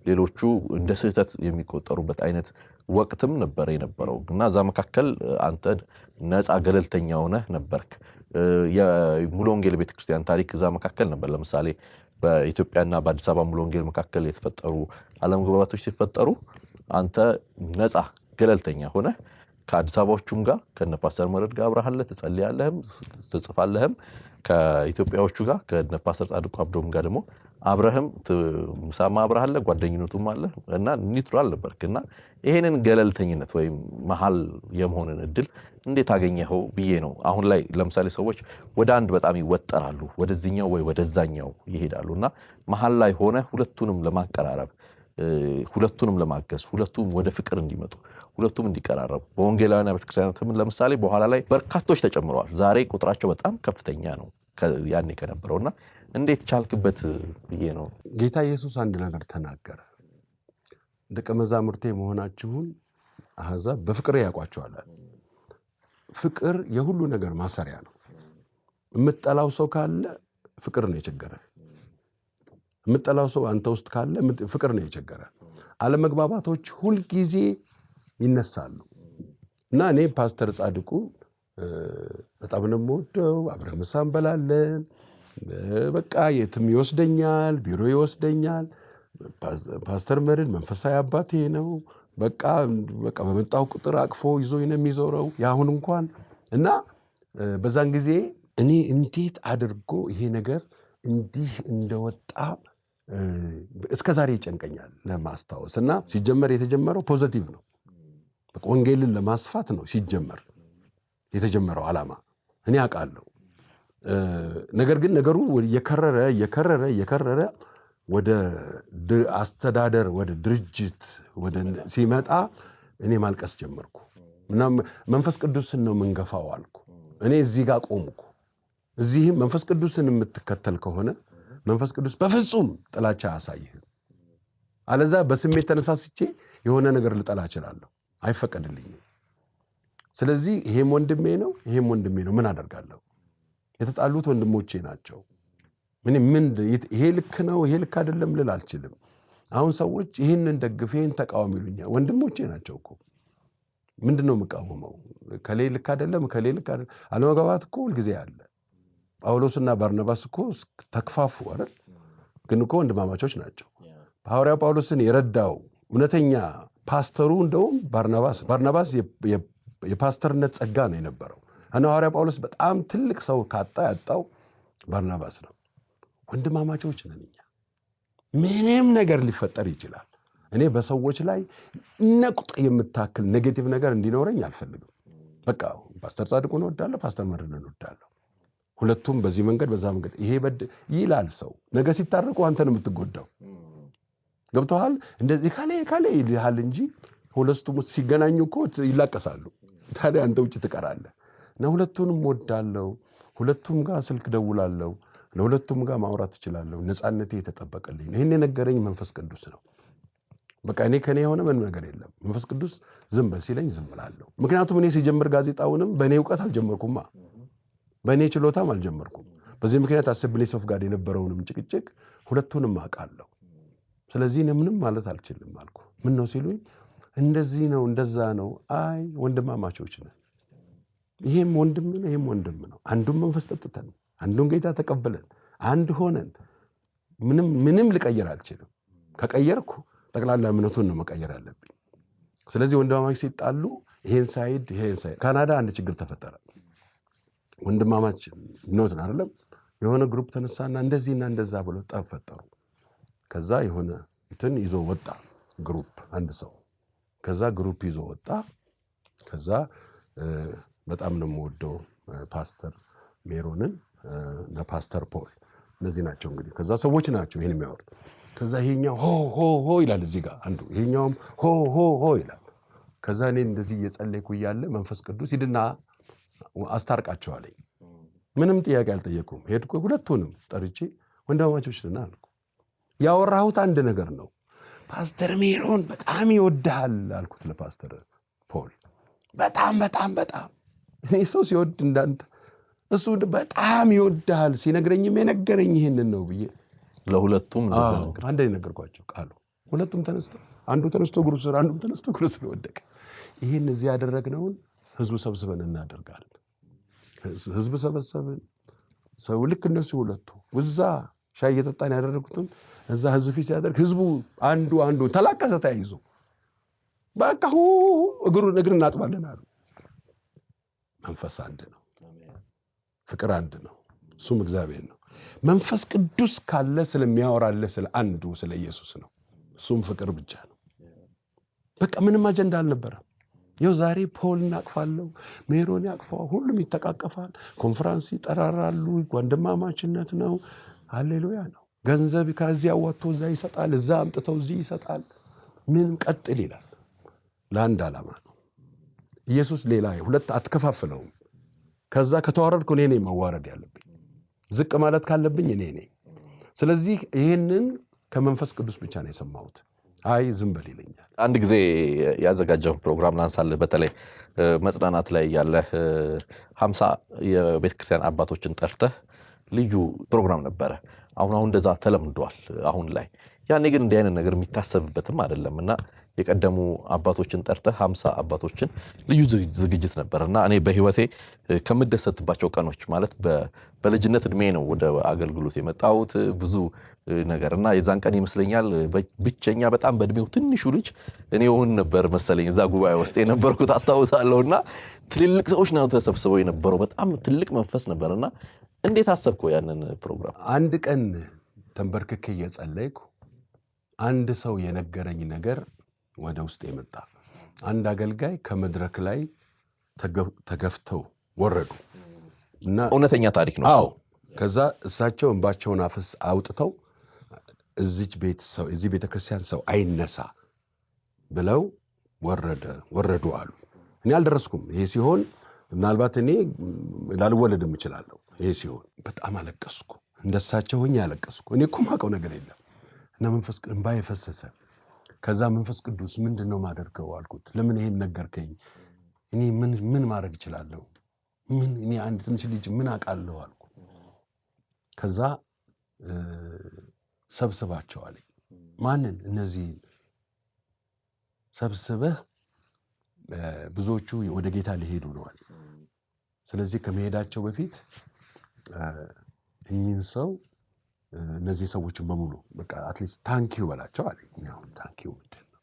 ሌሎቹ እንደ ስህተት የሚቆጠሩበት አይነት ወቅትም ነበር የነበረው እና እዛ መካከል አንተ ነፃ ገለልተኛ ሆነህ ነበርክ። የሙሉ ወንጌል ቤተክርስቲያን ታሪክ እዛ መካከል ነበር። ለምሳሌ በኢትዮጵያና በአዲስ አበባ ሙሉ ወንጌል መካከል የተፈጠሩ አለመግባባቶች ሲፈጠሩ አንተ ነፃ ገለልተኛ ሆነህ ከአዲስ አበባዎቹም ጋር ከነ ፓስተር መረድ ጋር አብረሃለህ፣ ትጸልያለህም ትጽፋለህም። ከኢትዮጵያዎቹ ጋር ከነ ፓስተር ጻድቁ አብዶም ጋር ደግሞ አብረህም ምሳማ አብረሃለህ፣ ጓደኝነቱም አለ እና ኒውትራል ነበርክና ይሄንን ገለልተኝነት ወይም መሃል የመሆንን እድል እንዴት አገኘኸው ብዬ ነው። አሁን ላይ ለምሳሌ ሰዎች ወደ አንድ በጣም ይወጠራሉ፣ ወደዚህኛው ወይ ወደዛኛው ይሄዳሉና መሃል ላይ ሆነ ሁለቱንም ለማቀራረብ ሁለቱንም ለማገዝ ሁለቱም ወደ ፍቅር እንዲመጡ ሁለቱም እንዲቀራረቡ በወንጌላውያን ቤተክርስቲያናት ለምሳሌ በኋላ ላይ በርካቶች ተጨምረዋል። ዛሬ ቁጥራቸው በጣም ከፍተኛ ነው ያኔ ከነበረውና እንዴት ቻልክበት ብዬ ነው። ጌታ ኢየሱስ አንድ ነገር ተናገረ። ደቀ መዛሙርቴ መሆናችሁን አሕዛብ በፍቅር ያውቋቸዋል። ፍቅር የሁሉ ነገር ማሰሪያ ነው። የምትጠላው ሰው ካለ ፍቅር ነው የቸገረህ። የምትጠላው ሰው አንተ ውስጥ ካለ ፍቅር ነው የቸገረህ። አለመግባባቶች ሁልጊዜ ይነሳሉ እና እኔ ፓስተር ጻድቁ በጣም ነው የምወደው። አብረን ምሳ እንበላለን። በቃ የትም ይወስደኛል፣ ቢሮ ይወስደኛል። ፓስተር መርድ መንፈሳዊ አባቴ ነው። በቃ በመጣው ቁጥር አቅፎ ይዞኝ ነው የሚዞረው። ያሁን እንኳን እና በዛን ጊዜ እኔ እንዴት አድርጎ ይሄ ነገር እንዲህ እንደወጣ እስከ ዛሬ ይጨንቀኛል ለማስታወስ። እና ሲጀመር የተጀመረው ፖዚቲቭ ነው። በቃ ወንጌልን ለማስፋት ነው ሲጀመር የተጀመረው ዓላማ እኔ አውቃለሁ። ነገር ግን ነገሩ የከረረ ወደ አስተዳደር ወደ ድርጅት ሲመጣ እኔ ማልቀስ ጀመርኩ እና መንፈስ ቅዱስን ነው የምንገፋው አልኩ። እኔ እዚህ ጋር ቆምኩ። እዚህም መንፈስ ቅዱስን የምትከተል ከሆነ መንፈስ ቅዱስ በፍጹም ጥላቻ አያሳይህም። አለዛ በስሜት ተነሳስቼ የሆነ ነገር ልጠላ እችላለሁ፣ አይፈቀድልኝም። ስለዚህ ይሄም ወንድሜ ነው፣ ይሄም ወንድሜ ነው። ምን አደርጋለሁ? የተጣሉት ወንድሞቼ ናቸው። ይሄ ልክ ነው ይሄ ልክ አይደለም ልል አልችልም። አሁን ሰዎች ይህንን ደግፍ ይህን ተቃዋሚ ይሉኛል። ወንድሞቼ ናቸው እኮ። ምንድን ነው የምቃወመው? ከሌ ልክ አይደለም ከሌ ልክ አይደለም። አለመግባባት እኮ ሁልጊዜ አለ። ጳውሎስና ባርናባስ እኮ ተከፋፉ አይደል? ግን እኮ ወንድማማቾች ናቸው። ሐዋርያው ጳውሎስን የረዳው እውነተኛ ፓስተሩ እንደውም ባርናባስ የፓስተርነት ጸጋ ነው የነበረው። እና ሐዋርያው ጳውሎስ በጣም ትልቅ ሰው ካጣ ያጣው ባርናባስ ነው። ወንድማማቾች ነን እኛ። ምንም ነገር ሊፈጠር ይችላል። እኔ በሰዎች ላይ ነቁጥ የምታክል ኔጌቲቭ ነገር እንዲኖረኝ አልፈልግም። በቃ ፓስተር ጻድቁን እወዳለሁ፣ ፓስተር መድንን እወዳለሁ። ሁለቱም በዚህ መንገድ በዛ መንገድ ይሄ ይላል ሰው። ነገ ሲታረቁ አንተን የምትጎዳው ገብቶሃል። እንደዚህ ካሌ ይልሃል እንጂ ሁለቱም ሲገናኙ እኮ ይላቀሳሉ። ታዲያ አንተ ውጭ ትቀራለህ። እና ሁለቱንም እወዳለሁ። ሁለቱም ጋር ስልክ ደውላለሁ። ለሁለቱም ጋር ማውራት እችላለሁ። ነፃነቴ የተጠበቀልኝ። ይህን የነገረኝ መንፈስ ቅዱስ ነው። በቃ እኔ ከኔ የሆነ ምንም ነገር የለም። መንፈስ ቅዱስ ዝም በል ሲለኝ ዝም እላለሁ። ምክንያቱም እኔ ሲጀምር ጋዜጣውንም በእኔ እውቀት አልጀመርኩማ፣ በእኔ ችሎታም አልጀመርኩም። በዚህ ምክንያት አሴምብሊስ ኦፍ ጋድ የነበረውንም ጭቅጭቅ ሁለቱንም አውቃለሁ። ስለዚህ እኔ ምንም ማለት አልችልም አልኩ። ምን ነው ሲሉኝ እንደዚህ ነው እንደዛ ነው። አይ ወንድማማቾች ነን። ይሄም ወንድም ነው፣ ይሄም ወንድም ነው። አንዱን መንፈስ ጠጥተን አንዱን ጌታ ተቀበለን አንድ ሆነን ምንም ልቀየር አልችልም። ከቀየርኩ ጠቅላላ እምነቱን ነው መቀየር ያለብኝ። ስለዚህ ወንድማማች ሲጣሉ ይሄን ሳይድ ካናዳ አንድ ችግር ተፈጠረ። ወንድማማች ኖት አይደለም የሆነ ግሩፕ ተነሳና እንደዚህና እንደዛ ብሎ ጠብ ፈጠሩ። ከዛ የሆነ እንትን ይዞ ወጣ ግሩፕ አንድ ሰው። ከዛ ግሩፕ ይዞ ወጣ። ከዛ በጣም ነው የምወደው ፓስተር ሜሮንን እና ፓስተር ፖል እነዚህ ናቸው እንግዲህ። ከዛ ሰዎች ናቸው ይሄን የሚያወሩት። ከዛ ይሄኛው ሆ ይላል እዚህ ጋር አንዱ፣ ይሄኛውም ሆ ይላል። ከዛ እኔ እንደዚህ እየጸለይኩ እያለ መንፈስ ቅዱስ ሂድና አስታርቃቸው አለኝ። ምንም ጥያቄ አልጠየኩም። ሄድኩ፣ ሁለቱንም ጠርቼ ወንድማማቾች ነን አልኩ። ያወራሁት አንድ ነገር ነው። ፓስተር ሜሮን በጣም ይወድሃል አልኩት ለፓስተር ፖል። በጣም እኔ ሰው ሲወድ እንዳንተ እሱ በጣም ይወድሃል ሲነግረኝም የነገረኝ ይሄንን ነው ብዬ ለሁለቱም አንድ ነገርኳቸው ቃሉ። ሁለቱም ተነስተው አንዱ ተነስቶ እግሩ ስር አንዱ ተነስቶ እግሩ ስር ወደቀ። ይሄን እዚህ ያደረግነውን ህዝቡ ሰብስበን እናደርጋለን። ህዝብ ሰበሰብን። ሰው ልክ እነሱ ሁለቱ እዛ ሻይ እየጠጣን ያደረጉትን እዛ ህዝብ ፊት ሲያደርግ ህዝቡ አንዱ ተላቀሰ ተያይዞ በቃ እግር እናጥባለን አሉ። መንፈስ አንድ ነው፣ ፍቅር አንድ ነው፣ እሱም እግዚአብሔር ነው። መንፈስ ቅዱስ ካለ ስለሚያወራልህ ስለ አንዱ ስለ ኢየሱስ ነው። እሱም ፍቅር ብቻ ነው። በቃ ምንም አጀንዳ አልነበረም። ይኸው ዛሬ ፖል እናቅፋለሁ፣ ሜሮን ያቅፈዋል፣ ሁሉም ይተቃቀፋል፣ ኮንፈረንስ ይጠራራሉ። ወንድማማችነት ነው። ሃሌሉያ ነው። ገንዘብ ከዚያ ወጥቶ እዛ ይሰጣል፣ እዛ አምጥተው እዚህ ይሰጣል። ምንም ቀጥል ይላል። ለአንድ ዓላማ ነው። ኢየሱስ ሌላ ሁለት አትከፋፍለውም። ከዛ ከተዋረድኩ እኔ ነኝ መዋረድ ያለብኝ፣ ዝቅ ማለት ካለብኝ እኔ ነኝ። ስለዚህ ይህንን ከመንፈስ ቅዱስ ብቻ ነው የሰማሁት። አይ ዝም በል ይለኛል። አንድ ጊዜ ያዘጋጀው ፕሮግራም ላንሳልህ። በተለይ መጽናናት ላይ ያለህ 50 የቤተክርስቲያን አባቶችን ጠርተህ ልዩ ፕሮግራም ነበረ። አሁን እንደዛ ተለምዷል አሁን ላይ። ያኔ ግን እንዲህ አይነት ነገር የሚታሰብበትም አይደለም እና የቀደሙ አባቶችን ጠርተህ 50 አባቶችን ልዩ ዝግጅት ነበር እና እኔ በህይወቴ ከምደሰትባቸው ቀኖች ማለት በልጅነት እድሜ ነው ወደ አገልግሎት የመጣሁት ብዙ ነገር እና የዛን ቀን ይመስለኛል ብቸኛ በጣም በእድሜው ትንሹ ልጅ እኔ ሆን ነበር መሰለኝ እዛ ጉባኤ ውስጥ የነበርኩት አስታውሳለሁና ትልልቅ ሰዎች ነው ተሰብስበው የነበረው። በጣም ትልቅ መንፈስ ነበርና እንዴት አሰብከው ያንን ፕሮግራም? አንድ ቀን ተንበርክኬ እየጸለይኩ አንድ ሰው የነገረኝ ነገር ወደ ውስጥ የመጣ። አንድ አገልጋይ ከመድረክ ላይ ተገፍተው ወረዱ እና እውነተኛ ታሪክ ነው። አዎ። ከዛ እሳቸው እንባቸውን አውጥተው እዚህ ቤተክርስቲያን ሰው አይነሳ ብለው ወረዱ አሉ። እኔ አልደረስኩም። ይሄ ሲሆን ምናልባት እኔ ላልወለድም እችላለሁ። ይሄ ሲሆን በጣም አለቀስኩ። እንደሳቸው ሆኜ አለቀስኩ። እኔ እኮ የማውቀው ነገር የለም እና መንፈስ እንባ የፈሰሰ። ከዛ መንፈስ ቅዱስ ምንድነው ማደርገው አልኩት። ለምን ይሄን ነገርከኝ? እኔ ምን ማድረግ እችላለሁ? እኔ አንድ ትንሽ ልጅ ምን አውቃለሁ አልኩ። ከዛ ሰብስባቸው አለኝ። ማንን? እነዚህን ሰብስበህ ብዙዎቹ ወደ ጌታ ሊሄዱ ነው አለ። ስለዚህ ከመሄዳቸው በፊት እኚህን ሰው እነዚህ ሰዎችን በሙሉ በቃ አትሊስት ታንኪዩ በላቸው አለኝ። አሁን ታንኪዩ ምንድን ነው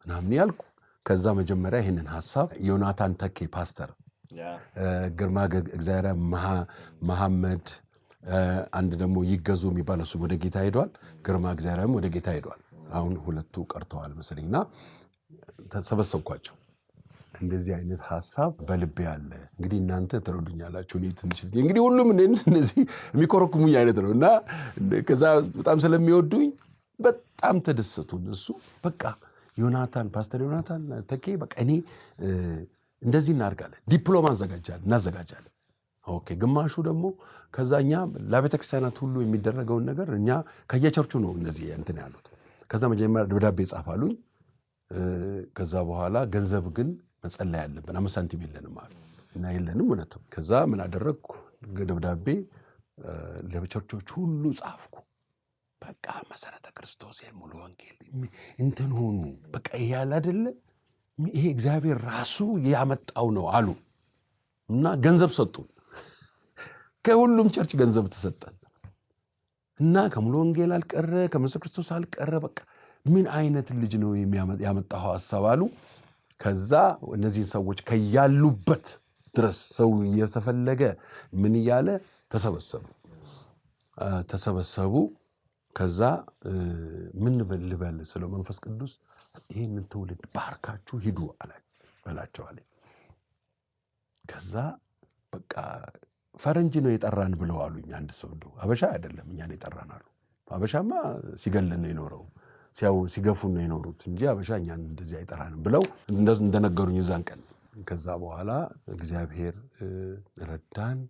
ምናምን ያልኩ። ከዛ መጀመሪያ ይህንን ሀሳብ ዮናታን ተኬ ፓስተር፣ ግርማ እግዚአብሔር መሐመድ፣ አንድ ደግሞ ይገዙ የሚባል እሱ ወደ ጌታ ሄዷል። ግርማ እግዚአብሔርም ወደ ጌታ ሄዷል። አሁን ሁለቱ ቀርተዋል መሰለኝና ተሰበሰብኳቸው። እንደዚህ አይነት ሀሳብ በልቤ ያለ እንግዲህ እናንተ ትረዱኛላችሁ። እኔ ትንሽ እንግዲህ ሁሉም እነዚህ የሚኮረኩሙኝ አይነት ነው እና ከዛ በጣም ስለሚወዱኝ በጣም ተደሰቱ እነሱ። በቃ ዮናታን ፓስተር ዮናታን ተኬ በቃ እኔ እንደዚህ እናድርጋለን፣ ዲፕሎማ እናዘጋጃለን። ኦኬ ግማሹ ደግሞ ከዛኛ ለቤተ ክርስቲያናት ሁሉ የሚደረገውን ነገር እኛ ከየቸርቹ ነው እነዚህ እንትን ያሉት። ከዛ መጀመሪያ ደብዳቤ ጻፋሉኝ። ከዛ በኋላ ገንዘብ ግን መጸለይ ያለብን 5 ሳንቲም የለንም አሉ እና የለንም እውነትም። ከዛ ምን አደረግኩ? ደብዳቤ ለቸርቾች ሁሉ ጻፍኩ። በቃ መሰረተ ክርስቶስ ሙሉ ወንጌል እንትን ሆኑ። በቃ ይሄ ያለ አይደለ ይሄ እግዚአብሔር ራሱ ያመጣው ነው አሉ እና ገንዘብ ሰጡን። ከሁሉም ቸርች ገንዘብ ተሰጠን እና ከሙሉ ወንጌል አልቀረ ከመሰረተ ክርስቶስ አልቀረ። በቃ ምን አይነት ልጅ ነው ያመጣው ሐሳብ አሉ። ከዛ እነዚህን ሰዎች ከያሉበት ድረስ ሰው እየተፈለገ ምን እያለ ተሰበሰቡ። ከዛ ምን ልበል ስለው መንፈስ ቅዱስ ይህንን ትውልድ ባርካችሁ ሂዱ በላቸው አለኝ። ከዛ በቃ ፈረንጅ ነው የጠራን ብለው አሉኝ። አንድ ሰው እንደው አበሻ አይደለም እኛን የጠራን አሉ። አበሻማ ሲገለን ነው የኖረው፣ ሲገፉን ነው የኖሩት እንጂ አበሻ እኛን እንደዚህ አይጠራንም ብለው እንደነገሩኝ እዛን ቀን። ከዛ በኋላ እግዚአብሔር ረዳን።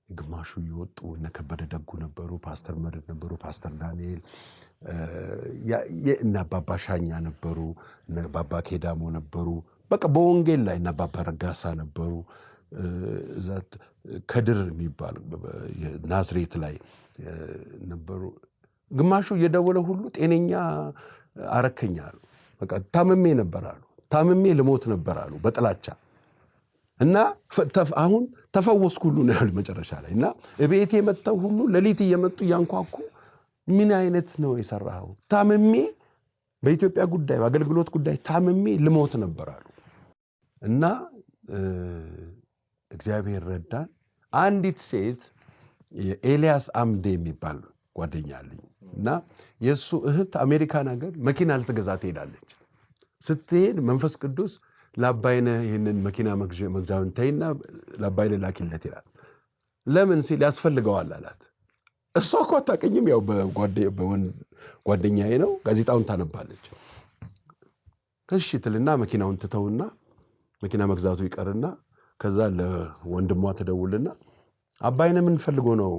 ግማሹ እየወጡ እነ ከበደ ደጉ ነበሩ፣ ፓስተር መርድ ነበሩ፣ ፓስተር ዳንኤል እነ አባባ ሻኛ ነበሩ፣ እነ አባባ ኬዳሞ ነበሩ። በቃ በወንጌል ላይ እነ አባባ ረጋሳ ነበሩ። ከድር የሚባል ናዝሬት ላይ ነበሩ። ግማሹ እየደወለ ሁሉ ጤነኛ አረከኛ አሉ። በቃ ታምሜ ነበር አሉ። ታምሜ ልሞት ነበር አሉ በጥላቻ እና አሁን ተፈወስኩ ሁሉ ነው ያሉ መጨረሻ ላይ። እና እቤቴ መጥተው ሁሉ ሌሊት እየመጡ እያንኳኩ ምን አይነት ነው የሰራኸው? ታምሜ በኢትዮጵያ ጉዳይ በአገልግሎት ጉዳይ ታምሜ ልሞት ነበር አሉ። እና እግዚአብሔር ረዳን። አንዲት ሴት ኤልያስ አምዴ የሚባል ጓደኛ አለኝ እና የእሱ እህት አሜሪካን ሀገር መኪና ልትገዛ ትሄዳለች። ስትሄድ መንፈስ ቅዱስ ለአባይነህ ይህንን መኪና መግዛውን ተይና ለአባይነህ ላኪለት ይላል። ለምን ሲል ያስፈልገዋል አላት። እሷ እኮ አታውቅኝም፣ ያው ጓደኛዬ ነው፣ ጋዜጣውን ታነባለች። እሺ ትልና መኪናውን ትተውና መኪና መግዛቱ ይቀርና ከዛ ለወንድሟ ትደውልና አባይነህ ምን ፈልጎ ነው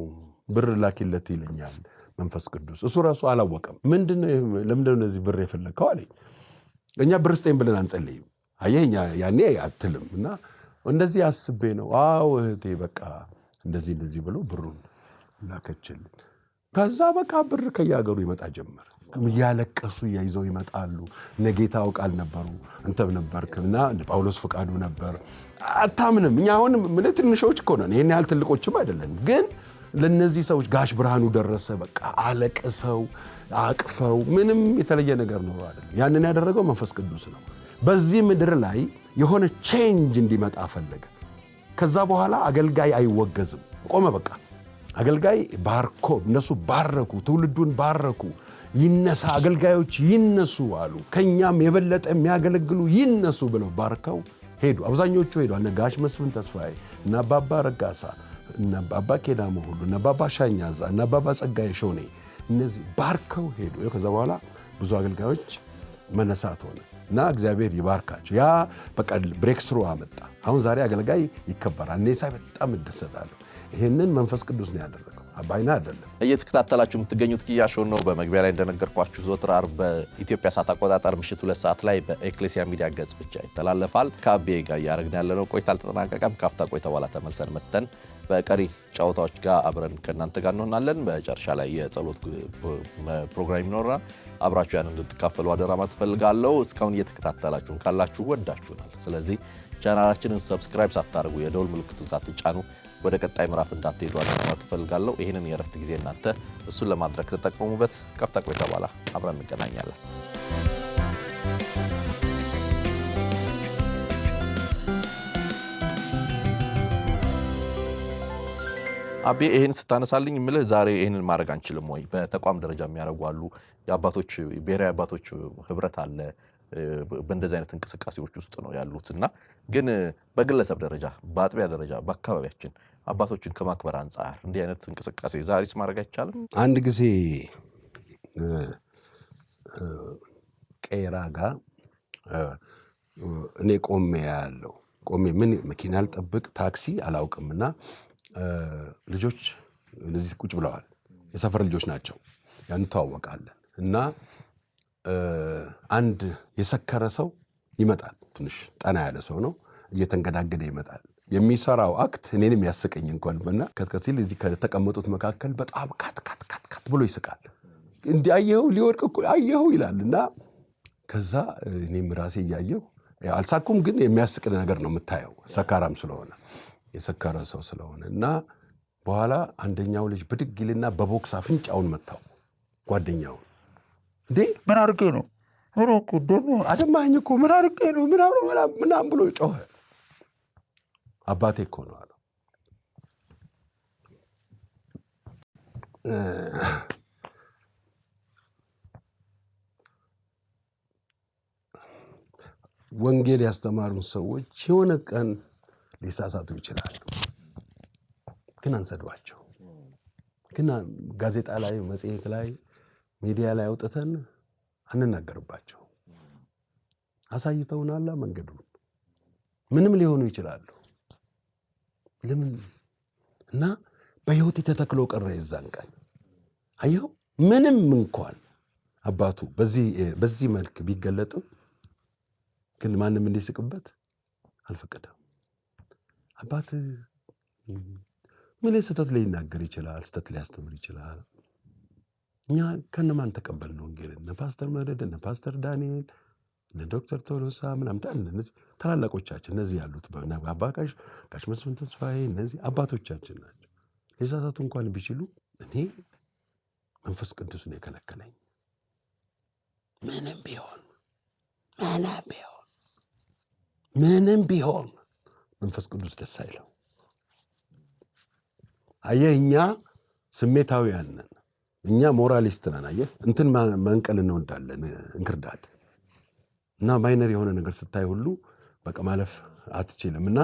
ብር ላኪለት ይለኛል መንፈስ ቅዱስ። እሱ ራሱ አላወቀም። ለምንድነው እነዚህ ብር የፈለግከው አለኝ። እኛ ብር ስጠኝ ብለን አንጸልይም፣ አየህ እኛ ያኔ አትልም። እና እንደዚህ አስቤ ነው። አዎ እህቴ በቃ እንደዚህ ብሎ ብሩን ላከችልን። ከዛ በቃ ብር ከየሀገሩ ይመጣ ጀመር። እያለቀሱ ይዘው ይመጣሉ። እነ ጌታ አውቃል ነበሩ፣ እንተም ነበርክና ጳውሎስ ፈቃዱ ነበር። አታምንም። እኛ አሁን ምን ትንሾች እኮ ነን፣ ይሄን ያህል ትልቆችም አይደለን። ግን ለነዚህ ሰዎች ጋሽ ብርሃኑ ደረሰ በቃ አለቅሰው አቅፈው፣ ምንም የተለየ ነገር ነው አይደለም። ያንን ያደረገው መንፈስ ቅዱስ ነው። በዚህ ምድር ላይ የሆነ ቼንጅ እንዲመጣ ፈለገ። ከዛ በኋላ አገልጋይ አይወገዝም፣ ቆመ በቃ። አገልጋይ ባርኮ፣ እነሱ ባረኩ፣ ትውልዱን ባረኩ። ይነሳ አገልጋዮች ይነሱ አሉ። ከኛም የበለጠ የሚያገለግሉ ይነሱ ብለው ባርከው ሄዱ። አብዛኞቹ ሄዱ። እነ ጋሽ መስፍን ተስፋዬ፣ እነ አባባ ረጋሳ፣ እነ አባባ ኬዳሞ ሁሉ፣ እነ አባባ ሻኛዛ፣ እነ አባባ ጸጋዬ ሾኔ፣ እነዚህ ባርከው ሄዱ። ከዛ በኋላ ብዙ አገልጋዮች መነሳት ሆነ እና እግዚአብሔር ይባርካቸው። ያ በቃ ብሬክ ስሩ አመጣ። አሁን ዛሬ አገልጋይ ይከበራል። እኔ ሳይ በጣም እደሰታለሁ። ይህንን መንፈስ ቅዱስ ነው ያደረገው፣ አባይነህ አይደለም። እየተከታተላችሁ የምትገኙት ኪያሾውን ነው። በመግቢያ ላይ እንደነገርኳችሁ ዘወትር ዓርብ በኢትዮጵያ ሰዓት አቆጣጠር ምሽት 2 ሰዓት ላይ በኤክሌሲያ ሚዲያ ገጽ ብቻ ይተላለፋል። ከአቤ ጋር እያደረግን ያለነው ቆይታ አልተጠናቀቀም። ካፍታ ቆይታ በኋላ ተመልሰን መጥተን በቀሪ ጨዋታዎች ጋር አብረን ከእናንተ ጋር እንሆናለን። በመጨረሻ ላይ የጸሎት ፕሮግራም ይኖራል። አብራችሁ ያን እንድትካፈሉ አደራ ማለት እፈልጋለሁ። እስካሁን እየተከታተላችሁን ካላችሁ ወዳችሁናል። ስለዚህ ቻናላችንን ሰብስክራይብ ሳታደርጉ የደውል ምልክቱን ሳትጫኑ ወደ ቀጣይ ምዕራፍ እንዳትሄዱ ማለት እፈልጋለሁ። ይህንን የእረፍት ጊዜ እናንተ እሱን ለማድረግ ተጠቀሙበት። ከፍታ ቆይታ በኋላ አብረን እንገናኛለን። አቤ ይሄን ስታነሳልኝ ምልህ ዛሬ ይሄንን ማድረግ አንችልም ወይ? በተቋም ደረጃ የሚያደርጉ አሉ። የአባቶች ብሔራዊ አባቶች ህብረት አለ። በእንደዚህ አይነት እንቅስቃሴዎች ውስጥ ነው ያሉትና ግን በግለሰብ ደረጃ በአጥቢያ ደረጃ በአካባቢያችን አባቶችን ከማክበር አንጻር እንዲህ አይነት እንቅስቃሴ ዛሬስ ማድረግ አይቻልም? አንድ ጊዜ ቄራ ጋር እኔ ቆሜ ያለው ምን መኪና አልጠብቅ ታክሲ አላውቅምና ልጆች እንደዚህ ቁጭ ብለዋል። የሰፈር ልጆች ናቸው፣ እንተዋወቃለን። እና አንድ የሰከረ ሰው ይመጣል። ትንሽ ጠና ያለ ሰው ነው፣ እየተንገዳገደ ይመጣል። የሚሰራው አክት እኔንም ያስቀኝ እንኳን እና ከትከሲል እዚህ ከተቀመጡት መካከል በጣም ካት ብሎ ይስቃል። እንዲህ አየኸው ሊወድቅ እኮ አየኸው ይላል። እና ከዛ እኔም ራሴ እያየሁ አልሳኩም፣ ግን የሚያስቅ ነገር ነው የምታየው፣ ሰካራም ስለሆነ የሰከረ ሰው ስለሆነ። እና በኋላ አንደኛው ልጅ ብድግ ይልና በቦክስ አፍንጫውን መታው ጓደኛውን። እንዴ ምን አድርጌ ነው? አደማኝ እኮ ምን አድርጌ ነው ምናምን ብሎ ጮኸ። አባቴ እኮ ነው አለው። ወንጌል ያስተማሩን ሰዎች የሆነ ቀን ሊሳሳቱ ይችላሉ፣ ግን አንሰድባቸው። ግን ጋዜጣ ላይ፣ መጽሔት ላይ፣ ሚዲያ ላይ አውጥተን አንናገርባቸው። አሳይተውናላ መንገዱን። ምንም ሊሆኑ ይችላሉ። ለምን እና በሕይወት የተተክሎ ቀረ። የዛን ቀን አየው። ምንም እንኳን አባቱ በዚህ መልክ ቢገለጥም ግን ማንም እንዲስቅበት አልፈቀደም። አባት ምን ስህተት ላይ ይናገር ይችላል፣ ስህተት ላይ ያስተምር ይችላል። እኛ ከነማን ተቀበልን ወንጌልን? እነ ፓስተር መረድ፣ እነ ፓስተር ዳንኤል፣ እነ ዶክተር ቶሎሳ ምናምን እነዚህ ታላላቆቻችን፣ እነዚህ ያሉት አባቃሽ ጋሽ መስፍን ተስፋዬ፣ እነዚህ አባቶቻችን ናቸው። ሊሳሳቱ እንኳን ቢችሉ እኔ መንፈስ ቅዱስ ነው የከለከለኝ። ምንም ቢሆን መንፈስ ቅዱስ ደስ አይለው። አየህ፣ እኛ ስሜታዊያን ነን፣ እኛ ሞራሊስት ነን። አየህ፣ እንትን መንቀል እንወዳለን፣ እንክርዳድ እና ማይነር የሆነ ነገር ስታይ ሁሉ በቃ ማለፍ አትችልም። እና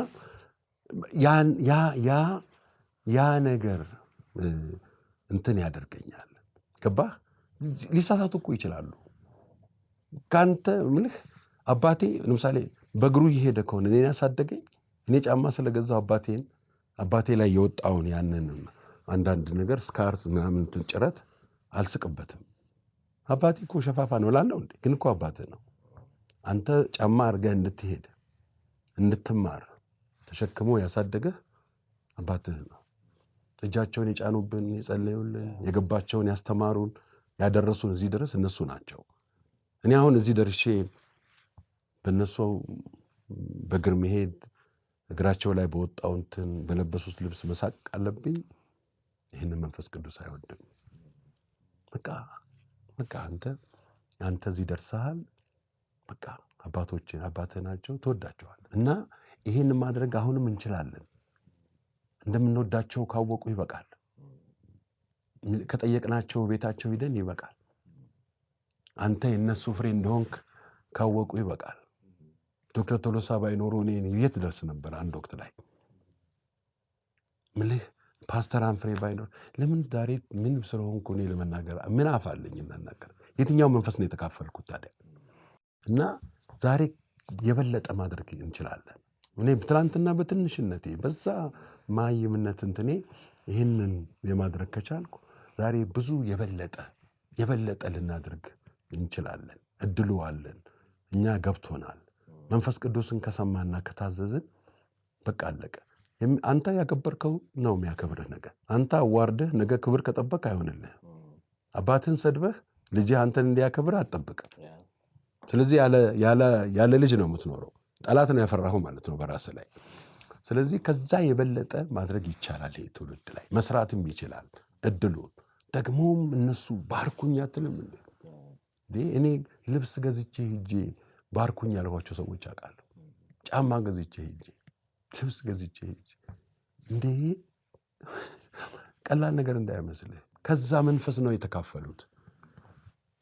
ያ ነገር እንትን ያደርገኛል። ገባህ? ሊሳሳቱ እኮ ይችላሉ። ካንተ ምልህ አባቴ ለምሳሌ በእግሩ እየሄደ ከሆነ እኔን ያሳደገኝ፣ እኔ ጫማ ስለገዛው አባቴ ላይ የወጣውን ያንን አንዳንድ ነገር ስካርስ ምናምን ጭረት አልስቅበትም። አባቴ እኮ ሸፋፋ ነው እላለሁ እንዴ? ግን እኮ አባትህ ነው። አንተ ጫማ አድርገህ እንድትሄድ እንድትማር ተሸክሞ ያሳደገህ አባትህ ነው። እጃቸውን የጫኑብን፣ የጸለዩልን፣ የገባቸውን ያስተማሩን፣ ያደረሱን እዚህ ድረስ እነሱ ናቸው። እኔ አሁን እዚህ ደርሼ በእነሱ በእግር መሄድ፣ እግራቸው ላይ በወጣው እንትን በለበሱት ልብስ መሳቅ አለብኝ? ይህንን መንፈስ ቅዱስ አይወድም። በቃ አንተ እዚህ ደርሰሃል። በቃ አባትህ ናቸው፣ ትወዳቸዋል። እና ይህን ማድረግ አሁንም እንችላለን። እንደምንወዳቸው ካወቁ ይበቃል። ከጠየቅናቸው ቤታቸው ሂደን ይበቃል። አንተ የነሱ ፍሬ እንደሆንክ ካወቁ ይበቃል። ዶክተር ቶሎሳ ባይኖሩ እኔ የት ደርስ ነበር? አንድ ወቅት ላይ ምልህ ፓስተር አንፍሬ ባይኖር ለምን ዛሬ ምን ስለሆንኩ እኔ ለመናገር ምን አፋለኝ እናናገር? የትኛው መንፈስ ነው የተካፈልኩት ታዲያ? እና ዛሬ የበለጠ ማድረግ እንችላለን። እኔ ትናንትና በትንሽነቴ በዛ ማይምነት እንትኔ ይህንን የማድረግ ከቻልኩ ዛሬ ብዙ የበለጠ ልናድርግ እንችላለን። እድሉ አለን። እኛ ገብቶናል። መንፈስ ቅዱስን ከሰማና ከታዘዝን በቃ አለቀ። አንተ ያከበርከው ነው የሚያከብርህ ነገ። አንተ አዋርደህ ነገ ክብር ከጠበቅ አይሆንልህ። አባትን ሰድበህ ልጅህ አንተን እንዲያከብር አትጠብቅ። ስለዚህ ያለ ልጅ ነው የምትኖረው። ጠላት ነው ያፈራኸው ማለት ነው በራስህ ላይ። ስለዚህ ከዛ የበለጠ ማድረግ ይቻላል። ይሄ ትውልድ ላይ መስራትም ይችላል። እድሉን ደግሞም እነሱ ባርኩኝ አትልም እንዴ? እኔ ልብስ ገዝቼ ሄጄ ባርኩኝ ያልኳቸው ሰዎች አውቃለሁ። ጫማ ገዝቼ ሄጄ ልብስ ገዝቼ ሄጄ እንዴ ቀላል ነገር እንዳይመስልህ ከዛ መንፈስ ነው የተካፈሉት።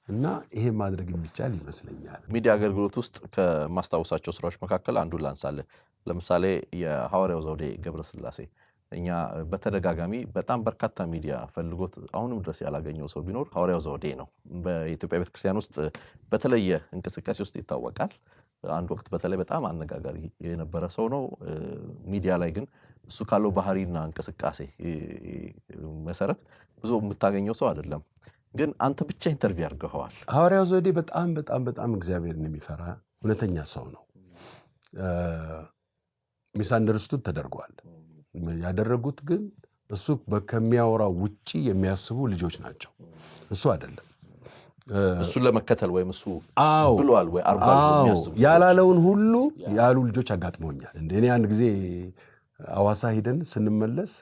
እና ይሄ ማድረግ የሚቻል ይመስለኛል። ሚዲያ አገልግሎት ውስጥ ከማስታወሳቸው ስራዎች መካከል አንዱን ላንሳለህ። ለምሳሌ የሐዋርያው ዘውዴ ገብረስላሴ እኛ በተደጋጋሚ በጣም በርካታ ሚዲያ ፈልጎት አሁንም ድረስ ያላገኘው ሰው ቢኖር ሐዋርያው ዘውዴ ነው። በኢትዮጵያ ቤተክርስቲያን ውስጥ በተለየ እንቅስቃሴ ውስጥ ይታወቃል። አንድ ወቅት በተለይ በጣም አነጋጋሪ የነበረ ሰው ነው። ሚዲያ ላይ ግን እሱ ካለው ባህሪና እንቅስቃሴ መሰረት ብዙ የምታገኘው ሰው አይደለም። ግን አንተ ብቻ ኢንተርቪው አድርገኸዋል። ሐዋርያው ዘውዴ በጣም በጣም በጣም እግዚአብሔርን የሚፈራ እውነተኛ ሰው ነው። ሚስ አንደርስቱድ ተደርጓል። ያደረጉት ግን እሱ ከሚያወራው ውጪ የሚያስቡ ልጆች ናቸው። እሱ አይደለም እሱን ለመከተል ወይም እሱ ብሏል ወይ አርጓል የሚያስቡ ያላለውን ሁሉ ያሉ ልጆች አጋጥመውኛል። እኔ አንድ ጊዜ አዋሳ ሄደን ስንመለስ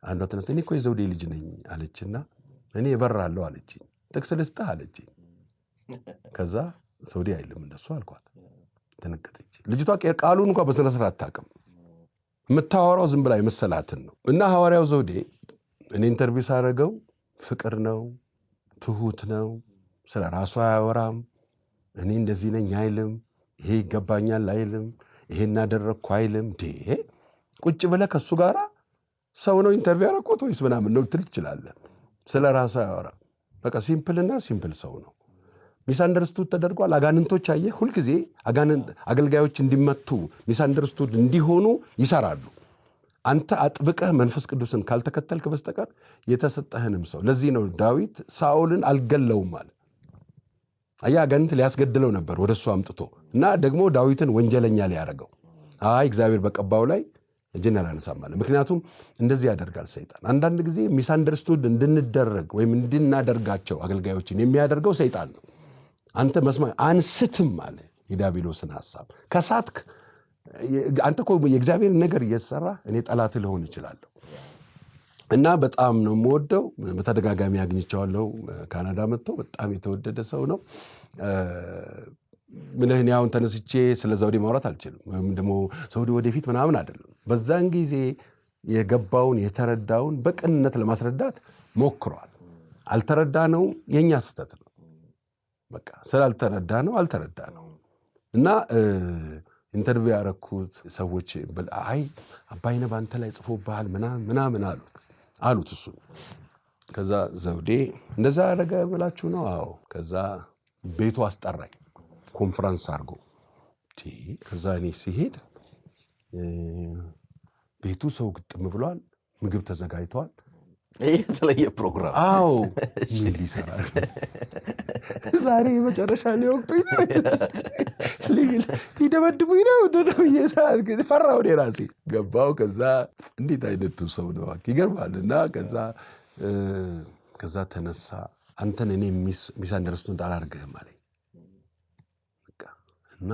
አንዷ ተነስታ እኔ እኮ የዘውዴ ልጅ ነኝ አለችና እኔ እበራለሁ አለችኝ። ጥቅስ ልስጥህ አለችኝ። ከዛ ዘውዴ አይልም እንደሱ አልኳት። ተነቀጠች። ልጅቷ ቃሉን እንኳን በስነ ስርዓት አታውቅም። የምታወራው ዝም ብላ የመሰላትን ነው። እና ሐዋርያው ዘውዴ እኔ ኢንተርቪው ሳደርገው ፍቅር ነው፣ ትሁት ነው፣ ስለ ራሱ አያወራም። እኔ እንደዚህ ነኝ አይልም፣ ይሄ ይገባኛል አይልም፣ ይሄ እናደረግኩ አይልም። ቁጭ ብለህ ከሱ ጋራ ሰው ነው ኢንተርቪው ያደረኩት ወይስ ምናምን ነው ትል ትችላለህ። ስለ ራሱ አያወራም። በቃ ሲምፕልና ሲምፕል ሰው ነው። ሚስ አንደርስቱድ ተደርጓል። አጋንንቶች አየህ፣ ሁልጊዜ አገልጋዮች እንዲመቱ ሚስ አንደርስቱድ እንዲሆኑ ይሰራሉ። አንተ አጥብቀህ መንፈስ ቅዱስን ካልተከተልክ በስተቀር የተሰጠህንም ሰው ለዚህ ነው ዳዊት ሳኦልን አልገለውም አለ። አያ አጋንንት ሊያስገድለው ነበር ወደሱ አምጥቶ እና ደግሞ ዳዊትን ወንጀለኛ ሊያደርገው እግዚአብሔር በቀባው ላይ እጅን አላነሳም አለ። ምክንያቱም እንደዚህ ያደርጋል ሰይጣን። አንዳንድ ጊዜ ሚስ አንደርስቱድ እንድንደረግ ወይም እንድናደርጋቸው አገልጋዮችን የሚያደርገው ሰይጣን ነው። አንተ መስማ አንስትም አለ የዲያብሎስን ሐሳብ ከሳትክ አንተ እኮ የእግዚአብሔር ነገር እየሰራ እኔ ጠላት ልሆን እችላለሁ። እና በጣም ነው የምወደው። በተደጋጋሚ አግኝቼዋለሁ። ካናዳ መጥቶ በጣም የተወደደ ሰው ነው። ምንህን ያውን ተነስቼ ስለ ዘውዴ ማውራት አልችልም፣ ወይም ደግሞ ዘውዴ ወደፊት ምናምን አይደለም። በዛን ጊዜ የገባውን የተረዳውን በቅንነት ለማስረዳት ሞክሯል። አልተረዳነው፣ የኛ ስህተት ነው። በቃ ስላልተረዳ ነው አልተረዳ ነው። እና ኢንተርቪው ያረኩት ሰዎች አባይነህ በአንተ ላይ ጽፎብሃል ምናምን አሉት እሱ። ከዛ ዘውዴ እንደዛ ያደረገ ብላችሁ ነው? አዎ። ከዛ ቤቱ አስጠራኝ ኮንፈረንስ አድርጎ። ከዛ እኔ ሲሄድ ቤቱ ሰው ግጥም ብሏል፣ ምግብ ተዘጋጅቷል። የተለየ ፕሮግራም። አዎ ምን ሊሰራል ዛሬ መጨረሻ ሊወቅቱኝ ነው ሊደበድቡኝ ነው እንደው ፈራሁ እኔ ራሴ ገባው። ከዛ እንዴት አይነቱ ሰው ነው ይገርማል። እና ከዛ ተነሳ አንተን እኔ ሚስ አንደርስቱድ አላደርግህም አለኝ። እና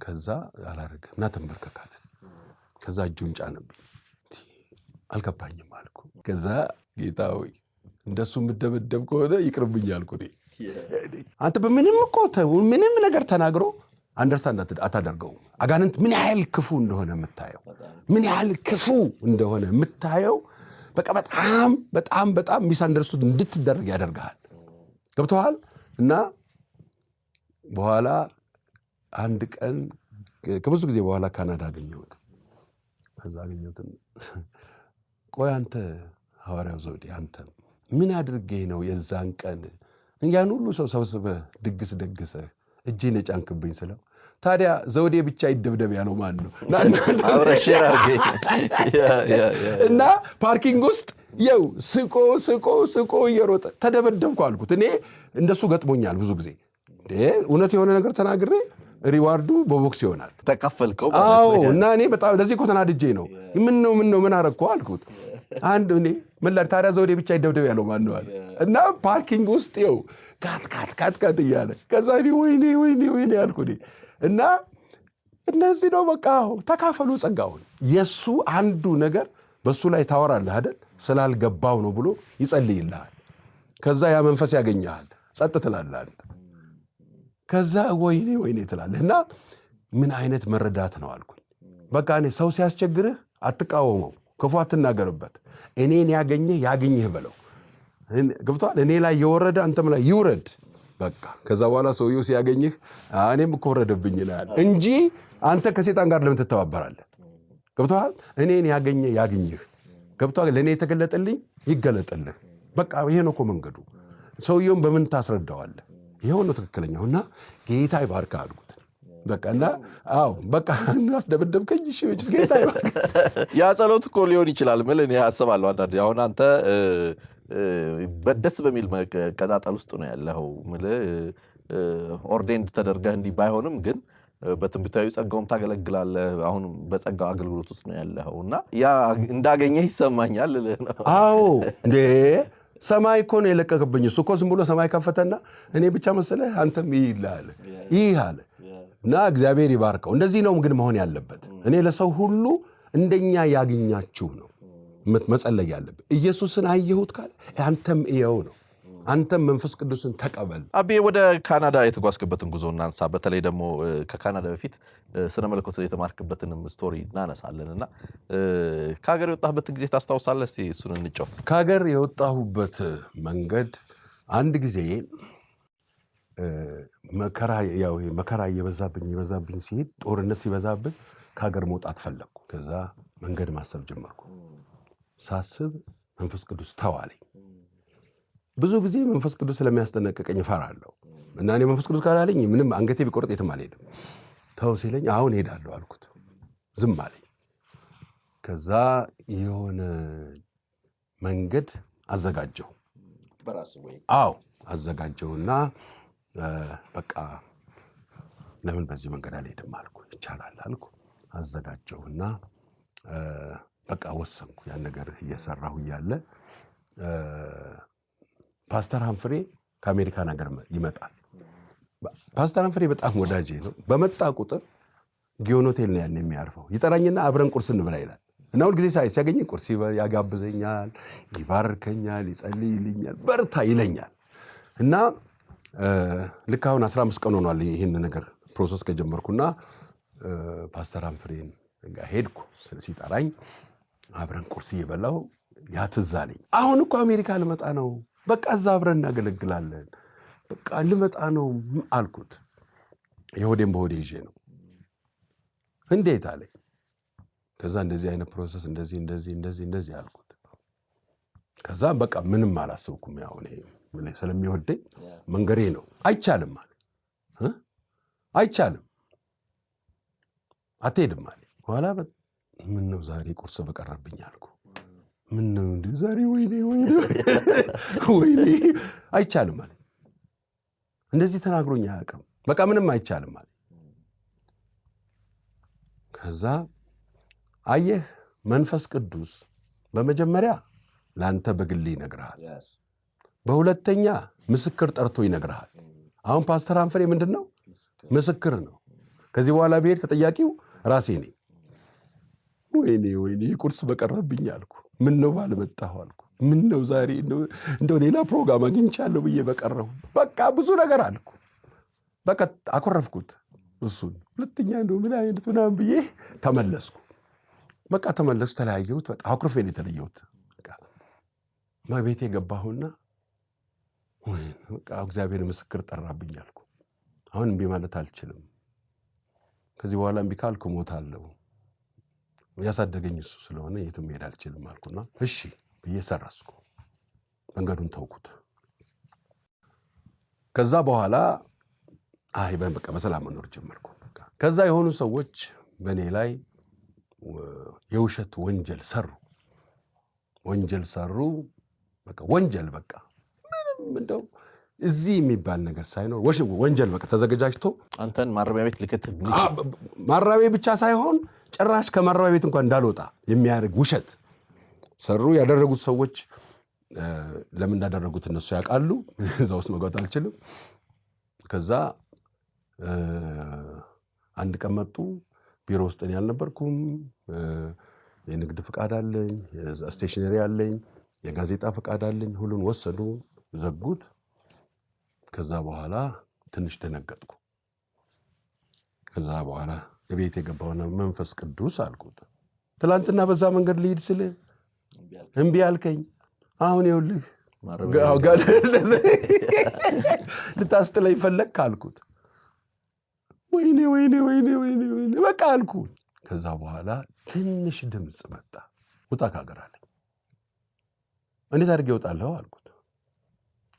ከዛ አላደርግህም እና ተንበርከካለ። ከዛ እጁን ጫነብኝ። አልገባኝም አልኩ። ከዛ ጌታ ሆይ እንደሱ የምደበደብ ከሆነ ይቅርብኝ አልኩ። አንተ በምንም እኮ ምንም ነገር ተናግሮ አንደርስታንድ አታደርገውም። አጋንንት ምን ያህል ክፉ እንደሆነ የምታየው በቃ በጣም በጣም በጣም ሚስ አንደርስቱድ እንድትደረግ ያደርግሃል። ገብቶሃል? እና በኋላ አንድ ቀን ከብዙ ጊዜ በኋላ ካናዳ አገኘሁት። ከዛ አገኘሁትን ቆይ አንተ ሐዋርያው ዘውዴ አንተ ምን አድርጌ ነው የዛን ቀን ያን ሁሉ ሰው ሰብስበህ ድግስ ደግሰህ እጄን ጫንክብኝ ስለው ታዲያ ዘውዴ ብቻ ይደብደብ ያለው ማን ነው? እና ፓርኪንግ ውስጥ የው ስቆ እየሮጠ ተደበደብኩ አልኩት። እኔ እንደሱ ገጥሞኛል ብዙ ጊዜ። እውነት የሆነ ነገር ተናግሬ ሪዋርዱ በቦክስ ይሆናል። ተካፈልከው? አዎ። እና እኔ በጣም ለዚህ እኮ ተናድጄ ነው። ምን አረግኩ አልኩት። አንድ እኔ ታዲያ ዘውዴ ብቻ ይደብደብ ያለው ማን ነው አለ። እና ፓርኪንግ ውስጥ ይኸው ካት እያለ ከዛ ወይኔ አልኩ። እና እነዚህ ነው በቃ ተካፈሉ ጸጋውን። የሱ አንዱ ነገር በሱ ላይ ታወራለህ አይደል? ስላልገባው ነው ብሎ ይጸልይልሃል። ከዛ ያ መንፈስ ያገኘሃል፣ ጸጥ ትላለህ አንተ። ከዛ ወይኔ ትላለህ። እና ምን አይነት መረዳት ነው አልኩኝ። በቃ እኔ ሰው ሲያስቸግርህ አትቃወመው፣ ክፉ አትናገርበት። እኔን ያገኘህ በለው። ገብቶሃል? እኔ ላይ የወረደ አንተም ላይ ይውረድ። በቃ ከዛ በኋላ ሰውየው ሲያገኝህ እኔም እኮ ወረደብኝ ይላል እንጂ አንተ ከሴጣን ጋር ለምን ትተባበራለህ? ገብቶሃል? እኔን ያገኝህ። ገብቶሃል? ለእኔ የተገለጠልኝ ይገለጥልህ። በቃ ይሄ ነው እኮ መንገዱ። ሰውየውን በምን ታስረዳዋለህ? ይሄው ነው ትክክለኛውና ጌታ ይባርካ አልኩት። በቃ እና በቃ አስደበደብከኝ። እሺ ጌታ ይባርካ። ያ ጸሎት እኮ ሊሆን ይችላል። ምን እኔ አስባለሁ አንዳንዴ አሁን አንተ በደስ በሚል መቀጣጠል ውስጥ ነው ያለው። ኦርዴንድ ተደርገህ እንዲህ ባይሆንም ግን በትንቢታዊ ጸጋውም ታገለግላለህ። አሁን በጸጋው አገልግሎት ውስጥ ነው ያለው እና ያ እንዳገኘህ ይሰማኛል። እንዴ ሰማይ እኮ ነው የለቀቅብኝ። እሱ እኮ ዝም ብሎ ሰማይ ከፈተና እኔ ብቻ መሰለህ አንተም ይህ አለ እና እግዚአብሔር ይባርከው። እንደዚህ ነው ግን መሆን ያለበት። እኔ ለሰው ሁሉ እንደኛ ያገኛችሁ ነው መጸለይ ያለብህ። ኢየሱስን አየሁት ካለ አንተም እየው ነው። አንተም መንፈስ ቅዱስን ተቀበል። አቤ ወደ ካናዳ የተጓዝክበትን ጉዞ እናንሳ። በተለይ ደግሞ ከካናዳ በፊት ስነ መለኮት የተማርክበትንም ስቶሪ እናነሳለንና ከሀገር የወጣህበትን ጊዜ ታስታውሳለህ? እስቲ እሱን እንጫወት። ከሀገር የወጣሁበት መንገድ አንድ ጊዜ መከራ እየበዛብኝ ሲሄድ፣ ጦርነት ሲበዛብኝ ከሀገር መውጣት ፈለግኩ። ከዛ መንገድ ማሰብ ጀመርኩ። ሳስብ መንፈስ ቅዱስ ተዋለኝ። ብዙ ጊዜ መንፈስ ቅዱስ ስለሚያስጠነቅቀኝ እፈራለሁ እና እኔ መንፈስ ቅዱስ ካላለኝ ምንም አንገቴ ቢቆርጥ የትም አልሄድም። ተው ሲለኝ አሁን ሄዳለሁ አልኩት። ዝም አለኝ። ከዛ የሆነ መንገድ አዘጋጀው። አዘጋጀውና በቃ ለምን በዚህ መንገድ አልሄድም አልኩ። ይቻላል አልኩ። አዘጋጀውና በቃ ወሰንኩ። ያን ነገር እየሰራሁ እያለ ፓስተር ሃምፍሬ ከአሜሪካን ሀገር ይመጣል። ፓስተር ሃምፍሬ በጣም ወዳጄ ነው። በመጣ ቁጥር ጊዮን ሆቴል ነው ያን የሚያርፈው። ይጠራኝና አብረን ቁርስ እንብላ ይላል እና ሁልጊዜ ሲያገኘኝ ቁርስ ያጋብዘኛል፣ ይባርከኛል፣ ይጸልይልኛል፣ በርታ ይለኛል እና ልክ አሁን 15 ቀን ሆኗል ይህን ነገር ፕሮሰስ ከጀመርኩና ፓስተር ሃምፍሬን ሄድኩ። ሲጠራኝ አብረን ቁርስ እየበላሁ ያ ትዝ አለኝ። አሁን እኮ አሜሪካ ልመጣ ነው፣ በቃ እዛ አብረን እናገለግላለን፣ በቃ ልመጣ ነው አልኩት። የሆዴን በሆዴ ይዤ ነው። እንዴት አለኝ። ከዛ እንደዚህ አይነት ፕሮሰስ እንደዚህ አልኩት። ከዛ በቃ ምንም አላሰብኩም። ያው እኔ ስለሚወደኝ መንገሬ ነው። አይቻልም አለ። አይቻልም አትሄድም አለ። ኋላ ምን ነው ዛሬ ቁርስ በቀረብኝ አልኩ። ምን ነው እንዴ ዛሬ ወይኔ አይቻልም አለ። እንደዚህ ተናግሮኝ አያውቅም። በቃ ምንም አይቻልም አለ። ከዛ አየህ መንፈስ ቅዱስ በመጀመሪያ ለአንተ በግል ይነግርሃል። በሁለተኛ ምስክር ጠርቶ ይነግርሃል። አሁን ፓስተር ሃምፍሬ ምንድን ነው? ምስክር ነው። ከዚህ በኋላ ብሄድ ተጠያቂው ራሴ ነኝ። ወይኔ ቁርስ በቀረብኝ አልኩ። ምን ነው ባልመጣሁ አልኩ። ምን ነው ዛሬ እንደው ሌላ ፕሮግራም አግኝቻለሁ ብዬ በቀረሁ። በቃ ብዙ ነገር አልኩ። በቃ አኮረፍኩት እሱን። ሁለተኛ እንደው ምን አይነት ምናምን ብዬ ተመለስኩ። በቃ ተመለስኩ። ተለያየሁት። በቃ አኩርፌ ነው የተለየሁት። በቃ ቤቴ ገባሁና በቃ እግዚአብሔር ምስክር ጠራብኝ አልኩ። አሁን እምቢ ማለት አልችልም። ከዚህ በኋላ እምቢ ካልኩ እሞታለሁ። ያሳደገኝ እሱ ስለሆነ የትም መሄድ አልችልም አልኩና እሺ ብዬ ሰረስኩ። መንገዱን ተውኩት። ከዛ በኋላ በቃ በሰላም መኖር ጀመርኩ። ከዛ የሆኑ ሰዎች በእኔ ላይ የውሸት ወንጀል ሰሩ። በቃ ወንጀል በቃ ምንም እንደው እዚህ የሚባል ነገር ሳይኖር ወንጀል በቃ ተዘጋጅቶ አንተን ማረሚያ ቤት ልክት ማረሚያ ብቻ ሳይሆን ጭራሽ ከማረሚያ ቤት እንኳን እንዳልወጣ የሚያደርግ ውሸት ሰሩ። ያደረጉት ሰዎች ለምን እንዳደረጉት እነሱ ያውቃሉ። እዛ ውስጥ መግባት አልችልም። ከዛ አንድ ቀን መጡ። ቢሮ ውስጥ እኔ አልነበርኩም። የንግድ ፍቃድ አለኝ፣ ስቴሽነሪ አለኝ፣ የጋዜጣ ፍቃድ አለኝ። ሁሉን ወሰዱ፣ ዘጉት። ከዛ በኋላ ትንሽ ደነገጥኩ። ከዛ በኋላ ቤት የገባውና መንፈስ ቅዱስ አልኩት፣ ትላንትና በዛ መንገድ ልሂድ ስል እምቢ አልከኝ። አሁን ይኸውልህ ልታስጥለኝ ፈለግክ አልኩት። ወይኔ ወይኔ ወይኔ ወይኔ ወይኔ በቃ አልኩኝ። ከዛ በኋላ ትንሽ ድምፅ መጣ፣ ውጣ ከሀገር አለኝ። እንዴት አድርጌ እወጣለሁ አልኩት።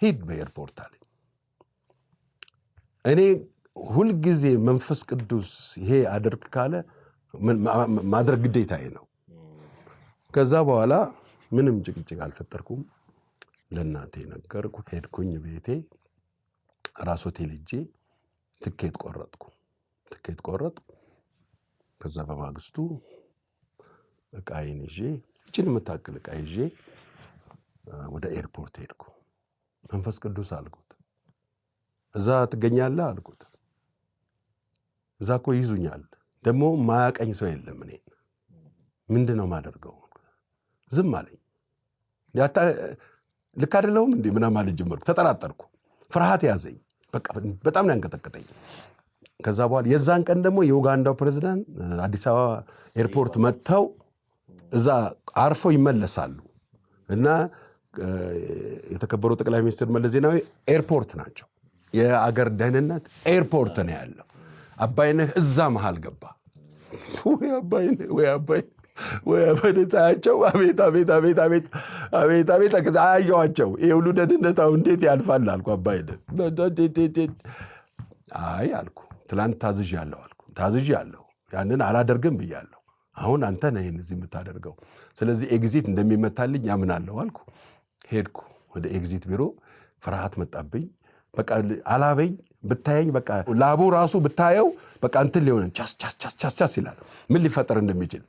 ሂድ በኤርፖርት አለኝ። እኔ ሁልጊዜ መንፈስ ቅዱስ ይሄ አድርግ ካለ ማድረግ ግዴታዬ ነው። ከዛ በኋላ ምንም ጭቅጭቅ አልፈጠርኩም። ለእናቴ ነገርኩ። ሄድኩኝ ቤቴ ራስ ሆቴል ሄጄ ትኬት ቆረጥኩ። ከዛ በማግስቱ ዕቃዬን ይዤ እችን የምታክል ዕቃ ይዤ ወደ ኤርፖርት ሄድኩ። መንፈስ ቅዱስ አልኩት፣ እዛ ትገኛለህ አልኩት። እዛ እኮ ይዙኛል፣ ደግሞ ማያቀኝ ሰው የለም። እኔ ምንድን ነው ማደርገው? ዝም አለኝ። ልክ አይደለሁም እንዴ ምናምን ማለት ጀመርኩ። ተጠራጠርኩ፣ ፍርሃት ያዘኝ። በቃ በጣም ነው ያንቀጠቀጠኝ። ከዛ በኋላ የዛን ቀን ደግሞ የኡጋንዳው ፕሬዝዳንት አዲስ አበባ ኤርፖርት መጥተው እዛ አርፈው ይመለሳሉ እና የተከበሩ ጠቅላይ ሚኒስትር መለስ ዜናዊ ኤርፖርት ናቸው። የአገር ደህንነት ኤርፖርት ነው ያለው። አባይነህ እዛ መሃል ገባ። ወይ አባይነህ ወይ አባይነህ ወይ አባይነህ አቤት አቤት አቤት አቤት አቤት አቤት ከዛ አያዋቸው። ይሄ ሁሉ ደህንነት አሁን እንዴት ያልፋል አልኩ። አባይነህ አይ አልኩ፣ ትላንት ታዝዣለሁ አልኩ። ታዝዣለሁ፣ ያንን አላደርግም ብያለሁ። አሁን አንተ ነህ ይሄን እዚህ የምታደርገው። ስለዚህ ኤግዚት እንደሚመታልኝ ያምናለሁ አልኩ። ሄድኩ ወደ ኤግዚት ቢሮ። ፍርሃት መጣብኝ። በቃ አላበኝ። ብታየኝ በቃ ላቡ ራሱ ብታየው በቃ እንትን ሊሆን ቻስ ቻስ ቻስ ቻስ ቻስ ይላል፣ ምን ሊፈጠር እንደሚችል።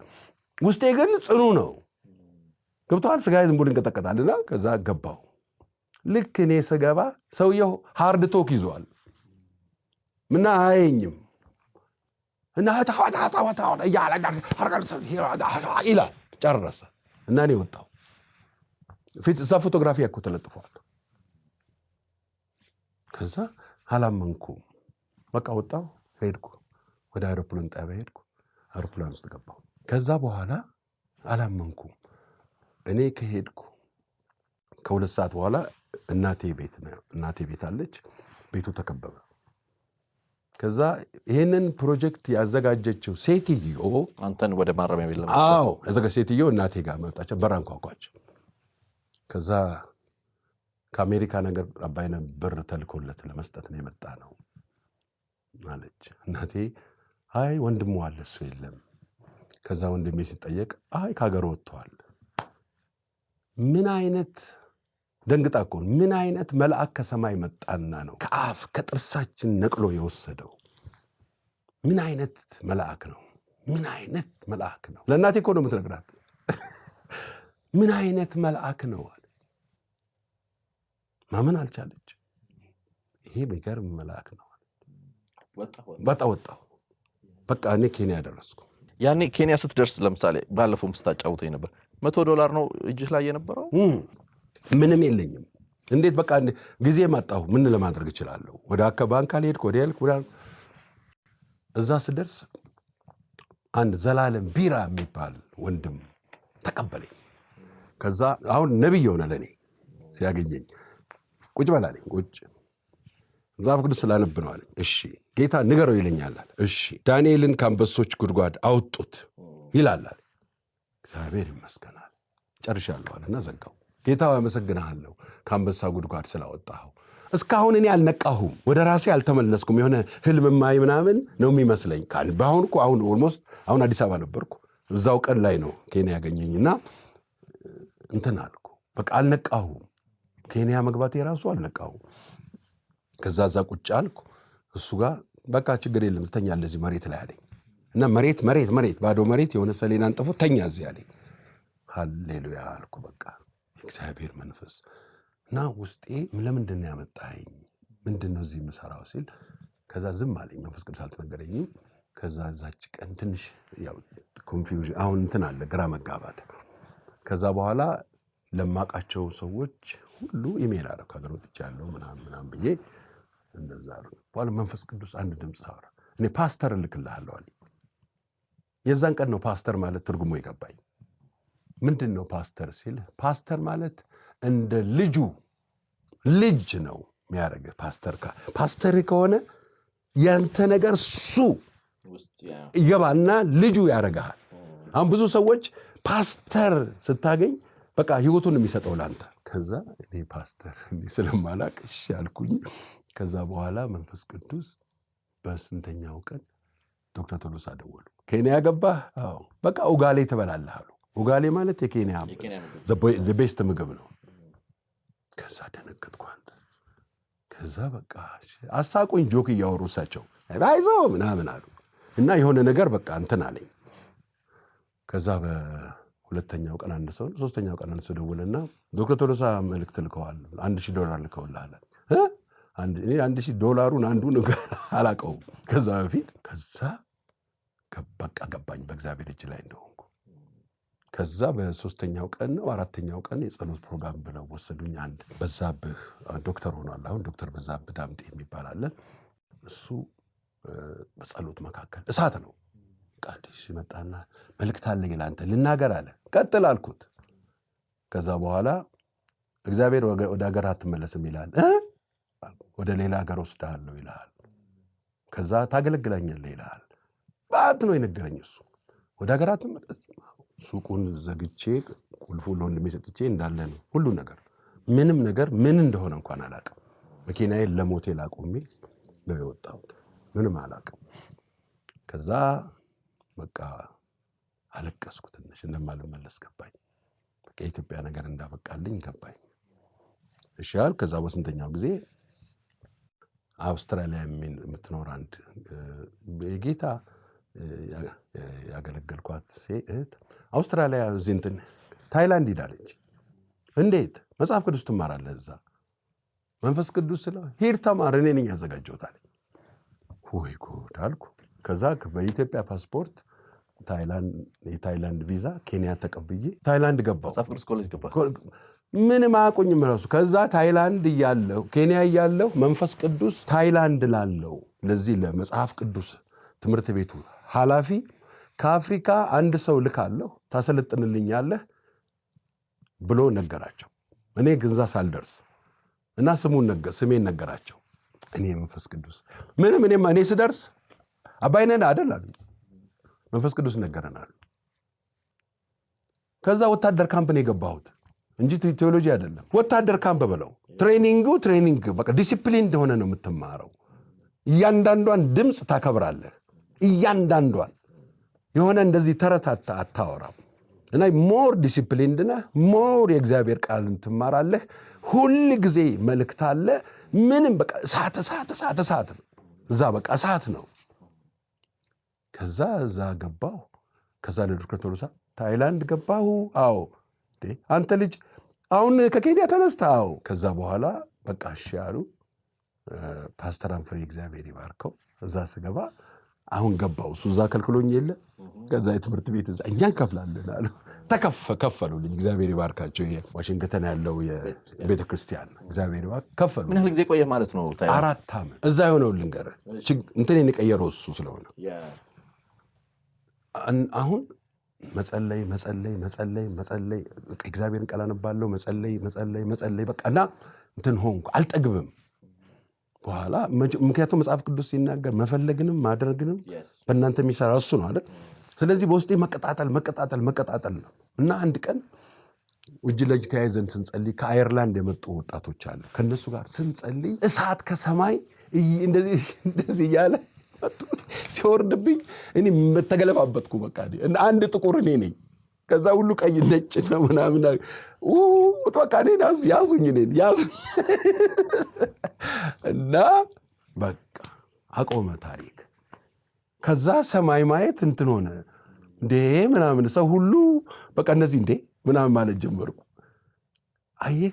ውስጤ ግን ጽኑ ነው። ገብቶሃል? ስጋዬ ዝም ብሎ ይንቀጠቀጣልና ከዛ ገባሁ። ልክ እኔ ስገባ ሰውየው ሃርድ ቶክ ይዟል ምና አየኝም እና ይላል። ጨረሰ እና እኔ ወጣሁ። ፊት እዛ ፎቶግራፊ ያኩ ተለጥፏል። ከዛ አላመንኩም። በቃ ወጣሁ፣ ሄድኩ፣ ወደ አውሮፕላን ጣቢያ ሄድኩ። አውሮፕላን ውስጥ ገባሁ። ከዛ በኋላ አላመንኩም። እኔ ከሄድኩ ከ2 ሰዓት በኋላ እናቴ ቤት አለች። ቤቱ ተከበበ። ከዛ ይሄንን ፕሮጀክት ያዘጋጀችው ሴትዮ አንተን ወደ ማረሚያ ቤት ለማለት አዎ ያዘጋጀ ሴትዮ እናቴ ጋር መጣች። በራን ኳኳች። ከዛ ከአሜሪካ ነገር አባይነህ ብር ተልኮለት ለመስጠት ነው የመጣ ነው አለች። እናቴ አይ ወንድሙ አለ እሱ የለም። ከዛ ወንድሜ ሲጠየቅ አይ ከሀገር ወጥቷል። ምን አይነት ደንግጣ እኮ ምን አይነት መልአክ ከሰማይ መጣና ነው ከአፍ ከጥርሳችን ነቅሎ የወሰደው? ምን አይነት መልአክ ነው? ምን አይነት መልአክ ነው? ለእናቴ እኮ ነው የምትነግራት። ምን አይነት መልአክ ነው አለ። ማመን አልቻለች። ይሄ የሚገርም መልአክ ነው። ወጣሁ። በቃ እኔ ኬንያ ደረስኩ። ያኔ ኬንያ ስትደርስ ለምሳሌ ባለፈው ስታጫውተኝ ነበር $100 ነው እጅህ ላይ የነበረው? ምንም የለኝም። እንዴት በቃ ጊዜ ማጣሁ። ምን ለማድረግ እችላለሁ? ወደ ባንክ አልሄድኩ፣ ወደ ያልኩ እዛ ስደርስ አንድ ዘላለም ቢራ የሚባል ወንድም ተቀበለኝ። ከዛ አሁን ነብይ ሆነ ለኔ ሲያገኘኝ ቁጭ በላለኝ። ቁጭ መጽሐፍ ቅዱስ ስላነብ ነው አለኝ። እሺ ጌታ ንገረው ይለኛል አለ። እሺ ዳንኤልን ከአንበሶች ጉድጓድ አውጡት ይላል አለ። እግዚአብሔር ይመስገናል ጨርሻለሁ አለና ዘጋው። ጌታ አመሰግንሃለሁ ከአንበሳ ጉድጓድ ስላወጣኸው። እስካሁን እኔ አልነቃሁም፣ ወደ ራሴ አልተመለስኩም። የሆነ ህልም ማይ ምናምን ነው የሚመስለኝ። በአሁን እኮ አሁን አዲስ አበባ ነበርኩ። እዛው ቀን ላይ ነው ኬንያ ያገኘኝና እንትን አልኩ። በቃ አልነቃሁም። ኬንያ መግባት የራሱ አልነቃሁም። ከዛ እዛ ቁጭ አልኩ እሱ ጋር። በቃ ችግር የለም ትተኛለህ እዚህ መሬት ላይ አለኝ እና መሬት ባዶ መሬት የሆነ ሰሌን አንጥፎ ተኛ እዚህ አለኝ። ሃሌሉያ አልኩ። በቃ እግዚአብሔር መንፈስ እና ውስጤ ለምንድን ነው ያመጣኸኝ? ምንድን ነው እዚህ የምሰራው ሲል ከዛ ዝም አለኝ። መንፈስ ቅዱስ አልተነገረኝም። ከዛ እዛች ቀን ትንሽ ያው ኮንፊውዥን አሁን እንትን አለ ግራ መጋባት። ከዛ በኋላ ለማቃቸው ሰዎች ሁሉ ኢሜል አደረኩ ሀገር ወጥቻለሁ ምናምን ብዬ እንደዛ አሉ። በኋላ መንፈስ ቅዱስ አንድ ድምፅ አወራ። እኔ ፓስተር እልክልሃለሁ አለኝ። የዛን ቀን ነው ፓስተር ማለት ትርጉሙ የገባኝ። ምንድን ነው ፓስተር ሲል ፓስተር ማለት እንደ ልጅ ነው የሚያደርግህ። ፓስተር ከሆነ ያንተ ነገር እሱ ይገባና ልጁ ያደርግሃል። አሁን ብዙ ሰዎች ፓስተር ስታገኝ በቃ ህይወቱን የሚሰጠው ላንተ። ከዛ እኔ ፓስተር ስለማላቅ እሺ አልኩኝ። ከዛ በኋላ መንፈስ ቅዱስ በስንተኛው ቀን ዶክተር ቶሎሳ ደወሉ። ኬንያ ገባህ? አዎ። በቃ ኡጋሌ ትበላለህ አሉ። ኡጋሌ ማለት የኬንያ ቤስት ምግብ ነው። ከዛ ደነገጥኩ። ከዛ በቃ አሳቁኝ። ጆክ እያወሩ እሳቸው አይዞ ምናምን አሉ እና የሆነ ነገር በቃ እንትን አለኝ። ከዛ በሁለተኛው ቀን አንድ ሰው ሶስተኛው ቀን አንድ ሰው ደወለና ዶክተር ቶሎሳ መልእክት ልከዋል $1000 ልከውልሃል። እኔ $1000 አንዱን አላውቀውም ከዛ በፊት። ከዛ በቃ ገባኝ በእግዚአብሔር እጅ ላይ እንደሆንኩ። ከዛ በሶስተኛው ቀን ነው አራተኛው ቀን የጸሎት ፕሮግራም ብለው ወሰዱኝ። አንድ በዛብህ ዶክተር ሆኗል አሁን ዶክተር በዛብህ ዳምጤ የሚባል አለ። እሱ በጸሎት መካከል እሳት ነው። ቃዲስ ሲመጣና መልእክት አለኝ ለአንተ ልናገር አለ። ቀጥል አልኩት። ከዛ በኋላ እግዚአብሔር ወደ ሀገር አትመለስም ይላል፣ ወደ ሌላ ሀገር ወስድሃለሁ ይልሃል። ከዛ ታገለግለኛለህ ይልሃል። ባት ነው የነገረኝ እሱ። ወደ ሀገር አትመለስም። ሱቁን ዘግቼ ቁልፉ ለወንድሜ ሰጥቼ እንዳለ ነው ሁሉ ነገር። ምንም ነገር ምን እንደሆነ እንኳን አላውቅም። መኪናዬን ለሞቴል አቁሜ ነው የወጣሁት። ምንም አላውቅም። ከዛ በቃ አለቀስኩ። ትንሽ እንደማልመለስ ገባኝ። በቃ የኢትዮጵያ ነገር እንዳበቃልኝ ገባኝ። እሺ አል ከዛ በስንተኛው ጊዜ አውስትራሊያ የምትኖር አንድ ጌታ ያገለገልኳት ሴት አውስትራሊያ እንትን ታይላንድ ሄዳለች። እንዴት መጽሐፍ ቅዱስ ትማራለህ እዛ? መንፈስ ቅዱስ ስለ ሂድ ተማር፣ እኔ ነኝ ያዘጋጀሁት አለኝ። ወይ ጉድ አልኩ። ከዛ በኢትዮጵያ ፓስፖርት የታይላንድ ቪዛ ኬንያ ተቀብዬ ታይላንድ ገባሁ። መጽሐፍ ቅዱስ ኮሌጅ ገባ። ምንም አያውቁኝም እራሱ። ከዛ ታይላንድ እያለሁ ኬንያ እያለሁ መንፈስ ቅዱስ ታይላንድ ላለው ለዚህ ለመጽሐፍ ቅዱስ ትምህርት ቤቱ ኃላፊ ከአፍሪካ አንድ ሰው ልካለሁ ታሰለጥንልኛለህ ብሎ ነገራቸው። እኔ ግንዛ ሳልደርስ እና ስሜን ነገራቸው። እኔ መንፈስ ቅዱስ እኔ ስደርስ አባይነን አይደል አሉ። መንፈስ ቅዱስ ነገረናል። ከዛ ወታደር ካምፕ ነው የገባሁት እንጂ ቴዎሎጂ አይደለም። ወታደር ካምፕ ብለው ትሬኒንግ በቃ ዲሲፕሊን እንደሆነ ነው የምትማረው። እያንዳንዷን ድምፅ ታከብራለህ። እያንዳንዷን የሆነ እንደዚህ ተረት አታወራም። እና ሞር ዲሲፕሊንድ ነህ። ሞር የእግዚአብሔር ቃልን ትማራለህ። ሁል ጊዜ መልእክት አለ። ምንም በቃ እሳት ነው እዛ በቃ እሳት ነው። ከዛ እዛ ገባሁ። ከዛ ለዶክተር ቶሎሳ ታይላንድ ገባሁ። አዎ አንተ ልጅ አሁን ከኬንያ ተነስተ? አዎ። ከዛ በኋላ በቃ እሺ አሉ። ፓስተር አንፍሬ እግዚአብሔር ይባርከው። እዛ ስገባ አሁን ገባሁ። እሱ እዛ ከልክሎኝ የለ። ከዛ የትምህርት ቤት እዛ እኛን ከፍላለን አሉ። ከፈሉልኝ። እግዚአብሔር ይባርካቸው። ይሄ ዋሽንግተን ያለው የቤተ ክርስቲያን እግዚአብሔር ይባርክ ከፈሉ። ምን ያህል ጊዜ ቆየ ማለት ነው? 4 ዓመት እዛ የሆነው ልንገርህ። እንትን የቀየረው እሱ ስለሆነ አሁን መጸለይ እግዚአብሔርን ቃል አነባለሁ። መጸለይ በቃ እና እንትን ሆንኩ። አልጠግብም በኋላ ምክንያቱም መጽሐፍ ቅዱስ ሲናገር መፈለግንም ማድረግንም በእናንተ የሚሰራ እሱ ነው አይደል? ስለዚህ በውስጤ መቀጣጠል ነው። እና አንድ ቀን እጅ ለእጅ ተያይዘን ስንጸልይ ከአየርላንድ የመጡ ወጣቶች አሉ። ከነሱ ጋር ስንጸልይ እሳት ከሰማይ እንደዚህ እያለ ሲወርድብኝ እኔ ተገለባበጥኩ። በቃ አንድ ጥቁር እኔ ነኝ። ከዛ ሁሉ ቀይ ነጭ ነው ምናምን በቃ እኔን ያዙኝ እና በቃ አቆመ ታሪክ። ከዛ ሰማይ ማየት እንትን ሆነ። እንዴ ምናምን ሰው ሁሉ በቃ እነዚህ እንዴ ምናምን ማለት ጀመርኩ። አየህ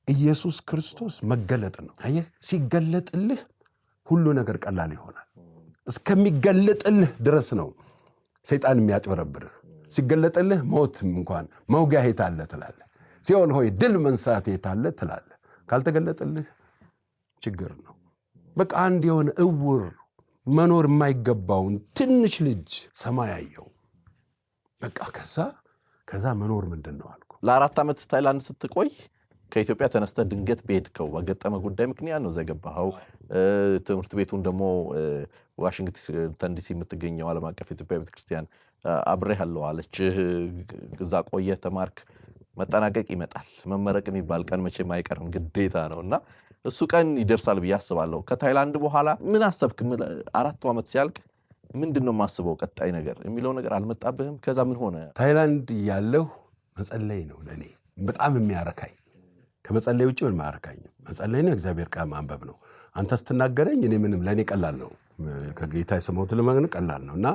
ኢየሱስ ክርስቶስ መገለጥ ነው። አየህ ሲገለጥልህ ሁሉ ነገር ቀላል ይሆናል። እስከሚገለጥልህ ድረስ ነው ሰይጣን የሚያጭበረብርህ። ሲገለጥልህ ሞት እንኳን መውጊያ የታለ ትላለህ። ሲኦል ሆይ ድል መንሳት የታለ ትላለህ። ካልተገለጥልህ ችግር ነው። በቃ አንድ የሆነ እውር መኖር የማይገባውን ትንሽ ልጅ ሰማይ አየው። በቃ ከዛ መኖር ምንድን ነው አልኩ። ለ4 ዓመት ታይላንድ ስትቆይ ከኢትዮጵያ ተነስተ ድንገት በሄድከው በገጠመ ጉዳይ ምክንያት ነው ዘገባኸው። ትምህርት ቤቱን ደግሞ ዋሽንግተን ዲሲ የምትገኘው ዓለም አቀፍ ኢትዮጵያ ቤተክርስቲያን አብሬህ አለው አለች። እዛ ቆየህ፣ ተማርክ። መጠናቀቅ ይመጣል። መመረቅ የሚባል ቀን መቼም አይቀርም፣ ግዴታ ነውና እሱ ቀን ይደርሳል ብዬ አስባለሁ። ከታይላንድ በኋላ ምን አሰብክ? 4 ዓመት ሲያልቅ ምንድነው የማስበው ቀጣይ ነገር የሚለው ነገር አልመጣብህም? ከዛ ምን ሆነ? ታይላንድ ያለሁ መጸለይ ነው ለኔ በጣም የሚያረካኝ። ከመጸለይ ውጭ ምን ማረካኝ? መጸለይ ነው፣ እግዚአብሔር ቃል ማንበብ ነው። አንተ ስትናገረኝ እኔ ምንም ለኔ ቀላል ነው፣ ከጌታ የሰማሁት ለማግኘት ቀላል ነውና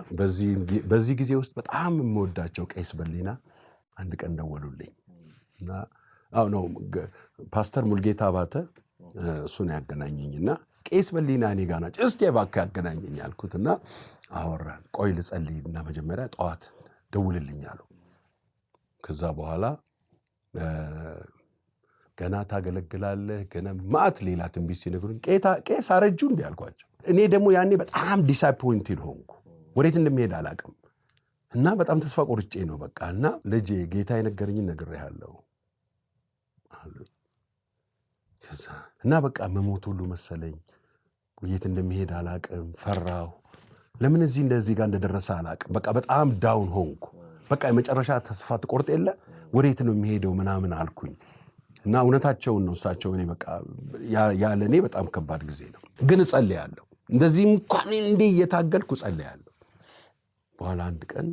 በዚህ ጊዜ ውስጥ በጣም የምወዳቸው ቄስ በሊና አንድ ቀን ደወሉልኝ እና ነው ፓስተር ሙልጌታ አባተ እሱን ያገናኘኝና ቄስ በሊና እኔ ጋር ናቸው፣ እስቲ እባክህ ያገናኘኝ አልኩትና አወራን። ቆይ ልጸልይና መጀመሪያ ጠዋት ደውልልኝ አሉ። ከዛ በኋላ ገና ታገለግላለህ ገና ማት ሌላ ትንቢት ሲነግሩኝ ቄስ አረጁ እንዴ አልኳቸው። እኔ ደግሞ ያኔ በጣም ዲስአፖይንትድ ሆንኩ፣ ወዴት እንደሚሄድ አላቅም እና በጣም ተስፋ ቆርጬ ነው በቃ። እና ልጄ ጌታ የነገረኝን ነግሬሃለሁ አሉ። እና በቃ መሞት ሁሉ መሰለኝ፣ የት እንደሚሄድ አላቅም፣ ፈራሁ። ለምን እንደዚህ ጋር እንደደረሰ አላቅም። በቃ በጣም ዳውን ሆንኩ። በቃ የመጨረሻ ተስፋ ትቆርጥ የለ ወዴት ነው የሚሄደው ምናምን አልኩኝ። እና እውነታቸውን ነው እሳቸው። እኔ በቃ ያለ እኔ በጣም ከባድ ጊዜ ነው፣ ግን እጸልያለሁ። እንደዚህ እንኳን እንዴ እየታገልኩ እጸልያለሁ። በኋላ አንድ ቀን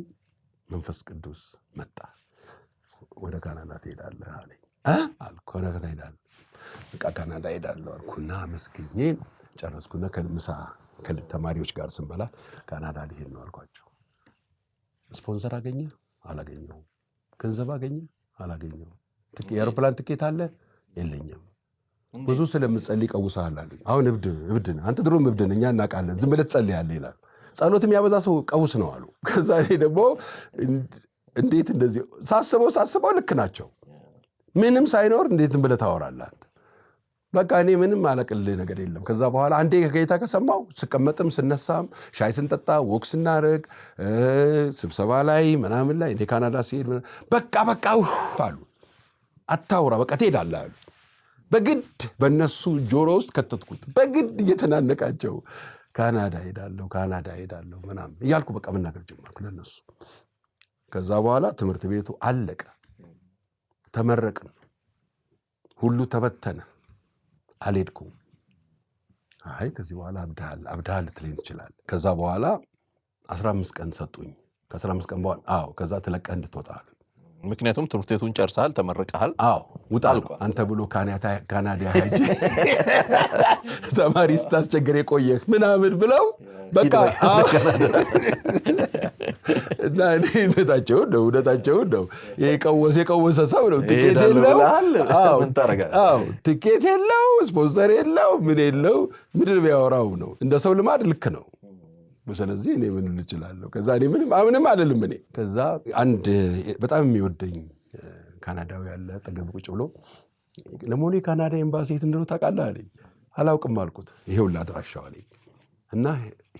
መንፈስ ቅዱስ መጣ። ወደ ካናዳ ትሄዳለህ አለኝ። አልኩ ወደ ካናዳ በቃ ካናዳ ሄዳለሁ አልኩና መስግኜ ጨረስኩና ከምሳ ከተማሪዎች ጋር ስንበላ ካናዳ ሊሄድ ነው አልኳቸው። ስፖንሰር አገኘ? አላገኘሁም። ገንዘብ አገኘ? አላገኘሁም። የአውሮፕላን ትኬት አለ? የለኝም። ብዙ ስለምጸልይ ቀውሰሃል አሉኝ። አሁን እብድ ነህ አንተ፣ ድሮም እብድ ነህ፣ እኛ እናውቃለን፣ ዝም ብለህ ትጸልያለህ ይላል። ጸሎት የሚያበዛ ሰው ቀውስ ነው አሉ። ከዛ እኔ ደግሞ እንዴት እንደዚህ ሳስበው ልክ ናቸው። ምንም ሳይኖር እንዴት ዝም ብለህ ታወራለህ አንተ? በቃ እኔ ምንም አለቅልህ ነገር የለም። ከዛ በኋላ አንዴ ከጌታ ከሰማው ስቀመጥም ስነሳም ሻይ ስንጠጣ ወክ ስናደርግ ስብሰባ ላይ ምናምን ላይ እንደ ካናዳ ሲሄድ በቃ አሉ። አታውራ በቃ ትሄዳለህ አሉ። በግድ በእነሱ ጆሮ ውስጥ ከተትኩት። በግድ እየተናነቃቸው ካናዳ ሄዳለሁ ምናምን እያልኩ በቃ መናገር ጀመርኩ ለነሱ። ከዛ በኋላ ትምህርት ቤቱ አለቀ፣ ተመረቅን፣ ሁሉ ተበተነ። አልሄድኩም። ከዚህ በኋላ አብድሃል ልትለኝ ትችላለህ። ከዛ በኋላ 15 ቀን ሰጡኝ። ከ15 ቀን በኋላ ከዛ ትለቀህ እንድትወጣ አሉኝ። ምክንያቱም ትምህርት ቤቱን ጨርሰሃል፣ ተመርቀሃል። ውጣ አንተ ብሎ ካናዳ ሄጄ ተማሪ ስታስቸግር የቆየህ ምናምን ብለው በቃ እና እኔ እውነታቸውን ነው። የቀወሰ ሰው ነው። ትኬት የለው፣ ስፖንሰር የለው፣ ምን የለው፣ ምድር ቢያወራው ነው። እንደ ሰው ልማድ ልክ ነው። ስለዚህ እኔ ምን ልችላለሁ? ከዛ እኔ ምንም አልልም። እኔ ከዛ አንድ በጣም የሚወደኝ ካናዳዊ ያለ አጠገብ ቁጭ ብሎ ለመሆኑ የካናዳ ኤምባሲ የት እንደሆነ ታውቃለህ አለኝ። አላውቅም አልኩት። ይሄውልህ አድራሻው አለኝ እና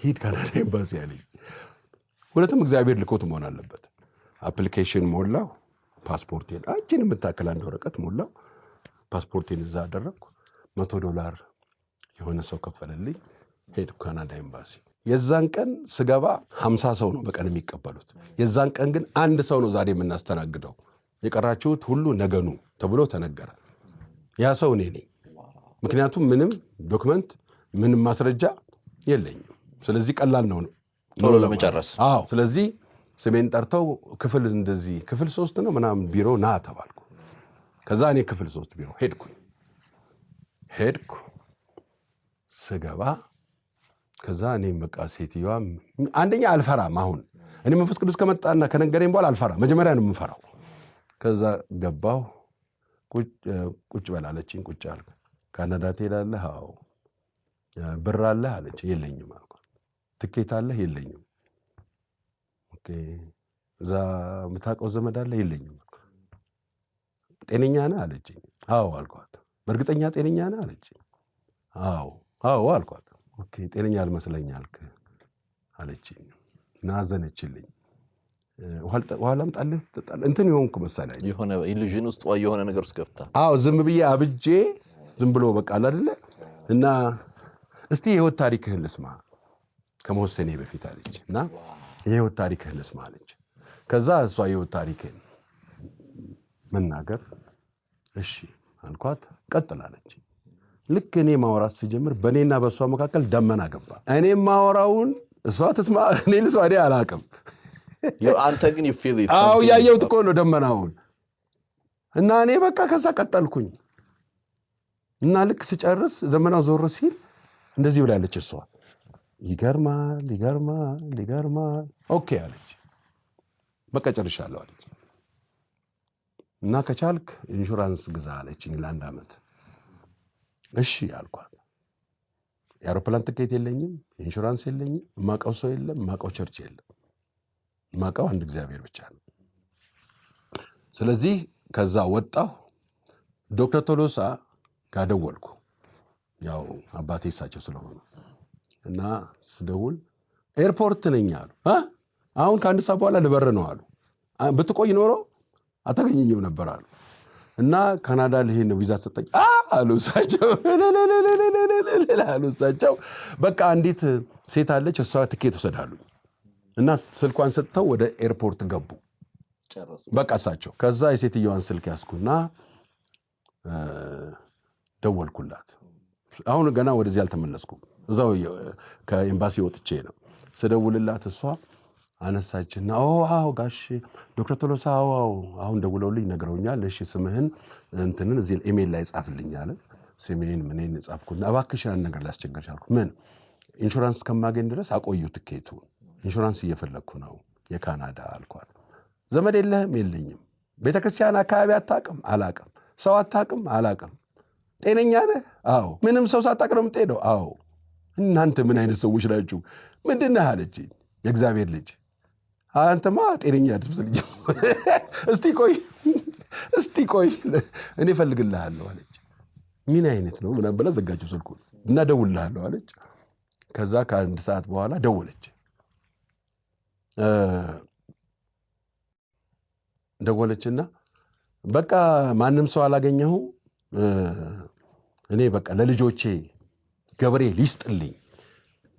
ሂድ ካናዳ ኤምባሲ አለኝ። ሁለቱም እግዚአብሔር ልኮት መሆን አለበት። አፕሊኬሽን ሞላው፣ ፓስፖርቴን አንቺን የምታክል አንድ ወረቀት ሞላው፣ ፓስፖርቴን እዛ አደረግኩ። $100 የሆነ ሰው ከፈለልኝ። ሄድኩ ካናዳ ኤምባሲ። የዛን ቀን ስገባ 50 ሰው ነው በቀን የሚቀበሉት። የዛን ቀን ግን አንድ ሰው ነው ዛሬ የምናስተናግደው፣ የቀራችሁት ሁሉ ነገኑ ተብሎ ተነገረ። ያ ሰው እኔ ነኝ። ምክንያቱም ምንም ዶክመንት ምንም ማስረጃ የለኝም። ስለዚህ ቀላል ነው ቶሎ ለመጨረስ። ስለዚህ ስሜን ጠርተው ክፍል 3 ነው ምናምን ቢሮ ና ተባልኩ። ከዛ እኔ ክፍል 3 ቢሮ ሄድኩ። ስገባ ከዛ እኔም በቃ ሴትዮዋ አንደኛ አልፈራም። አሁን እኔ መንፈስ ቅዱስ ከመጣና ከነገረኝ በኋላ አልፈራም። መጀመሪያ ነው የምፈራው። ከዛ ገባሁ። ቁጭ በላለችኝ። ቁጭ አልኩ። ካናዳ ትሄዳለህ? አዎ። ብር አለህ አለች። የለኝም አልኳት። ትኬት አለ? የለኝም። ኦኬ እዛ የምታውቀው ዘመድ አለ? የለኝም። ጤነኛ ነህ አለችኝ። አዎ አልኳት። በእርግጠኛ ጤነኛ ነህ አለችኝ። አዎ አልኳት። ኦኬ ጤነኛ አልመስለኝ አልክ አለችኝ እና አዘነችልኝ። ውሃ ላምጣልህ እንትን የሆንኩ መሰለኝ የሆነ ኢሉዥን ውስጥ የሆነ ነገር ውስጥ ገብታ ዝም ብዬ አብጄ ዝም ብሎ በቃ አይደለ እና እስቲ የህይወት ታሪክህን ልስማ ከመወሰኔ በፊት አለች እና የህይወት ታሪክህን ልስማ አለች። ከዛ እሷ የህይወት ታሪክህን መናገር እሺ አልኳት። ቀጥላለች። ልክ እኔ ማውራት ሲጀምር በእኔና በእሷ መካከል ደመና ገባ። እኔ ማወራውን እሷ ትስማ እኔ ልስማ አላውቅም። አንተ ግን ያየሁት እኮ ነው ደመናውን እና እኔ በቃ ከዛ ቀጠልኩኝ እና ልክ ስጨርስ ደመናው ዞር ሲል እንደዚህ ብላለች እሷ ይገርማል። ኦኬ አለች። በቃ ጨርሻለሁ አለች እና ከቻልክ ኢንሹራንስ ግዛ አለችኝ ለ1 ዓመት። እሺ አልኳት። የአውሮፕላን ትኬት የለኝም፣ ኢንሹራንስ የለኝም፣ ማቀው ሰው የለም፣ ማቀው ቸርች የለም፣ ማቀው አንድ እግዚአብሔር ብቻ ነው። ስለዚህ ከዛ ወጣሁ። ዶክተር ቶሎሳ ጋር ደወልኩ። ያው አባቴ እሳቸው ስለሆኑ እና ስደውል ኤርፖርት ነኝ አሉ። አሁን ከ1 ሰዓት በኋላ ልበር ነው አሉ። ብትቆይ ኖሮ አታገኘኝም ነበር አሉ እና ካናዳ ልሄድ ነው ቪዛ ሰጠኝ አሉ እሳቸው። በቃ አንዲት ሴት አለች እሷ ትኬት ወሰዳሉ እና ስልኳን ሰጥተው ወደ ኤርፖርት ገቡ። በቃ እሳቸው። ከዛ የሴትየዋን ስልክ ያስኩና ደወልኩላት። አሁን ገና ወደዚህ አልተመለስኩም፣ እዛው ከኤምባሲ ወጥቼ ነው። ስደውልላት እሷ አነሳችና አዎ ጋሽ ዶክተር ቶሎሳ አሁን ደውለውልኝ ነግረውኛል። እሺ ስምህን እንትንን እዚህ ኢሜል ላይ ጻፍልኝ አለ። ስሜን ምንን ጻፍኩና እባክሽ ያን ነገር ላስቸግርሽ አልኩ። ምን ኢንሹራንስ ከማገኝ ድረስ አቆዩ ትኬቱን፣ ኢንሹራንስ እየፈለግኩ ነው የካናዳ አልኳት። ዘመድ የለህም? የለኝም። ቤተክርስቲያን አካባቢ አታውቅም? አላውቅም። ሰው አታውቅም? አላውቅም። ጤነኛ ነህ? አዎ። ምንም ሰው ሳታውቅ ነው የምትሄደው? አዎ። እናንተ ምን አይነት ሰዎች ናችሁ? ምንድን ነህ አለችኝ። የእግዚአብሔር ልጅ። አንተማ ጤነኛ አትመስልኝ። እስቲ ቆይ እኔ እፈልግልሃለሁ አለች። ምን አይነት ነው ምናምን ብላ ዘጋችው ስልኩን እና ደውልልሃለሁ አለች። ከዛ ከ1 ሰዓት በኋላ ደወለች። ደወለችና በቃ ማንም ሰው አላገኘሁም፣ እኔ በቃ ለልጆቼ ገብሬ ሊስጥልኝ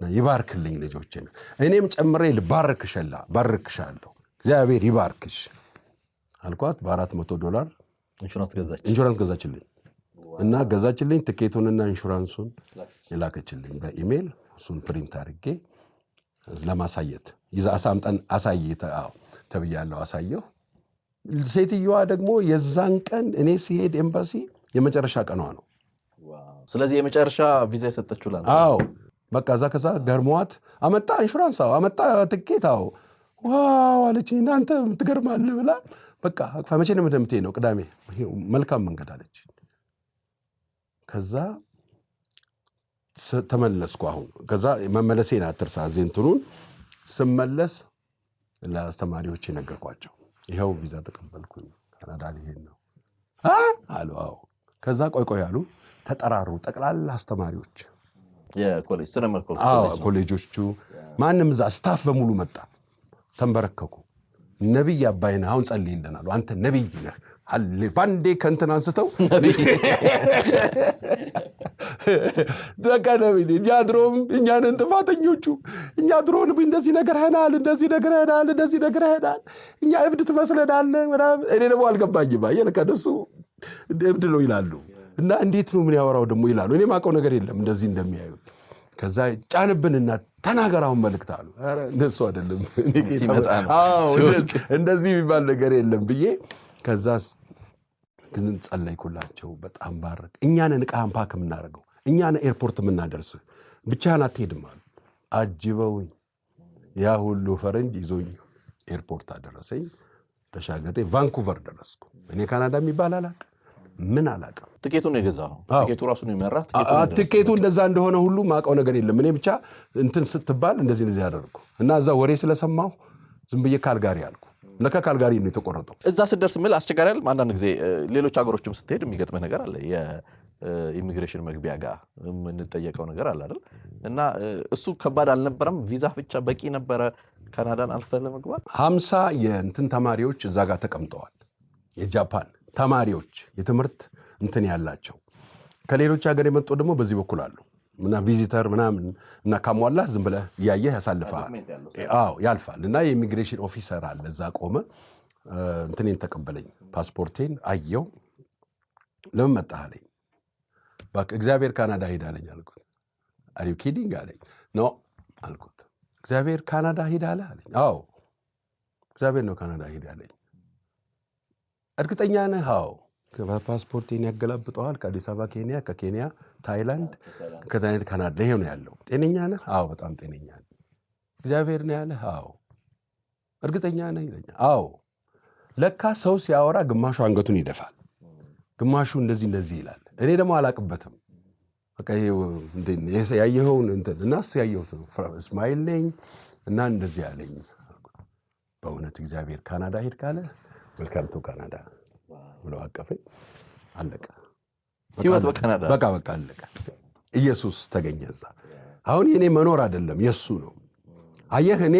ይባርክልኝ ልጆችን፣ እኔም ጨምሬ ባርክሻለሁ፣ እግዚአብሔር ይባርክሽ አልኳት። $400 ኢንሹራንስ ገዛችልኝ እና ገዛችልኝ። ትኬቱንና ኢንሹራንሱን የላከችልኝ በኢሜል። እሱን ፕሪንት አድርጌ ለማሳየት ይዛ አሳምጠን አሳይተ ተብያለሁ። አሳየሁ። ሴትዮዋ ደግሞ የዛን ቀን እኔ ሲሄድ ኤምባሲ የመጨረሻ ቀኗ ነው። ስለዚህ የመጨረሻ ቪዛ የሰጠችው ላንተ? አዎ በቃ እዛ ከዛ ገርሟት አመጣ ኢንሹራንስ አመጣ ትኬት ዋው አለች። እናንተ ትገርማለህ ብላ በቃ መቼ ነው የምትሄደው? ቅዳሜ። መልካም መንገድ አለች። ከዛ ተመለስኩ። አሁን ከዛ መመለሴን አትርሳ። ዜንትኑን ስመለስ ለአስተማሪዎች ነገርኳቸው። ይኸው ቪዛ ተቀበልኩኝ፣ ካናዳ ሊሄድ ነው አሉ። አዎ። ከዛ ቆይ አሉ። ተጠራሩ ጠቅላላ አስተማሪዎች ኮሌጆቹ፣ ማንም እዛ ስታፍ በሙሉ መጣ። ተንበረከኩ። ነቢይ አባይነህ አሁን ጸልይልን አሉ። አንተ ነቢይ ነህ ባንዴ ከእንትን አንስተው በቃ ነቢይ። እኛ ድሮም እኛንን ጥፋተኞቹ፣ እኛ ድሮን እንደዚህ ነገር ሄናል፣ እኛ እብድ ትመስለናለህ ምናምን። እኔ ደግሞ አልገባኝም። አየህ ከእነሱ እብድ ነው ይላሉ እና እንዴት ነው ምን ያወራው ደግሞ ይላሉ። እኔ ማውቀው ነገር የለም እንደዚህ እንደሚያዩ። ከዛ ጫንብንና ተናገር አሁን መልእክት አሉ። ኧረ እንደሱ አይደለም እንደዚህ የሚባል ነገር የለም ብዬ ከዛስ ግን ጸለይኩላቸው። በጣም ባረክ። እኛንን ዕቃህን ፓክ የምናደርገው፣ እኛንን ኤርፖርት የምናደርስህ፣ ብቻህን አትሄድም አሉ። አጅበውኝ ያ ሁሉ ፈረንጅ ይዞኝ ኤርፖርት አደረሰኝ። ተሻገሬ ቫንኩቨር ደረስኩ። እኔ ካናዳ የሚባል አላውቅም፣ ምን አላውቅም። ትኬቱን የገዛው ትኬቱ ራሱ ነው የሚመራ ትኬቱ እንደዛ እንደሆነ ሁሉ ማውቀው ነገር የለም። እኔ ብቻ እንትን ስትባል እንደዚህ ያደርኩ እና እዛ ወሬ ስለሰማሁ ዝም ብዬ ካልጋሪ አልኩ። ለካ ካልጋሪ ነው የተቆረጠው። እዛ ስትደርስ ምን አስቸጋሪ አይደል? አንዳንድ ጊዜ ሌሎች ሀገሮችም ስትሄድ የሚገጥመህ ነገር አለ። የኢሚግሬሽን መግቢያ ጋር የምንጠየቀው ነገር አለ አይደል? እና እሱ ከባድ አልነበረም? ቪዛ ብቻ በቂ ነበረ ካናዳን አልፈህ ለመግባት? 50 የእንትን ተማሪዎች እዛ ጋር ተቀምጠዋል። የጃፓን ተማሪዎች የትምህርት እንትን ያላቸው ከሌሎች ሀገር የመጡ ደግሞ በዚህ በኩል አሉ እና ቪዚተር ምናምን እና ካሟላ ዝም ብለህ እያየህ ያሳልፈሃል። ያልፋል። እና የኢሚግሬሽን ኦፊሰር አለ እዛ ቆመ። እንትኔን ተቀበለኝ፣ ፓስፖርቴን አየው። ለምን መጣህ አለኝ። በቃ እግዚአብሔር ካናዳ ሄድ አለኝ አልኩት። አር ዩ ኪዲንግ አለኝ። ኖ አልኩት። እግዚአብሔር ካናዳ ሄድ አለ አለኝ። አዎ እግዚአብሔር ነው ካናዳ ሄድ አለኝ። እርግጠኛ ነህ? አዎ። ፓስፖርቴን ያገላብጠዋል። ከአዲስ አበባ ኬንያ፣ ከኬንያ ታይላንድ፣ ከታይላንድ ካናዳ። ይሄው ነው ያለው። ጤነኛ ነህ? አዎ በጣም ጤነኛ ነህ። እግዚአብሔር ነው ያለህ? አዎ። እርግጠኛ ነህ ይለኛል። አዎ። ለካ ሰው ሲያወራ ግማሹ አንገቱን ይደፋል፣ ግማሹ እንደዚህ ይላል። እኔ ደግሞ አላቅበትም። በቃ ያየኸውን እንትን እናስ ያየሁት ነው። እስማኤል ነኝ እና እንደዚህ ያለኝ። በእውነት እግዚአብሔር ካናዳ ሄድ ካለ ዌልካም ቱ ካናዳ ብሎ አቀፈኝ። አለቀ። ህይወት በካናዳ በቃ አለቀ። ኢየሱስ ተገኘ እዛ። አሁን የኔ መኖር አይደለም የሱ ነው። አየህ እኔ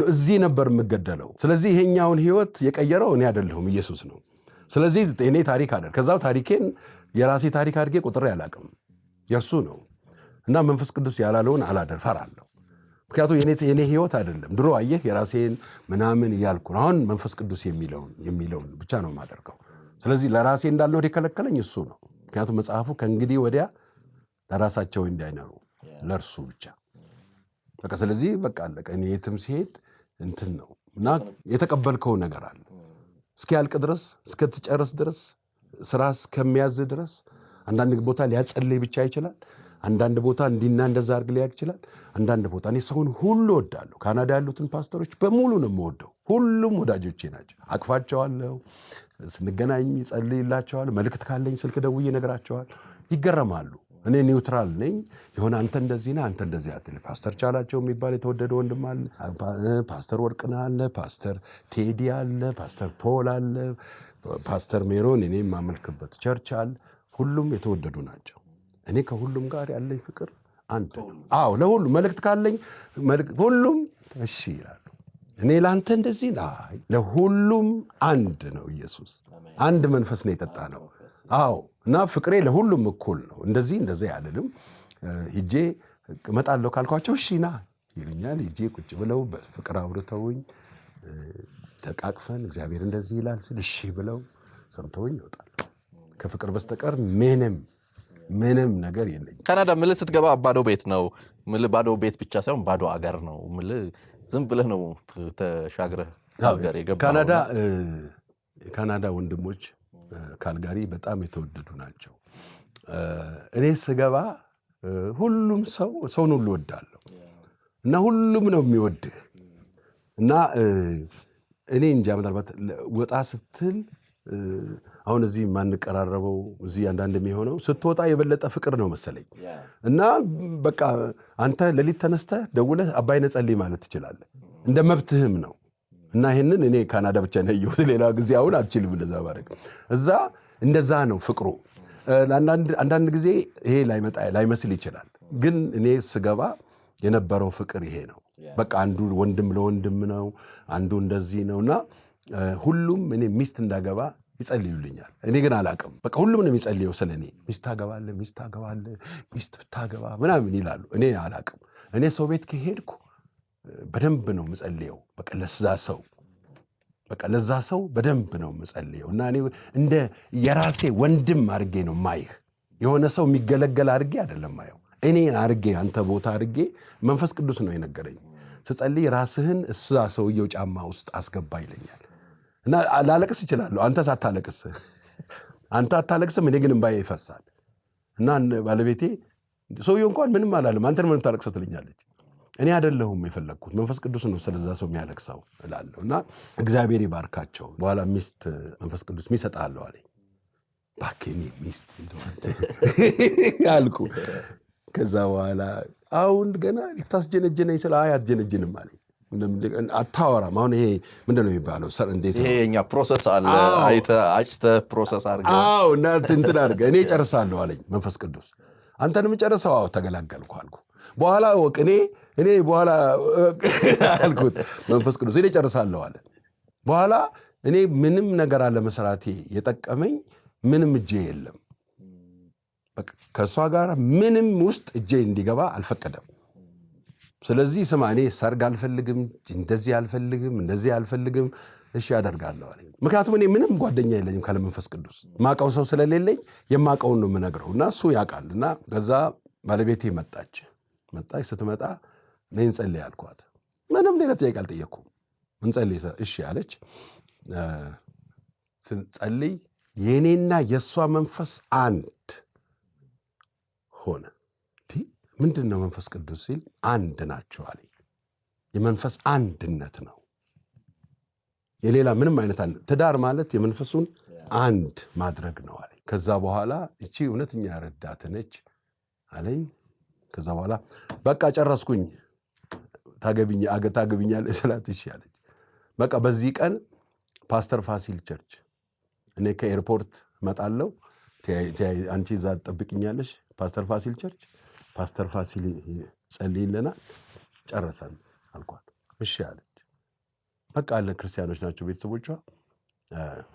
እዚህ ነበር የምገደለው። ስለዚህ ይሄኛውን ህይወት የቀየረው እኔ አይደለሁም ኢየሱስ ነው። ስለዚህ እኔ ታሪክ አይደል ከዛው ታሪኬን የራሴ ታሪክ አድርጌ ቁጥሬ አላቅም። የሱ ነው እና መንፈስ ቅዱስ ያላለውን አላደር ፈራለሁ። ምክንያቱም የኔ ህይወት አይደለም። ድሮ አየህ የራሴን ምናምን እያልኩ ነው። አሁን መንፈስ ቅዱስ የሚለውን ብቻ ነው የማደርገው። ስለዚህ ለራሴ እንዳልኖር የከለከለኝ እሱ ነው። ምክንያቱም መጽሐፉ ከእንግዲህ ወዲያ ለራሳቸው እንዳይኖሩ ለእርሱ ብቻ በቃ። ስለዚህ በቃ አለቀ። እኔ የትም ሲሄድ እንትን ነው እና የተቀበልከው ነገር አለ እስኪያልቅ ድረስ እስከትጨርስ ድረስ ስራ እስከሚያዝ ድረስ። አንዳንድ ቦታ ሊያጸልይ ብቻ ይችላል። አንዳንድ ቦታ እንዲና እንደዛ አድርግ ሊያቅ ይችላል። አንዳንድ ቦታ እኔ ሰውን ሁሉ እወዳለሁ። ካናዳ ያሉትን ፓስተሮች በሙሉ ነው የምወደው። ሁሉም ወዳጆቼ ናቸው። አቅፋቸዋለሁ። ስንገናኝ ጸልይላቸዋል። መልእክት ካለኝ ስልክ ደውዬ እነግራቸዋል። ይገረማሉ። እኔ ኒውትራል ነኝ። የሆነ አንተ እንደዚህ ነህ፣ አንተ እንደዚህ አትል። ፓስተር ቻላቸው የሚባል የተወደደ ወንድም አለ። ፓስተር ወርቅነህ አለ። ፓስተር ቴዲ አለ። ፓስተር ፖል አለ። ፓስተር ሜሮን እኔ የማመልክበት ቸርች አለ። ሁሉም የተወደዱ ናቸው። እኔ ከሁሉም ጋር ያለኝ ፍቅር አንድ ነው። አዎ ለሁሉ መልእክት ካለኝ ሁሉም እሺ ይላሉ። እኔ ላንተ እንደዚህ ላይ ለሁሉም አንድ ነው። ኢየሱስ አንድ መንፈስ ነው የጠጣ ነው። አዎ እና ፍቅሬ ለሁሉም እኩል ነው። እንደዚህ ያለልም ሂጄ እመጣለሁ ካልኳቸው እሺ ና ይሉኛል። ሂጄ ቁጭ ብለው በፍቅር አውርተውኝ ተቃቅፈን እግዚአብሔር እንደዚህ ይላል ስል እሺ ብለው ሰምተውኝ ይወጣሉ። ከፍቅር በስተቀር ምንም ነገር የለኝም። ካናዳ ምልህ ስትገባ ባዶ ቤት ነው ምልህ። ባዶ ቤት ብቻ ሳይሆን ባዶ አገር ነው ምልህ። ዝም ብለህ ነው ተሻግረህ ካልጋሪ የገባው። የካናዳ ወንድሞች ካልጋሪ በጣም የተወደዱ ናቸው። እኔ ስገባ ሁሉም ሰውን ሁሉ እወዳለሁ እና ሁሉም ነው የሚወድህ እና እኔ እንጃ ምናልባት ወጣ ስትል አሁን እዚህ ማንቀራረበው እዚህ አንዳንድ የሚሆነው ስትወጣ የበለጠ ፍቅር ነው መሰለኝ እና በቃ አንተ ሌሊት ተነስተህ ደውለህ አባይነህ ጸልይ ማለት ትችላለህ። እንደ መብትህም ነው እና ይሄንን እኔ ካናዳ ብቻ ነው ያየሁት። ሌላ ጊዜ አሁን አልችልም እንደዛ ማድረግ። እዛ እንደዛ ነው ፍቅሩ። አንዳንድ ጊዜ ይሄ ላይመስል ይችላል፣ ግን እኔ ስገባ የነበረው ፍቅር ይሄ ነው። በቃ አንዱ ወንድም ለወንድም ነው፣ አንዱ እንደዚህ ነውና ሁሉም እኔ ሚስት እንዳገባ ይጸልዩልኛል። እኔ ግን አላቅም። በቃ ሁሉም ነው የሚጸልየው ስለኔ። ሚስት ታገባለህ፣ ሚስት ብታገባ ምናምን ይላሉ። እኔ አላቅም። እኔ ሰው ቤት ከሄድኩ በደንብ ነው የምጸልየው። በቃ ለዛ ሰው በደንብ ነው የምጸልየው እና እኔ እንደ የራሴ ወንድም አድርጌ ነው ማይህ። የሆነ ሰው የሚገለገል አድርጌ አይደለም ማየው። እኔን አድርጌ አንተ ቦታ አድርጌ መንፈስ ቅዱስ ነው የነገረኝ። ስጸልይ ራስህን እዛ ሰውየው ጫማ ውስጥ አስገባ ይለኛል እና ላለቅስ እችላለሁ። አንተ አታለቅስም፣ እኔ ግን እምባዬ ይፈሳል እና ባለቤቴ ሰውየው እንኳን ምንም አላለም። አንተ ምንም ታለቅሰው ትለኛለች። እኔ አይደለሁም የፈለግኩት፣ መንፈስ ቅዱስ ነው ስለዛ ሰው የሚያለቅሰው እላለሁ እና እግዚአብሔር ይባርካቸው። በኋላ ሚስት መንፈስ ቅዱስ ይሰጣለሁ አለኝ። ባኬኔ ሚስት እንደሆነ አልኩ። ከዛ በኋላ አሁን ገና ልታስጀነጀነኝ ስለ አያስጀነጅንም አለኝ። አታወራም። አሁን ይሄ ምንድን ነው የሚባለው? እንዴት ነው ይሄ የኛ ፕሮሰስ አለ አጭተህ ፕሮሰስ አድርገህ እና እንትን አድርገህ እኔ ጨርሳለሁ አለኝ መንፈስ ቅዱስ። አንተንም ጨርሰው ተገላገልኩ አልኩ። በኋላ ወቅ እኔ በኋላ አልኩት መንፈስ ቅዱስ እኔ ጨርሳለሁ አለ። በኋላ እኔ ምንም ነገር አለ መስራቴ የጠቀመኝ ምንም እጄ የለም። በቃ ከእሷ ጋር ምንም ውስጥ እጄ እንዲገባ አልፈቀደም። ስለዚህ ስማ እኔ ሰርግ አልፈልግም፣ እንደዚህ አልፈልግም፣ እሺ ያደርጋለሁ አለኝ። ምክንያቱም እኔ ምንም ጓደኛ የለኝም ካለ መንፈስ ቅዱስ ማቀው ሰው ስለሌለኝ የማቀውን ነው የምነግረው እና እሱ ያውቃል። እና ከዛ ባለቤቴ መጣች። ስትመጣ እኔ እንጸልይ አልኳት። ምንም ሌላ ጥያቄ አልጠየኩም። እንጸልይ እሺ አለች። ስንጸልይ የኔና የእሷ መንፈስ አንድ ሆነ። ምንድን ነው መንፈስ ቅዱስ ሲል አንድ ናቸው አለኝ። የመንፈስ አንድነት ነው፣ የሌላ ምንም አይነት ትዳር ማለት የመንፈሱን አንድ ማድረግ ነው አለኝ። ከዛ በኋላ እቺ እውነተኛ ረዳት ነች አለኝ። ከዛ በኋላ በቃ ጨረስኩኝ፣ ታገቢኛለሽ ስላት እሺ አለች። በቃ በዚህ ቀን ፓስተር ፋሲል ቸርች እኔ ከኤርፖርት እመጣለሁ፣ አንቺ እዛ ትጠብቅኛለሽ ፓስተር ፋሲል ቸርች፣ ፓስተር ፋሲል ጸልይልናል፣ ጨረሰን አልኳት። እሺ አለች። በቃ አለ ክርስቲያኖች ናቸው ቤተሰቦቿ፣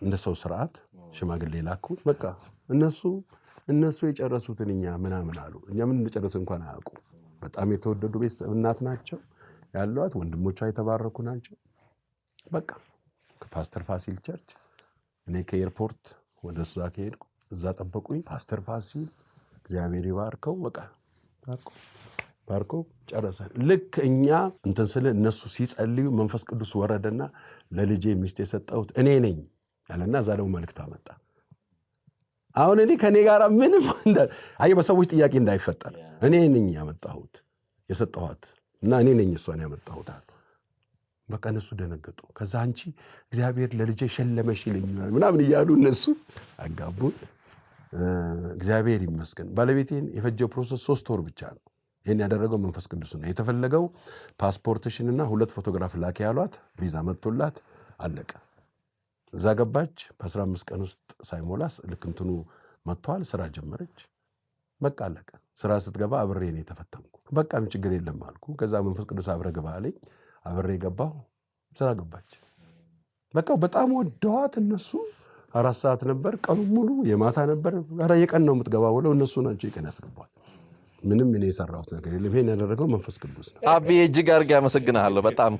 እንደ ሰው ስርዓት ሽማግሌ ላኩ። በቃ እነሱ የጨረሱትን እኛ ምናምን አሉ። እኛ ምን እንደጨረስ እንኳን አያውቁ። በጣም የተወደዱ ቤተሰብ እናት ናቸው ያሏት፣ ወንድሞቿ የተባረኩ ናቸው። በቃ ከፓስተር ፋሲል ቸርች እኔ ከኤርፖርት ወደ እዛ ከሄድኩ እዛ ጠበቁኝ። ፓስተር ፋሲል እግዚአብሔር ይባርከው፣ በቃ ባርኮ ጨረሰን። ልክ እኛ እንትን ስለ እነሱ ሲጸልዩ መንፈስ ቅዱስ ወረደና ለልጄ ሚስት የሰጠሁት እኔ ነኝ አለና እዛ ደግሞ መልእክት አመጣ። አሁን እኔ ከኔ ጋር ምንም በሰዎች ጥያቄ እንዳይፈጠር እኔ ነኝ ያመጣሁት የሰጠኋት እና እኔ ነኝ እሷን ያመጣሁት አሉ። በቃ እነሱ ደነገጡ። ከዛ አንቺ እግዚአብሔር ለልጄ ሸለመሽ ይለኛል ምናምን እያሉ እነሱ አጋቡን። እግዚአብሔር ይመስገን። ባለቤቴን የፈጀው ፕሮሰስ 3 ወር ብቻ ነው። ይህን ያደረገው መንፈስ ቅዱስ ነው። የተፈለገው ፓስፖርትሽንና 2 ፎቶግራፍ ላኪ ያሏት፣ ቪዛ መጥቶላት አለቀ። እዛ ገባች። በ15 ቀን ውስጥ ሳይሞላስ ልክ እንትኑ መጥቷል። ስራ ጀመረች። በቃ አለቀ። ስራ ስትገባ አብሬ ነው የተፈተንኩ። በቃ ምን ችግር የለም አልኩ። ከዛ መንፈስ ቅዱስ አብረ ግባ አለኝ። አብሬ ገባሁ። ስራ ገባች። በቃ በጣም ወደዋት እነሱ 4 ሰዓት ነበር ቀኑ ሙሉ፣ የማታ ነበር። ኧረ የቀን ነው የምትገባው ብለው እነሱ ናቸው የቀን ያስገባል። ምንም እኔ የሰራሁት ነገር የለም። ይሄን ያደረገው መንፈስ ቅዱስ ነው። አቢ እጅግ አድርጌ አመሰግናለሁ። በጣም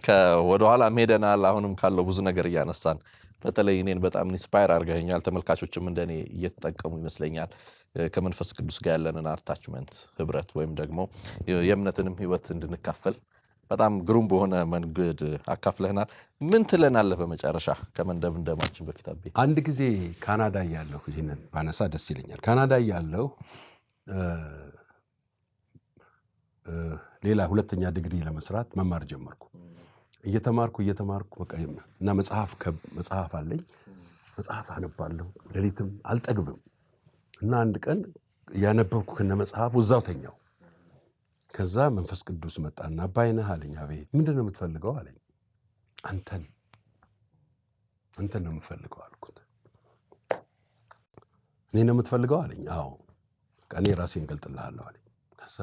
ወደኋላ ሄደናል። አሁንም ካለው ብዙ ነገር እያነሳን በተለይ እኔን በጣም ኢንስፓየር አድርገኛል። ተመልካቾችም እንደኔ እየተጠቀሙ ይመስለኛል። ከመንፈስ ቅዱስ ጋር ያለንን አታችመንት ህብረት፣ ወይም ደግሞ የእምነትንም ህይወት እንድንካፈል በጣም ግሩም በሆነ መንገድ አካፍለህናል። ምን ትለናለህ በመጨረሻ ከመንደምደማችን በፊት? አቢ አንድ ጊዜ ካናዳ እያለሁ ይህንን ባነሳ ደስ ይለኛል። ካናዳ እያለሁ ሌላ 2ኛ ዲግሪ ለመስራት መማር ጀመርኩ። እየተማርኩ በቃ እና መጽሐፍ አለኝ። መጽሐፍ አነባለሁ፣ ሌሊትም አልጠግብም። እና አንድ ቀን ያነበብኩ ከነ መጽሐፉ እዛው ተኛው። ከዛ መንፈስ ቅዱስ መጣና አባይነህ አለኝ። አቤት። ምንድን ነው የምትፈልገው አለኝ። አንተን ነው የምፈልገው አልኩት። እኔ ነው የምትፈልገው አለኝ። አዎ። እኔ ራሴን ገልጥልሃለሁ አለኝ። ከዛ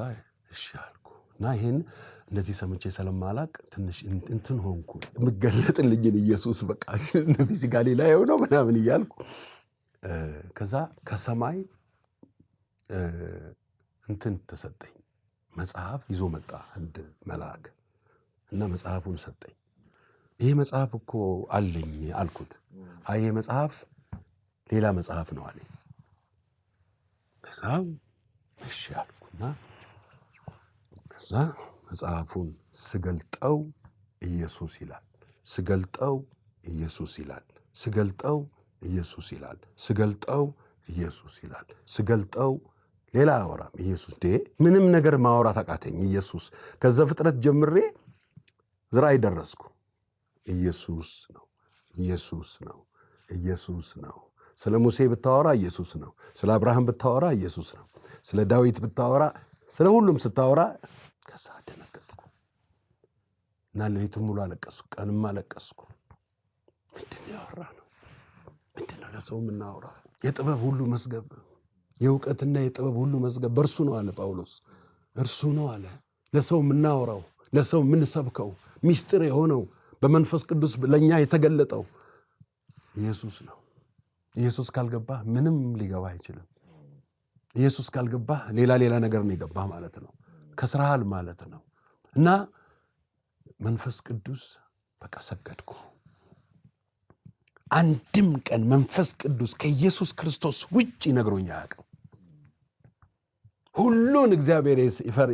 እሺ አልኩ። እና ይሄን እንደዚህ ሰምቼ ስለማላቅ ትንሽ እንትን ሆንኩ። የምገለጥልኝን ኢየሱስ በቃ ፊዚካሊ ላይ ሆኖ ምናምን እያልኩ ከዛ ከሰማይ እንትን ተሰጠኝ። መጽሐፍ ይዞ መጣ አንድ መልአክ እና መጽሐፉን ሰጠኝ። ይሄ መጽሐፍ እኮ አለኝ አልኩት። አይ ይሄ መጽሐፍ ሌላ መጽሐፍ ነው አለኝ። ከዛ እሺ አልኩና ከዛ መጽሐፉን ስገልጠው ኢየሱስ ይላል፣ ስገልጠው ኢየሱስ ይላል፣ ስገልጠው ኢየሱስ ይላል፣ ስገልጠው ኢየሱስ ይላል፣ ስገልጠው ሌላ አወራም ኢየሱስ። ምንም ነገር ማውራት አቃተኝ። ኢየሱስ ከዛ ፍጥረት ጀምሬ ዝራይ ደረስኩ። ኢየሱስ ነው፣ ኢየሱስ ነው፣ ኢየሱስ ነው። ስለ ሙሴ ብታወራ ኢየሱስ ነው። ስለ አብርሃም ብታወራ ኢየሱስ ነው። ስለ ዳዊት ብታወራ፣ ስለ ሁሉም ስታወራ ከዛ ደነገጥኩ እና ሌሊቱን ሙሉ አለቀስኩ፣ ቀንም አለቀስኩ። ምንድን ያወራ ነው? ምንድን ነው ለሰው የምናወራው? የጥበብ ሁሉ መዝገብ፣ የእውቀትና የጥበብ ሁሉ መዝገብ በእርሱ ነው አለ ጳውሎስ። እርሱ ነው አለ ለሰው የምናወራው፣ ለሰው የምንሰብከው፣ ሚስጥር የሆነው በመንፈስ ቅዱስ ለእኛ የተገለጠው ኢየሱስ ነው። ኢየሱስ ካልገባህ ምንም ሊገባ አይችልም። ኢየሱስ ካልገባህ ሌላ ነገር ነው የገባህ ማለት ነው። ከስራሃል ማለት ነው። እና መንፈስ ቅዱስ በቃ ሰገድኩ። አንድም ቀን መንፈስ ቅዱስ ከኢየሱስ ክርስቶስ ውጭ ነግሮኝ አያውቅም። ሁሉን እግዚአብሔር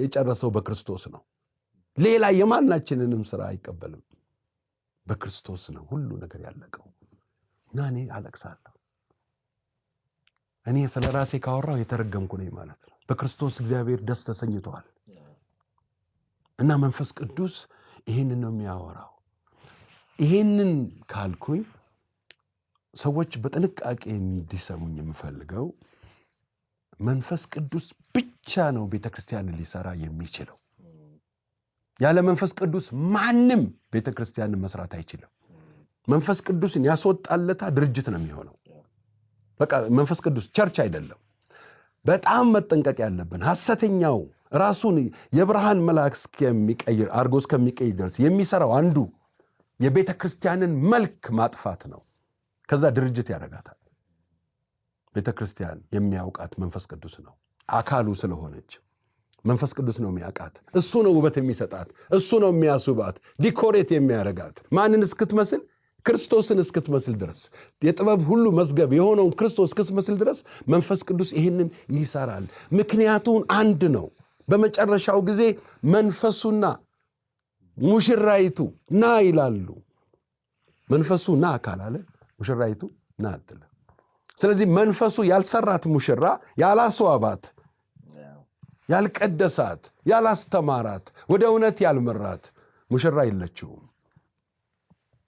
የጨረሰው በክርስቶስ ነው። ሌላ የማናችንንም ስራ አይቀበልም። በክርስቶስ ነው ሁሉ ነገር ያለቀው። እና እኔ አለቅሳለሁ። እኔ ስለ ራሴ ካወራው የተረገምኩ ነኝ ማለት ነው። በክርስቶስ እግዚአብሔር ደስ ተሰኝቷል። እና መንፈስ ቅዱስ ይሄንን ነው የሚያወራው። ይሄንን ካልኩኝ ሰዎች በጥንቃቄ እንዲሰሙኝ የምፈልገው መንፈስ ቅዱስ ብቻ ነው ቤተክርስቲያንን ሊሰራ የሚችለው። ያለ መንፈስ ቅዱስ ማንም ቤተክርስቲያንን መስራት አይችልም። መንፈስ ቅዱስን ያስወጣለታ ድርጅት ነው የሚሆነው። በቃ መንፈስ ቅዱስ ቸርች አይደለም። በጣም መጠንቀቅ ያለብን ሐሰተኛው ራሱን የብርሃን መልአክ እስከሚቀይር አርጎ እስከሚቀይር ድረስ የሚሰራው አንዱ የቤተክርስቲያንን መልክ ማጥፋት ነው። ከዛ ድርጅት ያደርጋታል። ቤተክርስቲያን የሚያውቃት መንፈስ ቅዱስ ነው። አካሉ ስለሆነች መንፈስ ቅዱስ ነው የሚያውቃት። እሱ ነው ውበት የሚሰጣት፣ እሱ ነው የሚያስውባት፣ ዲኮሬት የሚያደርጋት ማንን እስክትመስል? ክርስቶስን እስክትመስል ድረስ፣ የጥበብ ሁሉ መዝገብ የሆነውን ክርስቶስ እስክትመስል ድረስ መንፈስ ቅዱስ ይህንን ይሰራል። ምክንያቱም አንድ ነው። በመጨረሻው ጊዜ መንፈሱና ሙሽራይቱ ና ይላሉ። መንፈሱ ና ካላለ ሙሽራይቱ ና አትል። ስለዚህ መንፈሱ ያልሰራት ሙሽራ፣ ያላስዋባት፣ ያልቀደሳት፣ ያላስተማራት፣ ወደ እውነት ያልመራት ሙሽራ የለችውም።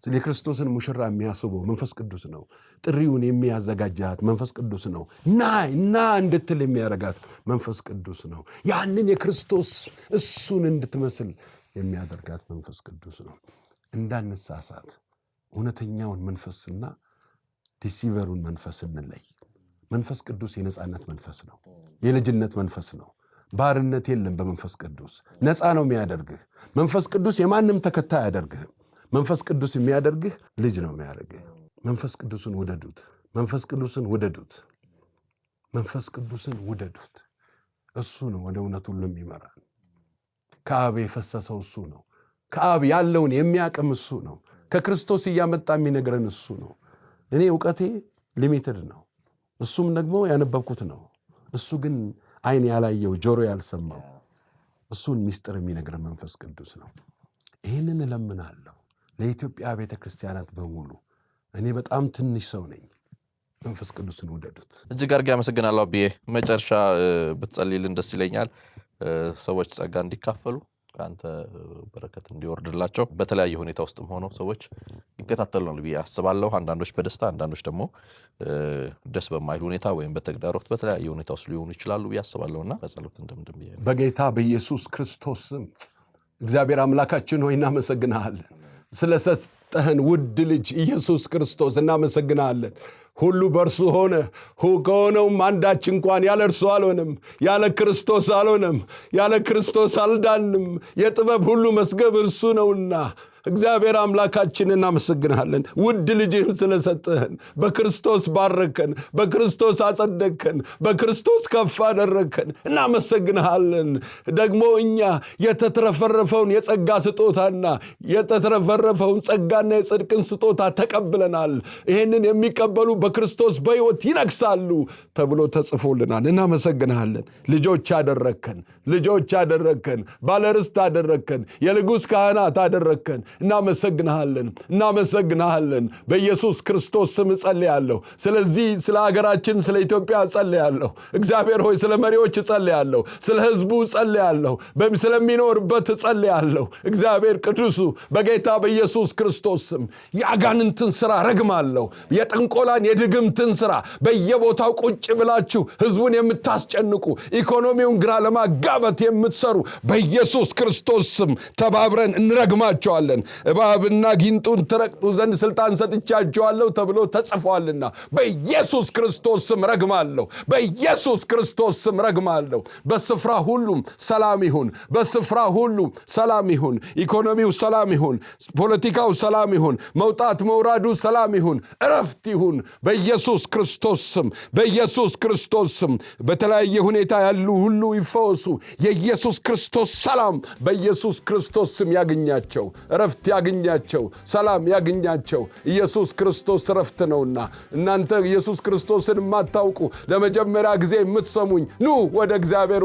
ስለዚህ ክርስቶስን ሙሽራ የሚያስበው መንፈስ ቅዱስ ነው። ጥሪውን የሚያዘጋጃት መንፈስ ቅዱስ ነው። ና እንድትል የሚያደርጋት መንፈስ ቅዱስ ነው። ያንን የክርስቶስ እሱን እንድትመስል የሚያደርጋት መንፈስ ቅዱስ ነው። እንዳንሳሳት እውነተኛውን መንፈስና ዲሲቨሩን መንፈስ እንለይ። መንፈስ ቅዱስ የነጻነት መንፈስ ነው። የልጅነት መንፈስ ነው። ባርነት የለም በመንፈስ ቅዱስ። ነፃ ነው የሚያደርግህ። መንፈስ ቅዱስ የማንም ተከታይ አያደርግህም። መንፈስ ቅዱስ የሚያደርግህ ልጅ ነው የሚያደርግህ። መንፈስ ቅዱስን ውደዱት። መንፈስ ቅዱስን ውደዱት። መንፈስ ቅዱስን ውደዱት። እሱ ነው ወደ እውነት ሁሉ የሚመራን። ከአብ የፈሰሰው እሱ ነው። ከአብ ያለውን የሚያቅም እሱ ነው። ከክርስቶስ እያመጣ የሚነግረን እሱ ነው። እኔ እውቀቴ ሊሚትድ ነው። እሱም ደግሞ ያነበብኩት ነው። እሱ ግን ዓይን ያላየው ጆሮ ያልሰማው እሱን ሚስጥር የሚነግረን መንፈስ ቅዱስ ነው። ይህንን እለምናለሁ ለኢትዮጵያ ቤተ ክርስቲያናት በሙሉ። እኔ በጣም ትንሽ ሰው ነኝ። መንፈስ ቅዱስን ውደዱት። እጅግ አድርጌ አመሰግናለሁ አብዬ። መጨረሻ ብትጸልይልን ደስ ይለኛል። ሰዎች ጸጋ እንዲካፈሉ፣ ከአንተ በረከት እንዲወርድላቸው በተለያየ ሁኔታ ውስጥም ሆነው ሰዎች ይከታተሉናል ብዬ አስባለሁ። አንዳንዶች በደስታ አንዳንዶች ደግሞ ደስ በማይል ሁኔታ ወይም በተግዳሮት በተለያየ ሁኔታ ውስጥ ሊሆኑ ይችላሉ ብዬ አስባለሁና በጸሎት እንደምድም ብዬ በጌታ በኢየሱስ ክርስቶስ ስም እግዚአብሔር አምላካችን ሆይ እናመሰግናለን። ስለሰጠህን ውድ ልጅ ኢየሱስ ክርስቶስ እናመሰግናለን። ሁሉ በእርሱ ሆነ፣ ከሆነውም አንዳች እንኳን ያለ እርሱ አልሆነም። ያለ ክርስቶስ አልሆነም። ያለ ክርስቶስ አልዳንም። የጥበብ ሁሉ መዝገብ እርሱ ነውና እግዚአብሔር አምላካችን እናመሰግናለን። ውድ ልጅህን ስለሰጠህን፣ በክርስቶስ ባረከን፣ በክርስቶስ አጸደቅከን፣ በክርስቶስ ከፍ አደረግከን። እናመሰግንሃለን። ደግሞ እኛ የተትረፈረፈውን የጸጋ ስጦታና የተትረፈረፈውን ጸጋና የጽድቅን ስጦታ ተቀብለናል። ይህንን የሚቀበሉ በክርስቶስ በሕይወት ይነግሳሉ ተብሎ ተጽፎልናል። እናመሰግንሃለን። ልጆች አደረግከን፣ ልጆች አደረግከን፣ ባለርስት አደረግከን፣ የንጉሥ ካህናት አደረግከን። እናመሰግንሃለን። በኢየሱስ ክርስቶስ ስም እጸልያለሁ። ስለዚህ ስለ ሀገራችን ስለ ኢትዮጵያ እጸልያለሁ። እግዚአብሔር ሆይ ስለ መሪዎች እጸልያለሁ። ስለ ሕዝቡ እጸልያለሁ። ስለሚኖርበት እጸልያለሁ። እግዚአብሔር ቅዱሱ በጌታ በኢየሱስ ክርስቶስ ስም የአጋንንትን ሥራ ረግማለሁ። የጥንቆላን የድግምትን ሥራ በየቦታው ቁጭ ብላችሁ ሕዝቡን የምታስጨንቁ ኢኮኖሚውን ግራ ለማጋባት የምትሰሩ በኢየሱስ ክርስቶስ ስም ተባብረን እንረግማቸዋለን። እባብና ጊንጡን ትረግጡ ዘንድ ስልጣን ሰጥቻቸዋለሁ ተብሎ ተጽፏልና በኢየሱስ ክርስቶስ ስም ረግማለሁ። በኢየሱስ ክርስቶስ ስም ረግማለሁ። በስፍራ ሁሉ ሰላም ይሁን። በስፍራ ሁሉ ሰላም ይሁን። ኢኮኖሚው ሰላም ይሁን። ፖለቲካው ሰላም ይሁን። መውጣት መውራዱ ሰላም ይሁን። እረፍት ይሁን በኢየሱስ ክርስቶስ ስም። በኢየሱስ ክርስቶስ ስም በተለያየ ሁኔታ ያሉ ሁሉ ይፈወሱ። የኢየሱስ ክርስቶስ ሰላም በኢየሱስ ክርስቶስ ስም ያገኛቸው። እረፍት ያገኛቸው። ሰላም ያገኛቸው። ኢየሱስ ክርስቶስ እረፍት ነውና እናንተ ኢየሱስ ክርስቶስን የማታውቁ ለመጀመሪያ ጊዜ የምትሰሙኝ ኑ ወደ እግዚአብሔር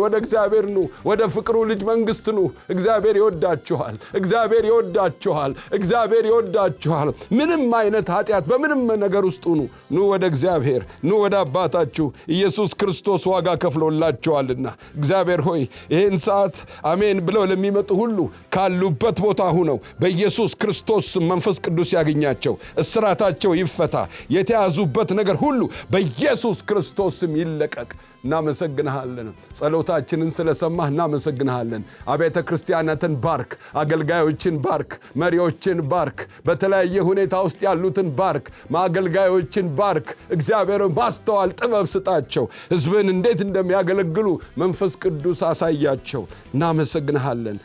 ኑ። ወደ ፍቅሩ ልጅ መንግሥት ኑ። እግዚአብሔር ይወዳችኋል። እግዚአብሔር ይወዳችኋል። እግዚአብሔር ይወዳችኋል። ምንም አይነት ኃጢአት በምንም ነገር ውስጥ ኑ ወደ እግዚአብሔር ኑ ወደ አባታችሁ። ኢየሱስ ክርስቶስ ዋጋ ከፍሎላችኋልና እግዚአብሔር ሆይ ይህን ሰዓት አሜን ብለው ለሚመጡ ሁሉ ካሉበት ቦታ ሁነው በኢየሱስ ክርስቶስ መንፈስ ቅዱስ ያገኛቸው። እስራታቸው ይፈታ። የተያዙበት ነገር ሁሉ በኢየሱስ ክርስቶስ ይለቀቅ። እናመሰግንሃለን። ጸሎታችንን ስለሰማህ እናመሰግንሃለን። አብያተ ክርስቲያናትን ባርክ፣ አገልጋዮችን ባርክ፣ መሪዎችን ባርክ፣ በተለያየ ሁኔታ ውስጥ ያሉትን ባርክ፣ አገልጋዮችን ባርክ። እግዚአብሔር ማስተዋል ጥበብ ስጣቸው። ሕዝብን እንዴት እንደሚያገለግሉ መንፈስ ቅዱስ አሳያቸው። እናመሰግንሃለን።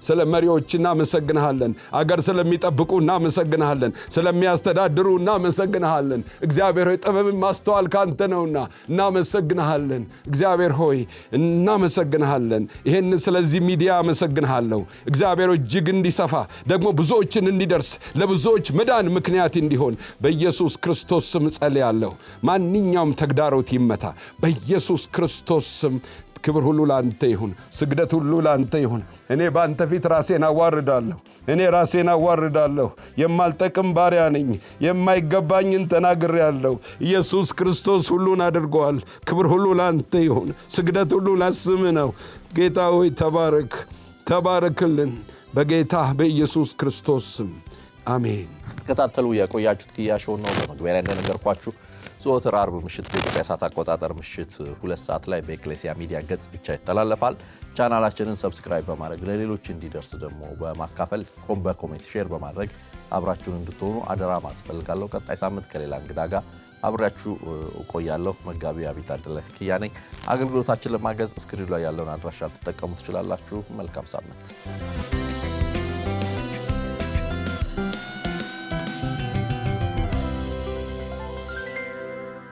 ስለ መሪዎች እናመሰግንሃለን። አገር ስለሚጠብቁ እናመሰግንሃለን። ስለሚያስተዳድሩ እናመሰግንሃለን። እግዚአብሔር ሆይ ጥበብን ማስተዋል ካንተ ነውና እናመሰግንሃለን። እግዚአብሔር ሆይ እናመሰግንሃለን። ይህን ስለዚህ ሚዲያ አመሰግንሃለሁ። እግዚአብሔር እጅግ እንዲሰፋ ደግሞ ብዙዎችን እንዲደርስ ለብዙዎች መዳን ምክንያት እንዲሆን በኢየሱስ ክርስቶስ ስም ጸልያለሁ። ማንኛውም ተግዳሮት ይመታ በኢየሱስ ክርስቶስ ስም። ክብር ሁሉ ላንተ ይሁን። ስግደት ሁሉ ላንተ ይሁን። እኔ በአንተ ፊት ራሴን አዋርዳለሁ። የማልጠቅም ባሪያ ነኝ። የማይገባኝን ተናግሬአለሁ። ኢየሱስ ክርስቶስ ሁሉን አድርጓል። ክብር ሁሉ ላንተ ይሁን። ስግደት ሁሉ ላስም ነው። ጌታ ሆይ ተባረክልን በጌታ በኢየሱስ ክርስቶስ ስም አሜን። ተከታተሉ የቆያችሁት ኪያሾው ነው። በመግቢያ ላይ እንደነገርኳችሁ ዘወትር አርብ ምሽት በኢትዮጵያ ሰዓት አቆጣጠር ምሽት 2 ሰዓት ላይ በኤክሌሲያ ሚዲያ ገጽ ብቻ ይተላለፋል። ቻናላችንን ሰብስክራይብ በማድረግ ለሌሎች እንዲደርስ ደግሞ በማካፈል በኮሜንት ሼር በማድረግ አብራችሁን እንድትሆኑ አደራ ማለት ፈልጋለሁ። ቀጣይ ሳምንት ከሌላ እንግዳ ጋር አብራችሁ እቆያለሁ። መጋቢ አቢይ ታደለ ኪያ ነኝ። አገልግሎታችን ለማገዝ ስክሪኑ ላይ ያለውን አድራሻ ልትጠቀሙ ትችላላችሁ። መልካም ሳምንት።